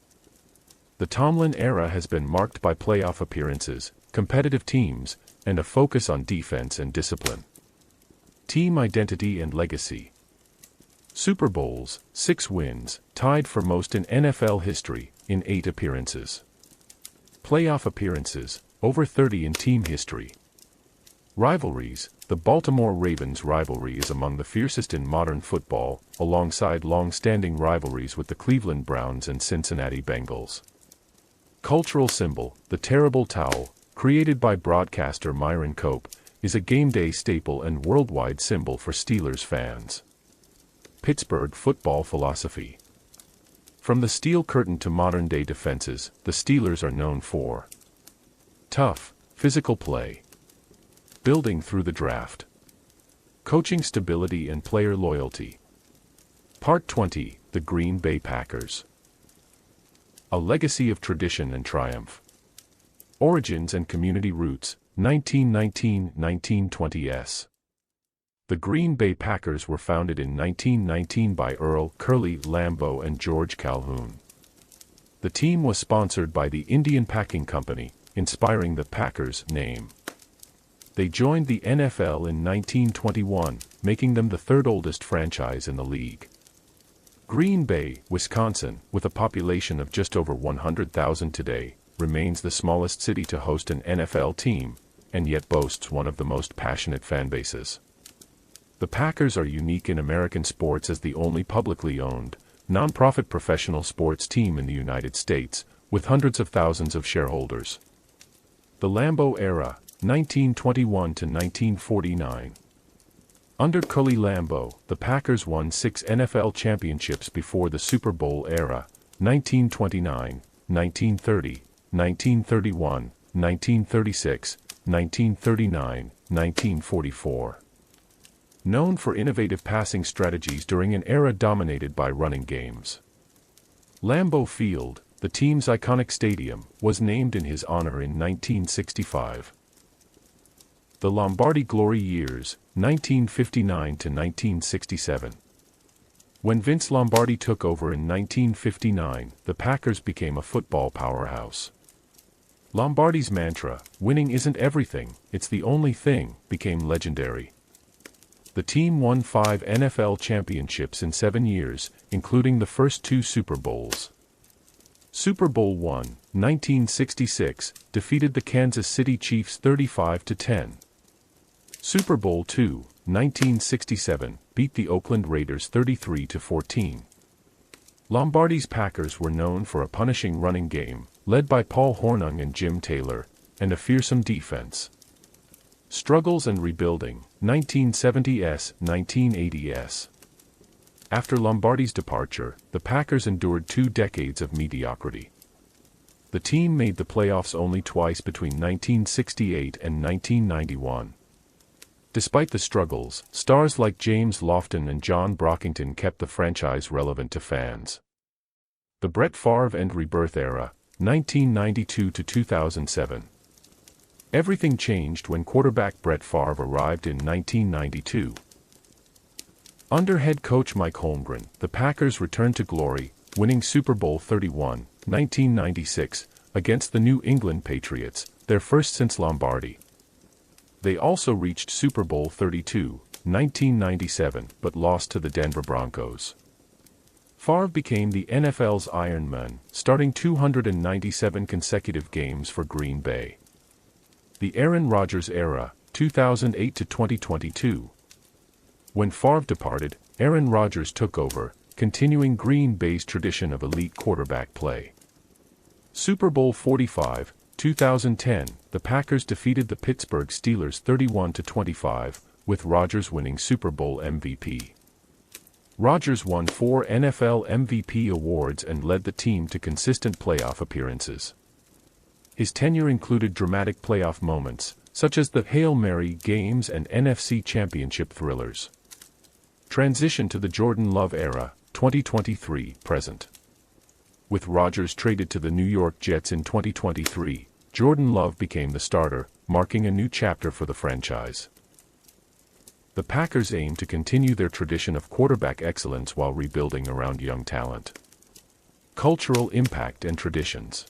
[SPEAKER 1] The Tomlin era has been marked by playoff appearances, competitive teams, and a focus on defense and discipline. Team identity and legacy. Super Bowls, 6 wins, tied for most in NFL history, in 8 appearances. Playoff appearances, over 30 in team history. Rivalries, the Baltimore Ravens rivalry is among the fiercest in modern football, alongside long-standing rivalries with the Cleveland Browns and Cincinnati Bengals. Cultural symbol, the terrible towel, created by broadcaster Myron Cope, is a game-day staple and worldwide symbol for Steelers fans. Pittsburgh football philosophy. From the Steel Curtain to modern-day defenses, the Steelers are known for tough, physical play, building through the draft, coaching stability and player loyalty. Part 20, The Green Bay Packers. A legacy of tradition and triumph. Origins and community roots, 1919-1920s. The Green Bay Packers were founded in 1919 by Earl Curly Lambeau and George Calhoun. The team was sponsored by the Indian Packing Company, inspiring the Packers name. They joined the NFL in 1921, making them the 3rd oldest franchise in the league. Green Bay, Wisconsin, with a population of just over 100,000 today, remains the smallest city to host an NFL team, and yet boasts one of the most passionate fan bases. The Packers are unique in American sports as the only publicly owned, non-profit professional sports team in the United States, with hundreds of thousands of shareholders. The Lambeau era, 1921-1949. Under Curly Lambeau, the Packers won 6 NFL championships before the Super Bowl era, 1929, 1930, 1931, 1936, 1939, 1944. Known for innovative passing strategies during an era dominated by running games. Lambeau Field, the team's iconic stadium, was named in his honor in 1965. The Lombardi Glory years, 1959-1967. When Vince Lombardi took over in 1959, the Packers became a football powerhouse. Lombardi's mantra, "Winning isn't everything, it's the only thing," became legendary. The team won 5 NFL championships in 7 years, including the first 2 Super Bowls. Super Bowl I, 1966, defeated the Kansas City Chiefs 35-10. Super Bowl II, 1967, beat the Oakland Raiders 33-14. Lombardi's Packers were known for a punishing running game, led by Paul Hornung and Jim Taylor, and a fearsome defense. Struggles and rebuilding, 1970s, 1980s. After Lombardi's departure, the Packers endured 2 decades of mediocrity. The team made the playoffs only twice between 1968 and 1991. Despite the struggles, stars like James Lofton and John Brockington kept the franchise relevant to fans. The Brett Favre and Rebirth era, 1992-2007. Everything changed when quarterback Brett Favre arrived in 1992. Under head coach Mike Holmgren, the Packers returned to glory, winning Super Bowl 31, 1996, against the New England Patriots, their first since Lombardi. They also reached Super Bowl 32, 1997, but lost to the Denver Broncos. Favre became the NFL's Iron Man, starting 297 consecutive games for Green Bay. The Aaron Rodgers era, 2008-2022. When Favre departed, Aaron Rodgers took over, continuing Green Bay's tradition of elite quarterback play. Super Bowl 45, 2010, the Packers defeated the Pittsburgh Steelers 31-25, with Rodgers winning Super Bowl MVP. Rodgers won 4 NFL MVP awards and led the team to consistent playoff appearances. His tenure included dramatic playoff moments, such as the Hail Mary games and NFC Championship thrillers. Transition to the Jordan Love era, 2023-present. With Rodgers traded to the New York Jets in 2023, Jordan Love became the starter, marking a new chapter for the franchise. The Packers aim to continue their tradition of quarterback excellence while rebuilding around young talent. Cultural impact and traditions.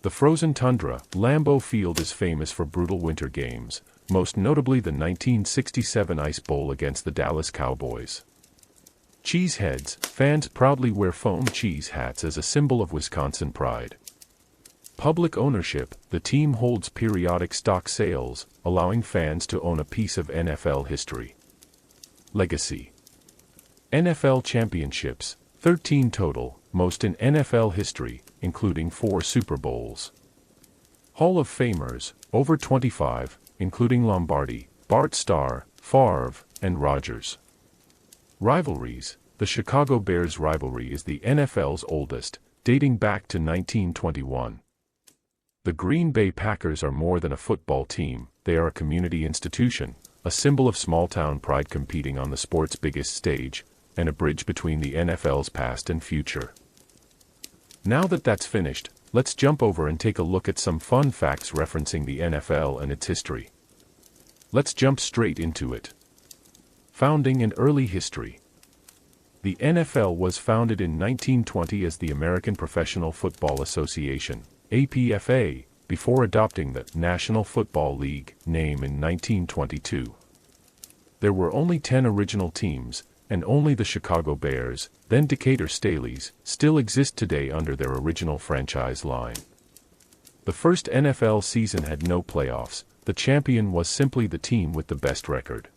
[SPEAKER 1] The frozen tundra, Lambeau Field is famous for brutal winter games, most notably the 1967 Ice Bowl against the Dallas Cowboys. Cheeseheads, fans proudly wear foam cheese hats as a symbol of Wisconsin pride. Public ownership, the team holds periodic stock sales, allowing fans to own a piece of NFL history. Legacy. NFL championships, 13 total, most in NFL history, including 4 Super Bowls. Hall of Famers, over 25, including Lombardi, Bart Starr, Favre, and Rodgers. Rivalries. The Chicago Bears rivalry is the NFL's oldest, dating back to 1921. The Green Bay Packers are more than a football team, they are a community institution, a symbol of small-town pride competing on the sport's biggest stage, and a bridge between the NFL's past and future. Now that that's finished, let's jump over and take a look at some fun facts referencing the NFL and its history. Let's jump straight into it. Founding and early history. The NFL was founded in 1920 as the American Professional Football Association, APFA, before adopting the National Football League name in 1922. There were only 10 original teams, and only the Chicago Bears, then Decatur Staleys, still exist today under their original franchise line. The first NFL season had no playoffs, the champion was simply the team with the best record.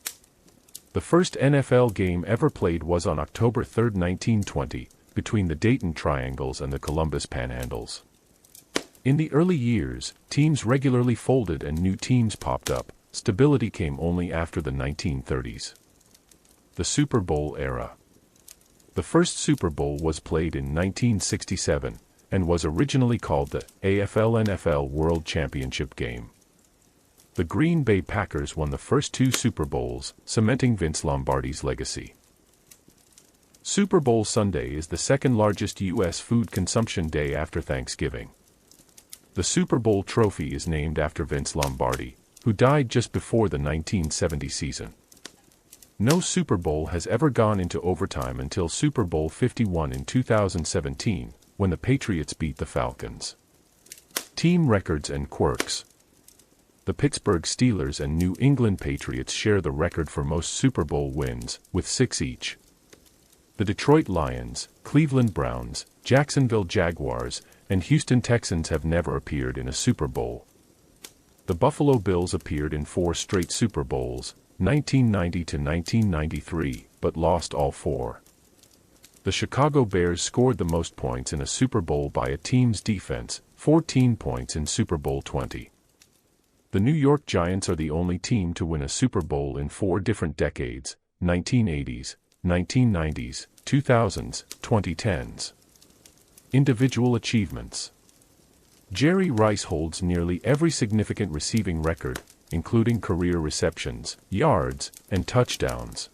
[SPEAKER 1] The first NFL game ever played was on October 3, 1920, between the Dayton Triangles and the Columbus Panhandles. In the early years, teams regularly folded and new teams popped up. Stability came only after the 1930s. The Super Bowl era. The first Super Bowl was played in 1967, and was originally called the AFL-NFL World Championship Game. The Green Bay Packers won the first 2 Super Bowls, cementing Vince Lombardi's legacy. Super Bowl Sunday is the second largest U.S. food consumption day after Thanksgiving. The Super Bowl trophy is named after Vince Lombardi, who died just before the 1970 season. No Super Bowl has ever gone into overtime until Super Bowl 51 in 2017, when the Patriots beat the Falcons. Team records and quirks. The Pittsburgh Steelers and New England Patriots share the record for most Super Bowl wins, with 6 each. The Detroit Lions, Cleveland Browns, Jacksonville Jaguars, and Houston Texans have never appeared in a Super Bowl. The Buffalo Bills appeared in 4 straight Super Bowls, 1990 to 1993, but lost all 4. The Chicago Bears scored the most points in a Super Bowl by a team's defense, 14 points in Super Bowl 20. The New York Giants are the only team to win a Super Bowl in 4 different decades, 1980s, 1990s, 2000s, 2010s. Individual achievements. Jerry Rice holds nearly every significant receiving record, including career receptions, yards, and touchdowns.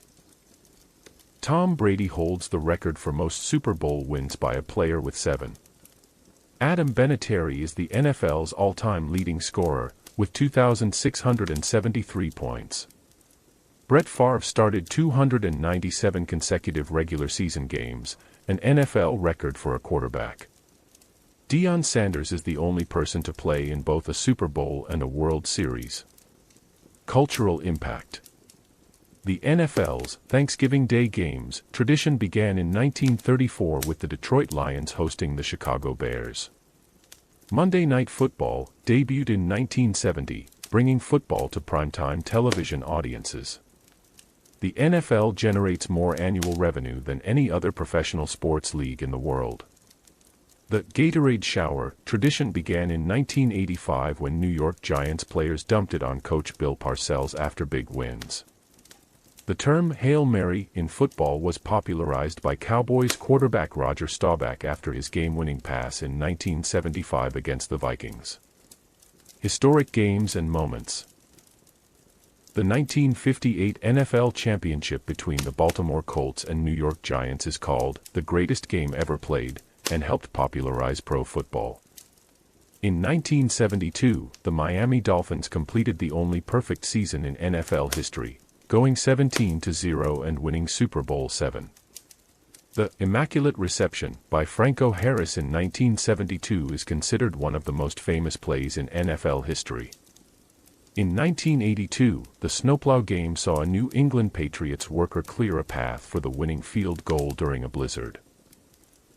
[SPEAKER 1] Tom Brady holds the record for most Super Bowl wins by a player with 7. Adam Vinatieri is the NFL's all-time leading scorer, with 2,673 points. Brett Favre started 297 consecutive regular season games, an NFL record for a quarterback. Deion Sanders is the only person to play in both a Super Bowl and a World Series. Cultural impact. The NFL's Thanksgiving Day games tradition began in 1934 with the Detroit Lions hosting the Chicago Bears. Monday Night Football debuted in 1970, bringing football to primetime television audiences. The NFL generates more annual revenue than any other professional sports league in the world. The Gatorade shower tradition began in 1985 when New York Giants players dumped it on coach Bill Parcells after big wins. The term Hail Mary in football was popularized by Cowboys quarterback Roger Staubach after his game-winning pass in 1975 against the Vikings. Historic games and moments. The 1958 NFL championship between the Baltimore Colts and New York Giants is called the greatest game ever played, and helped popularize pro football. In 1972, the Miami Dolphins completed the only perfect season in NFL history, going 17-0 and winning Super Bowl VII. The Immaculate Reception by Franco Harris in 1972 is considered one of the most famous plays in NFL history. In 1982, the snowplow game saw a New England Patriots worker clear a path for the winning field goal during a blizzard.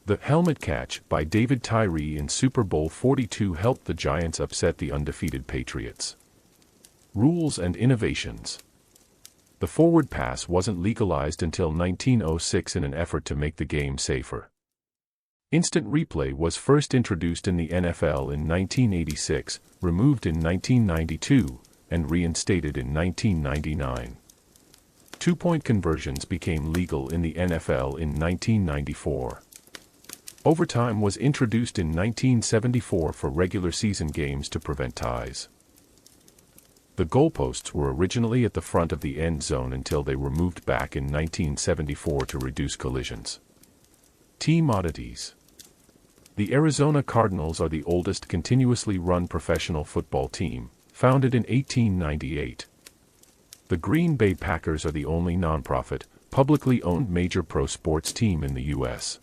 [SPEAKER 1] The helmet catch by David Tyree in Super Bowl 42 helped the Giants upset the undefeated Patriots. Rules and innovations. The forward pass wasn't legalized until 1906 in an effort to make the game safer. Instant replay was first introduced in the NFL in 1986, removed in 1992, and reinstated in 1999. Two-point conversions became legal in the NFL in 1994. Overtime was introduced in 1974 for regular season games to prevent ties. The goalposts were originally at the front of the end zone until they were moved back in 1974 to reduce collisions. Team oddities. The Arizona Cardinals are the oldest continuously run professional football team, founded in 1898. The Green Bay Packers are the only nonprofit, publicly owned major pro sports team in the U.S.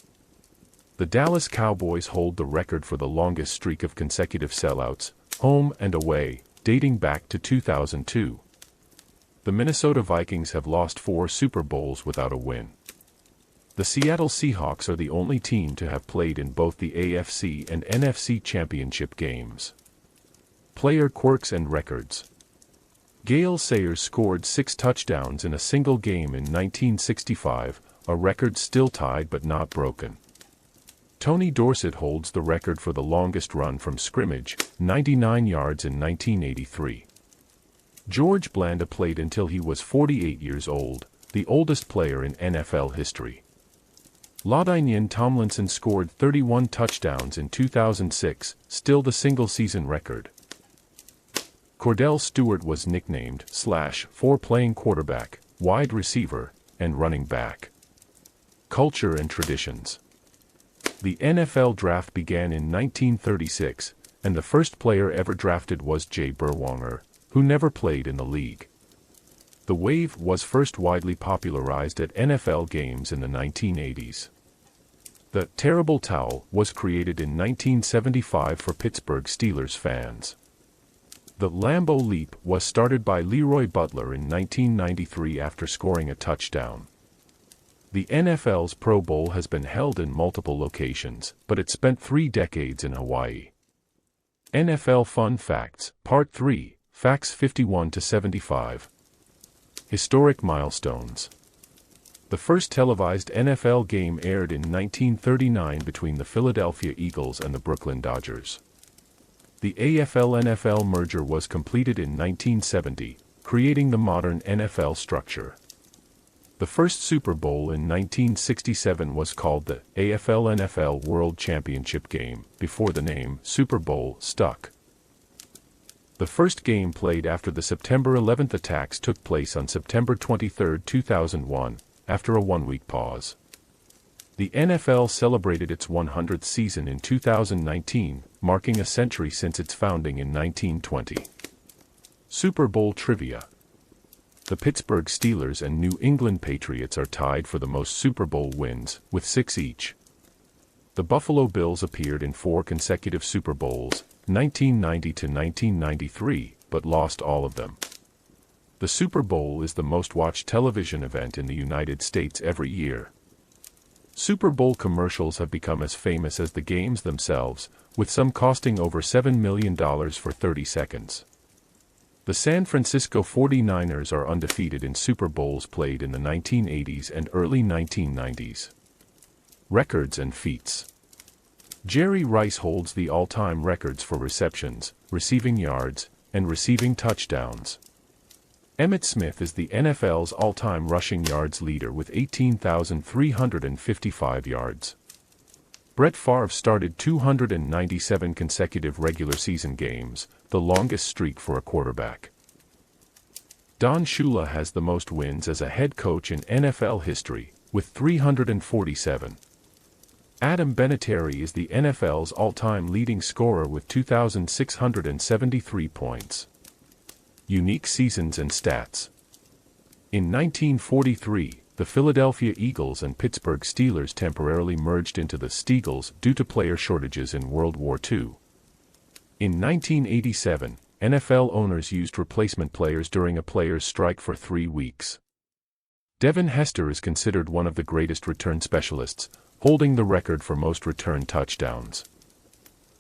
[SPEAKER 1] The Dallas Cowboys hold the record for the longest streak of consecutive sellouts, home and away, dating back to 2002. The Minnesota Vikings have lost 4 Super Bowls without a win. The Seattle Seahawks are the only team to have played in both the AFC and NFC championship games. Player quirks and records. Gale Sayers scored 6 touchdowns in a single game in 1965, a record still tied but not broken. Tony Dorsett holds the record for the longest run from scrimmage, 99 yards in 1983. George Blanda played until he was 48 years old, the oldest player in NFL history. LaDainian Tomlinson scored 31 touchdowns in 2006, still the single-season record. Cordell Stewart was nicknamed for playing quarterback, wide receiver, and running back. Culture and traditions. The NFL draft began in 1936, and the first player ever drafted was Jay Berwanger, who never played in the league. The wave was first widely popularized at NFL games in the 1980s. The "terrible towel" was created in 1975 for Pittsburgh Steelers fans. The Lambeau Leap was started by Leroy Butler in 1993 after scoring a touchdown. The NFL's Pro Bowl has been held in multiple locations, but it spent 3 decades in Hawaii. NFL Fun Facts, Part 3, Facts 51 to 75. Historic milestones. The first televised NFL game aired in 1939 between the Philadelphia Eagles and the Brooklyn Dodgers. The AFL-NFL merger was completed in 1970, creating the modern NFL structure. The first Super Bowl in 1967 was called the AFL-NFL World Championship Game, before the name Super Bowl stuck. The first game played after the September 11 attacks took place on September 23, 2001, after a 1-week pause. The NFL celebrated its 100th season in 2019, marking a century since its founding in 1920. Super Bowl trivia. The Pittsburgh Steelers and New England Patriots are tied for the most Super Bowl wins, with 6 each. The Buffalo Bills appeared in 4 consecutive Super Bowls, 1990 to 1993, but lost all of them. The Super Bowl is the most-watched television event in the United States every year. Super Bowl commercials have become as famous as the games themselves, with some costing over $7 million for 30 seconds. The San Francisco 49ers are undefeated in Super Bowls played in the 1980s and early 1990s. Records and feats. Jerry Rice holds the all-time records for receptions, receiving yards, and receiving touchdowns. Emmitt Smith is the NFL's all-time rushing yards leader with 18,355 yards. Brett Favre started 297 consecutive regular season games, the longest streak for a quarterback. Don Shula has the most wins as a head coach in NFL history, with 347. Adam Vinatieri is the NFL's all-time leading scorer with 2,673 points. Unique seasons and stats. In 1943, the Philadelphia Eagles and Pittsburgh Steelers temporarily merged into the Steagles due to player shortages in World War II. In 1987, NFL owners used replacement players during a players' strike for 3 weeks. Devin Hester is considered one of the greatest return specialists, holding the record for most return touchdowns.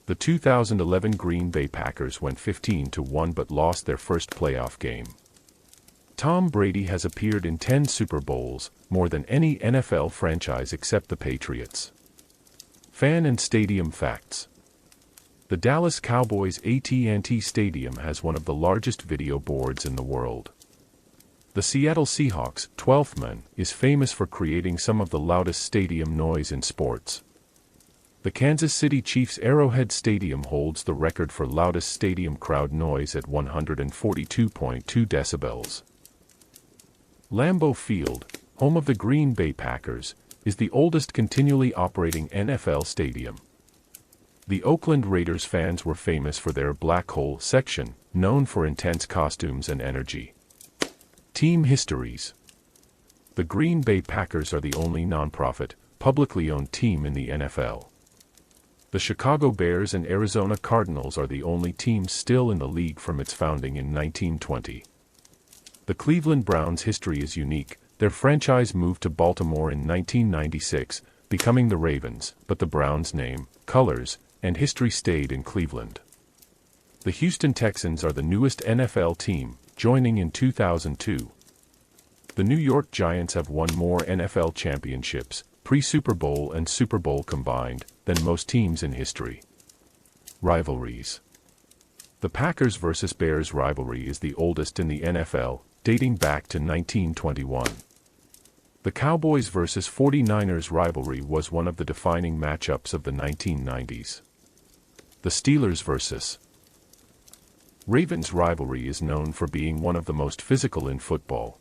[SPEAKER 1] The 2011 Green Bay Packers went 15-1 but lost their first playoff game. Tom Brady has appeared in 10 Super Bowls, more than any NFL franchise except the Patriots. Fan and stadium facts. The Dallas Cowboys' AT&T Stadium has one of the largest video boards in the world. The Seattle Seahawks' 12th man is famous for creating some of the loudest stadium noise in sports. The Kansas City Chiefs' Arrowhead Stadium holds the record for loudest stadium crowd noise at 142.2 decibels. Lambeau Field, home of the Green Bay Packers, is the oldest continually operating NFL stadium. The Oakland Raiders fans were famous for their Black Hole section, known for intense costumes and energy. Team histories. The Green Bay Packers are the only nonprofit, publicly owned team in the NFL. The Chicago Bears and Arizona Cardinals are the only teams still in the league from its founding in 1920. The Cleveland Browns' history is unique. Their franchise moved to Baltimore in 1996, becoming the Ravens, but the Browns' name, colors, and history stayed in Cleveland. The Houston Texans are the newest NFL team, joining in 2002. The New York Giants have won more NFL championships, pre-Super Bowl and Super Bowl combined, than most teams in history. Rivalries. The Packers vs. Bears rivalry is the oldest in the NFL, dating back to 1921. The Cowboys vs. 49ers rivalry was one of the defining matchups of the 1990s. The Steelers vs. Ravens rivalry is known for being one of the most physical in football.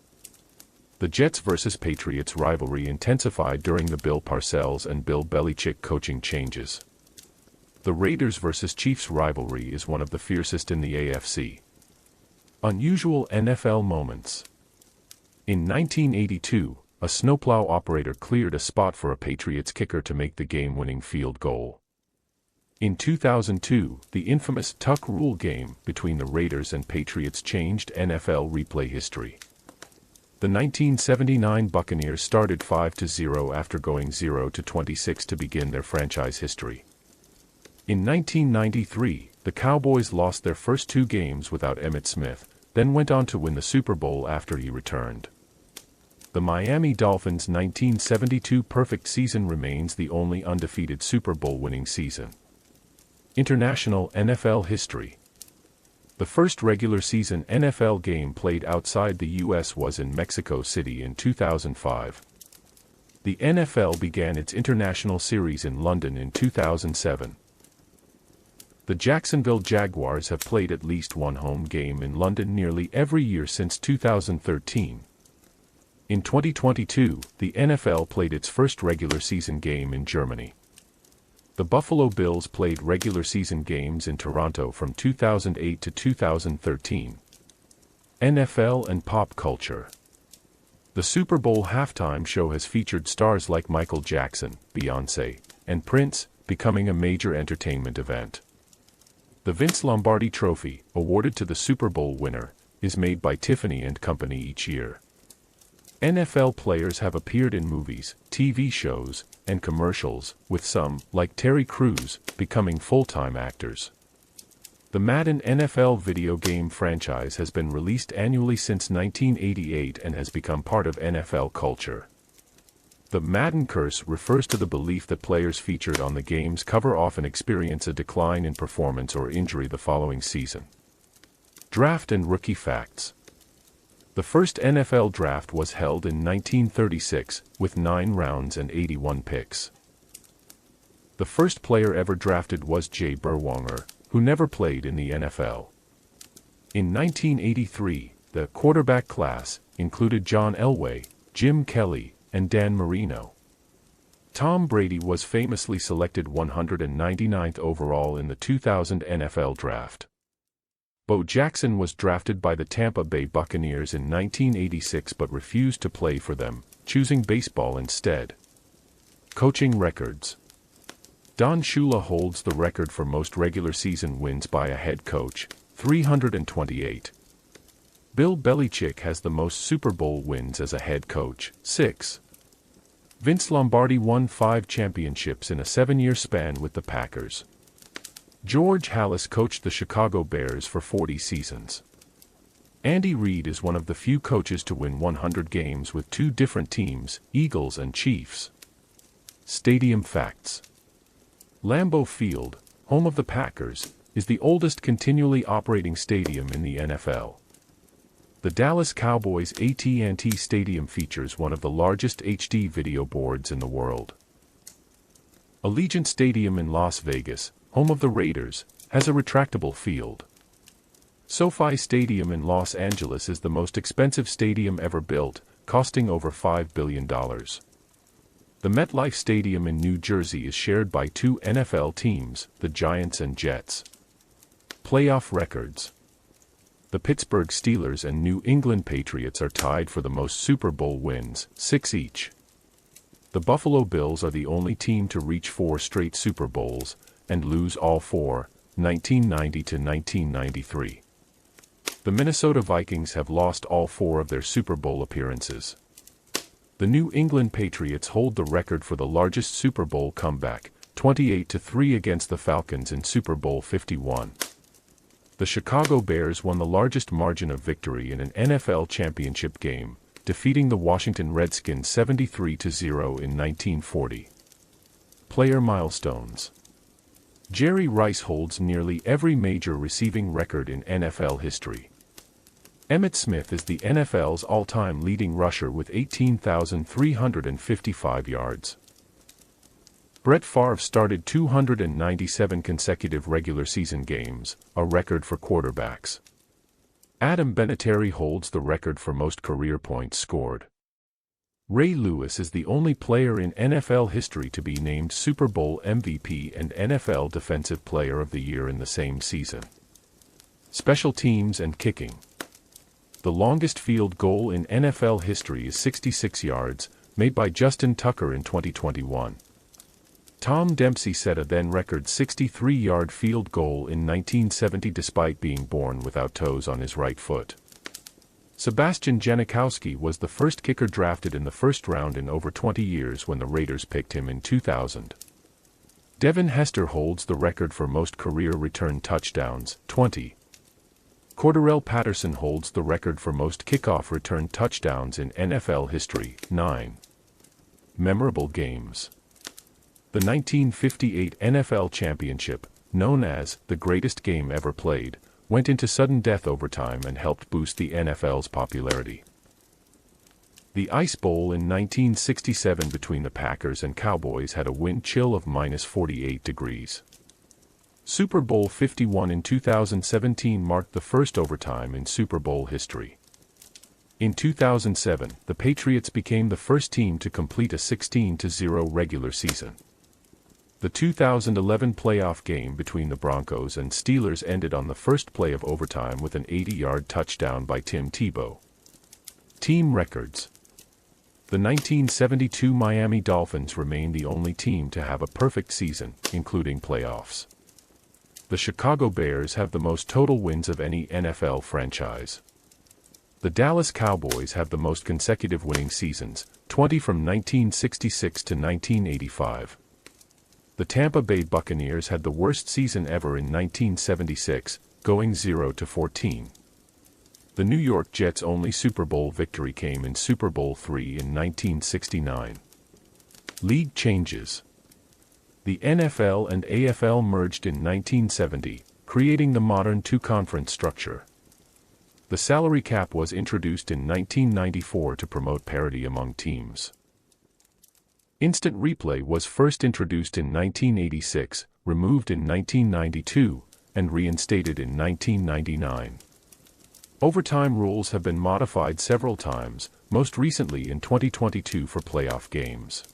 [SPEAKER 1] The Jets vs. Patriots rivalry intensified during the Bill Parcells and Bill Belichick coaching changes. The Raiders vs. Chiefs rivalry is one of the fiercest in the AFC. Unusual NFL moments. In 1982, a snowplow operator cleared a spot for a Patriots kicker to make the game-winning field goal. In 2002, the infamous tuck rule game between the Raiders and Patriots changed NFL replay history. The 1979 Buccaneers started 5-0 after going 0-26 to begin their franchise history. In 1993, the Cowboys lost their first 2 games without Emmitt Smith, then went on to win the Super Bowl after he returned. The Miami Dolphins' 1972 perfect season remains the only undefeated Super Bowl winning season. International NFL history. The first regular season NFL game played outside the U.S. was in Mexico City in 2005. The NFL began its international series in London in 2007. The Jacksonville Jaguars have played at least one home game in London nearly every year since 2013. In 2022, the NFL played its first regular season game in Germany. The Buffalo Bills played regular season games in Toronto from 2008 to 2013. NFL and pop culture. The Super Bowl halftime show has featured stars like Michael Jackson, Beyoncé, and Prince, becoming a major entertainment event. The Vince Lombardi Trophy, awarded to the Super Bowl winner, is made by Tiffany & Company each year. NFL players have appeared in movies, TV shows, and commercials, with some, like Terry Crews, becoming full-time actors. The Madden NFL video game franchise has been released annually since 1988 and has become part of NFL culture. The Madden curse refers to the belief that players featured on the game's cover often experience a decline in performance or injury the following season. Draft and rookie facts. The first NFL draft was held in 1936, with 9 rounds and 81 picks. The first player ever drafted was Jay Berwanger, who never played in the NFL. In 1983, the quarterback class included John Elway, Jim Kelly, and Dan Marino. Tom Brady was famously selected 199th overall in the 2000 NFL Draft. Bo Jackson was drafted by the Tampa Bay Buccaneers in 1986 but refused to play for them, choosing baseball instead. Coaching records. Don Shula holds the record for most regular season wins by a head coach, 328. Bill Belichick has the most Super Bowl wins as a head coach, 6. Vince Lombardi won 5 championships in a 7-year span with the Packers. George Halas coached the Chicago Bears for 40 seasons. Andy Reid is one of the few coaches to win 100 games with 2 different teams, Eagles and Chiefs. Stadium facts. Lambeau Field, home of the Packers, is the oldest continually operating stadium in the NFL. The Dallas Cowboys' AT&T Stadium features one of the largest HD video boards in the world. Allegiant Stadium in Las Vegas, home of the Raiders, has a retractable field. SoFi Stadium in Los Angeles is the most expensive stadium ever built, costing over $5 billion. The MetLife Stadium in New Jersey is shared by 2 NFL teams, the Giants and Jets. Playoff records. The Pittsburgh Steelers and New England Patriots are tied for the most Super Bowl wins, 6 each. The Buffalo Bills are the only team to reach 4 straight Super Bowls, and lose all 4, 1990 to 1993. The Minnesota Vikings have lost all 4 of their Super Bowl appearances. The New England Patriots hold the record for the largest Super Bowl comeback, 28-3 against the Falcons in Super Bowl 51. The Chicago Bears won the largest margin of victory in an NFL championship game, defeating the Washington Redskins 73-0 in 1940. Player milestones. Jerry Rice holds nearly every major receiving record in NFL history. Emmitt Smith is the NFL's all-time leading rusher with 18,355 yards. Brett Favre started 297 consecutive regular season games, a record for quarterbacks. Adam Vinatieri holds the record for most career points scored. Ray Lewis is the only player in NFL history to be named Super Bowl MVP and NFL Defensive Player of the Year in the same season. Special teams and kicking. The longest field goal in NFL history is 66 yards, made by Justin Tucker in 2021. Tom Dempsey set a then-record 63-yard field goal in 1970 despite being born without toes on his right foot. Sebastian Janikowski was the first kicker drafted in the first round in over 20 years when the Raiders picked him in 2000. Devin Hester holds the record for most career return touchdowns, 20. Cordarrelle Patterson holds the record for most kickoff return touchdowns in NFL history, 9. Memorable games. The 1958 NFL Championship, known as the greatest game ever played, went into sudden death overtime and helped boost the NFL's popularity. The Ice Bowl in 1967 between the Packers and Cowboys had a wind chill of -48 degrees. Super Bowl 51 in 2017 marked the first overtime in Super Bowl history. In 2007, the Patriots became the first team to complete a 16-0 regular season. The 2011 playoff game between the Broncos and Steelers ended on the first play of overtime with an 80-yard touchdown by Tim Tebow. Team records. The 1972 Miami Dolphins remain the only team to have a perfect season, including playoffs. The Chicago Bears have the most total wins of any NFL franchise. The Dallas Cowboys have the most consecutive winning seasons, 20 from 1966 to 1985. The Tampa Bay Buccaneers had the worst season ever in 1976, going 0-14. The New York Jets' only Super Bowl victory came in Super Bowl III in 1969. League changes. The NFL and AFL merged in 1970, creating the modern two-conference structure. The salary cap was introduced in 1994 to promote parity among teams. Instant replay was first introduced in 1986, removed in 1992, and reinstated in 1999. Overtime rules have been modified several times, most recently in 2022 for playoff games.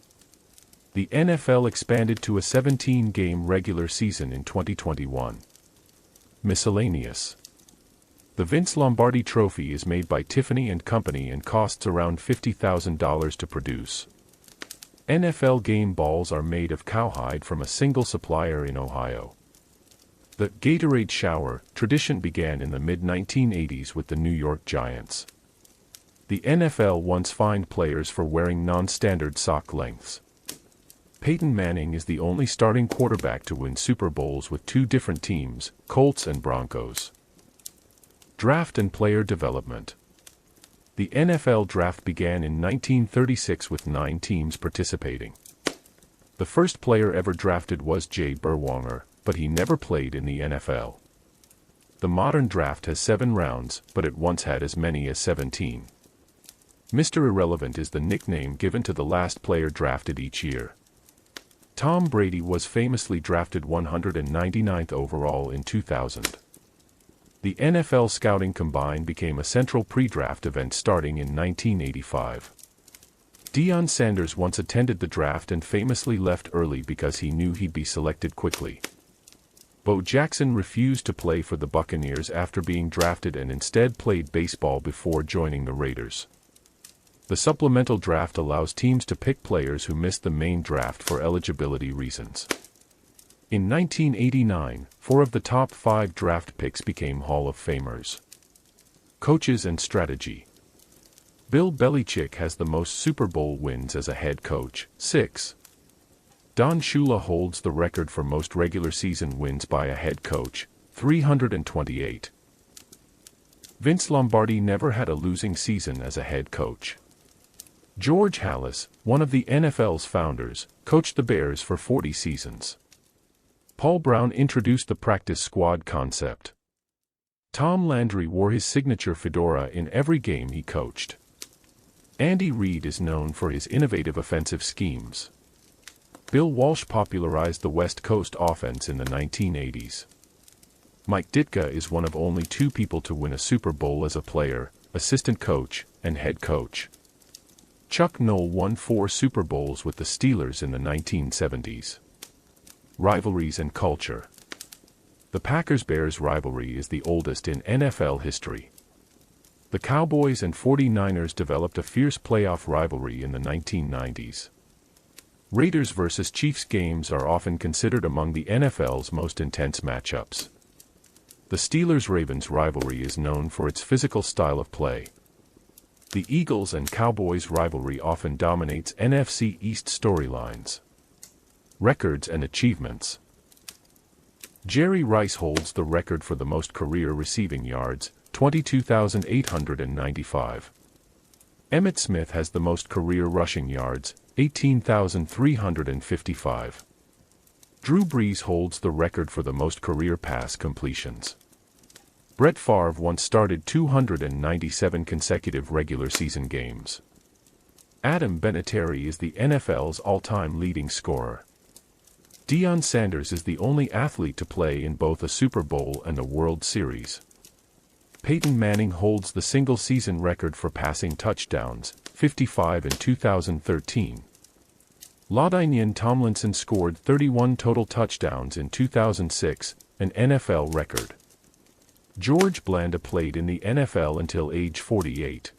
[SPEAKER 1] The NFL expanded to a 17-game regular season in 2021. Miscellaneous. The Vince Lombardi Trophy is made by Tiffany & Company and costs around $50,000 to produce. NFL game balls are made of cowhide from a single supplier in Ohio. The Gatorade shower tradition began in the mid-1980s with the New York Giants. The NFL once fined players for wearing non-standard sock lengths. Peyton Manning is the only starting quarterback to win Super Bowls with two different teams, Colts and Broncos. Draft and player development. The NFL draft began in 1936 with 9 teams participating. The first player ever drafted was Jay Berwanger, but he never played in the NFL. The modern draft has 7 rounds, but it once had as many as 17. Mr. Irrelevant is the nickname given to the last player drafted each year. Tom Brady was famously drafted 199th overall in 2000. The NFL Scouting Combine became a central pre-draft event starting in 1985. Deion Sanders once attended the draft and famously left early because he knew he'd be selected quickly. Bo Jackson refused to play for the Buccaneers after being drafted and instead played baseball before joining the Raiders. The supplemental draft allows teams to pick players who missed the main draft for eligibility reasons. In 1989, 4 of the top 5 draft picks became Hall of Famers. Coaches and strategy. Bill Belichick has the most Super Bowl wins as a head coach, 6. Don Shula holds the record for most regular season wins by a head coach, 328. Vince Lombardi never had a losing season as a head coach. George Halas, one of the NFL's founders, coached the Bears for 40 seasons. Paul Brown introduced the practice squad concept. Tom Landry wore his signature fedora in every game he coached. Andy Reid is known for his innovative offensive schemes. Bill Walsh popularized the West Coast offense in the 1980s. Mike Ditka is one of only 2 people to win a Super Bowl as a player, assistant coach, and head coach. Chuck Noll won 4 Super Bowls with the Steelers in the 1970s. Rivalries and culture. The Packers-Bears rivalry is the oldest in NFL history. The Cowboys and 49ers developed a fierce playoff rivalry in the 1990s. Raiders vs. Chiefs games are often considered among the NFL's most intense matchups. The Steelers-Ravens rivalry is known for its physical style of play. The Eagles and Cowboys rivalry often dominates NFC East storylines. Records and achievements. Jerry Rice holds the record for the most career receiving yards, 22,895. Emmitt Smith has the most career rushing yards, 18,355. Drew Brees holds the record for the most career pass completions. Brett Favre once started 297 consecutive regular season games. Adam Vinatieri is the NFL's all-time leading scorer. Deion Sanders is the only athlete to play in both a Super Bowl and a World Series. Peyton Manning holds the single-season record for passing touchdowns, 55 in 2013. LaDainian Tomlinson scored 31 total touchdowns in 2006, an NFL record. George Blanda played in the NFL until age 48.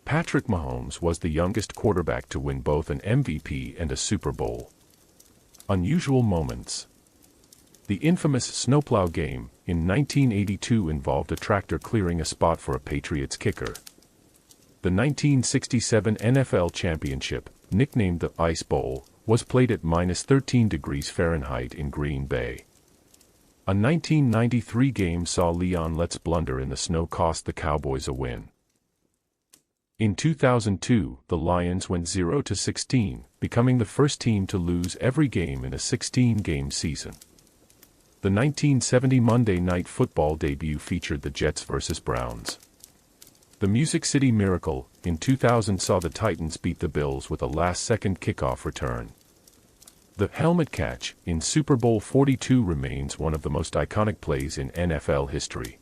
[SPEAKER 1] Patrick Mahomes was the youngest quarterback to win both an MVP and a Super Bowl. Unusual moments. The infamous snowplow game in 1982 involved a tractor clearing a spot for a Patriots kicker. The 1967 NFL Championship, nicknamed the Ice Bowl, was played at -13 degrees Fahrenheit in Green Bay. A 1993 game saw Leon Lett's blunder in the snow cost the Cowboys a win. In 2002, the Lions went 0-16, becoming the first team to lose every game in a 16-game season. The 1970 Monday Night Football debut featured the Jets vs. Browns. The Music City Miracle, in 2000 saw the Titans beat the Bills with a last-second kickoff return. The helmet catch in Super Bowl 42 remains one of the most iconic plays in NFL history.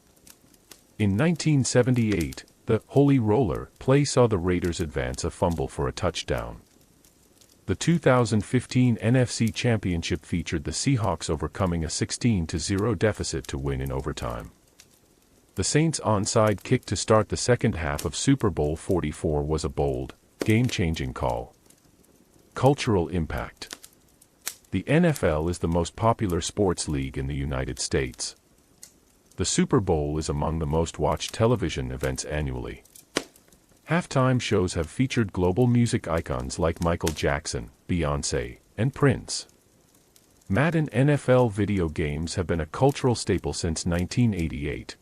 [SPEAKER 1] In 1978, the Holy Roller play saw the Raiders advance a fumble for a touchdown. The 2015 NFC Championship featured the Seahawks overcoming a 16-0 deficit to win in overtime. The Saints' onside kick to start the second half of Super Bowl 44 was a bold, game-changing call. Cultural impact. The NFL is the most popular sports league in the United States. The Super Bowl is among the most watched television events annually. Halftime shows have featured global music icons like Michael Jackson, Beyoncé, and Prince. Madden NFL video games have been a cultural staple since 1988.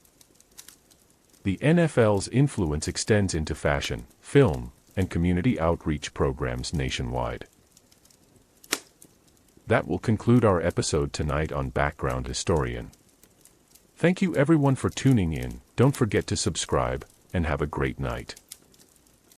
[SPEAKER 1] The NFL's influence extends into fashion, film, and community outreach programs nationwide. That will conclude our episode tonight on Background Historian. Thank you everyone for tuning in, don't forget to subscribe, and have a great night.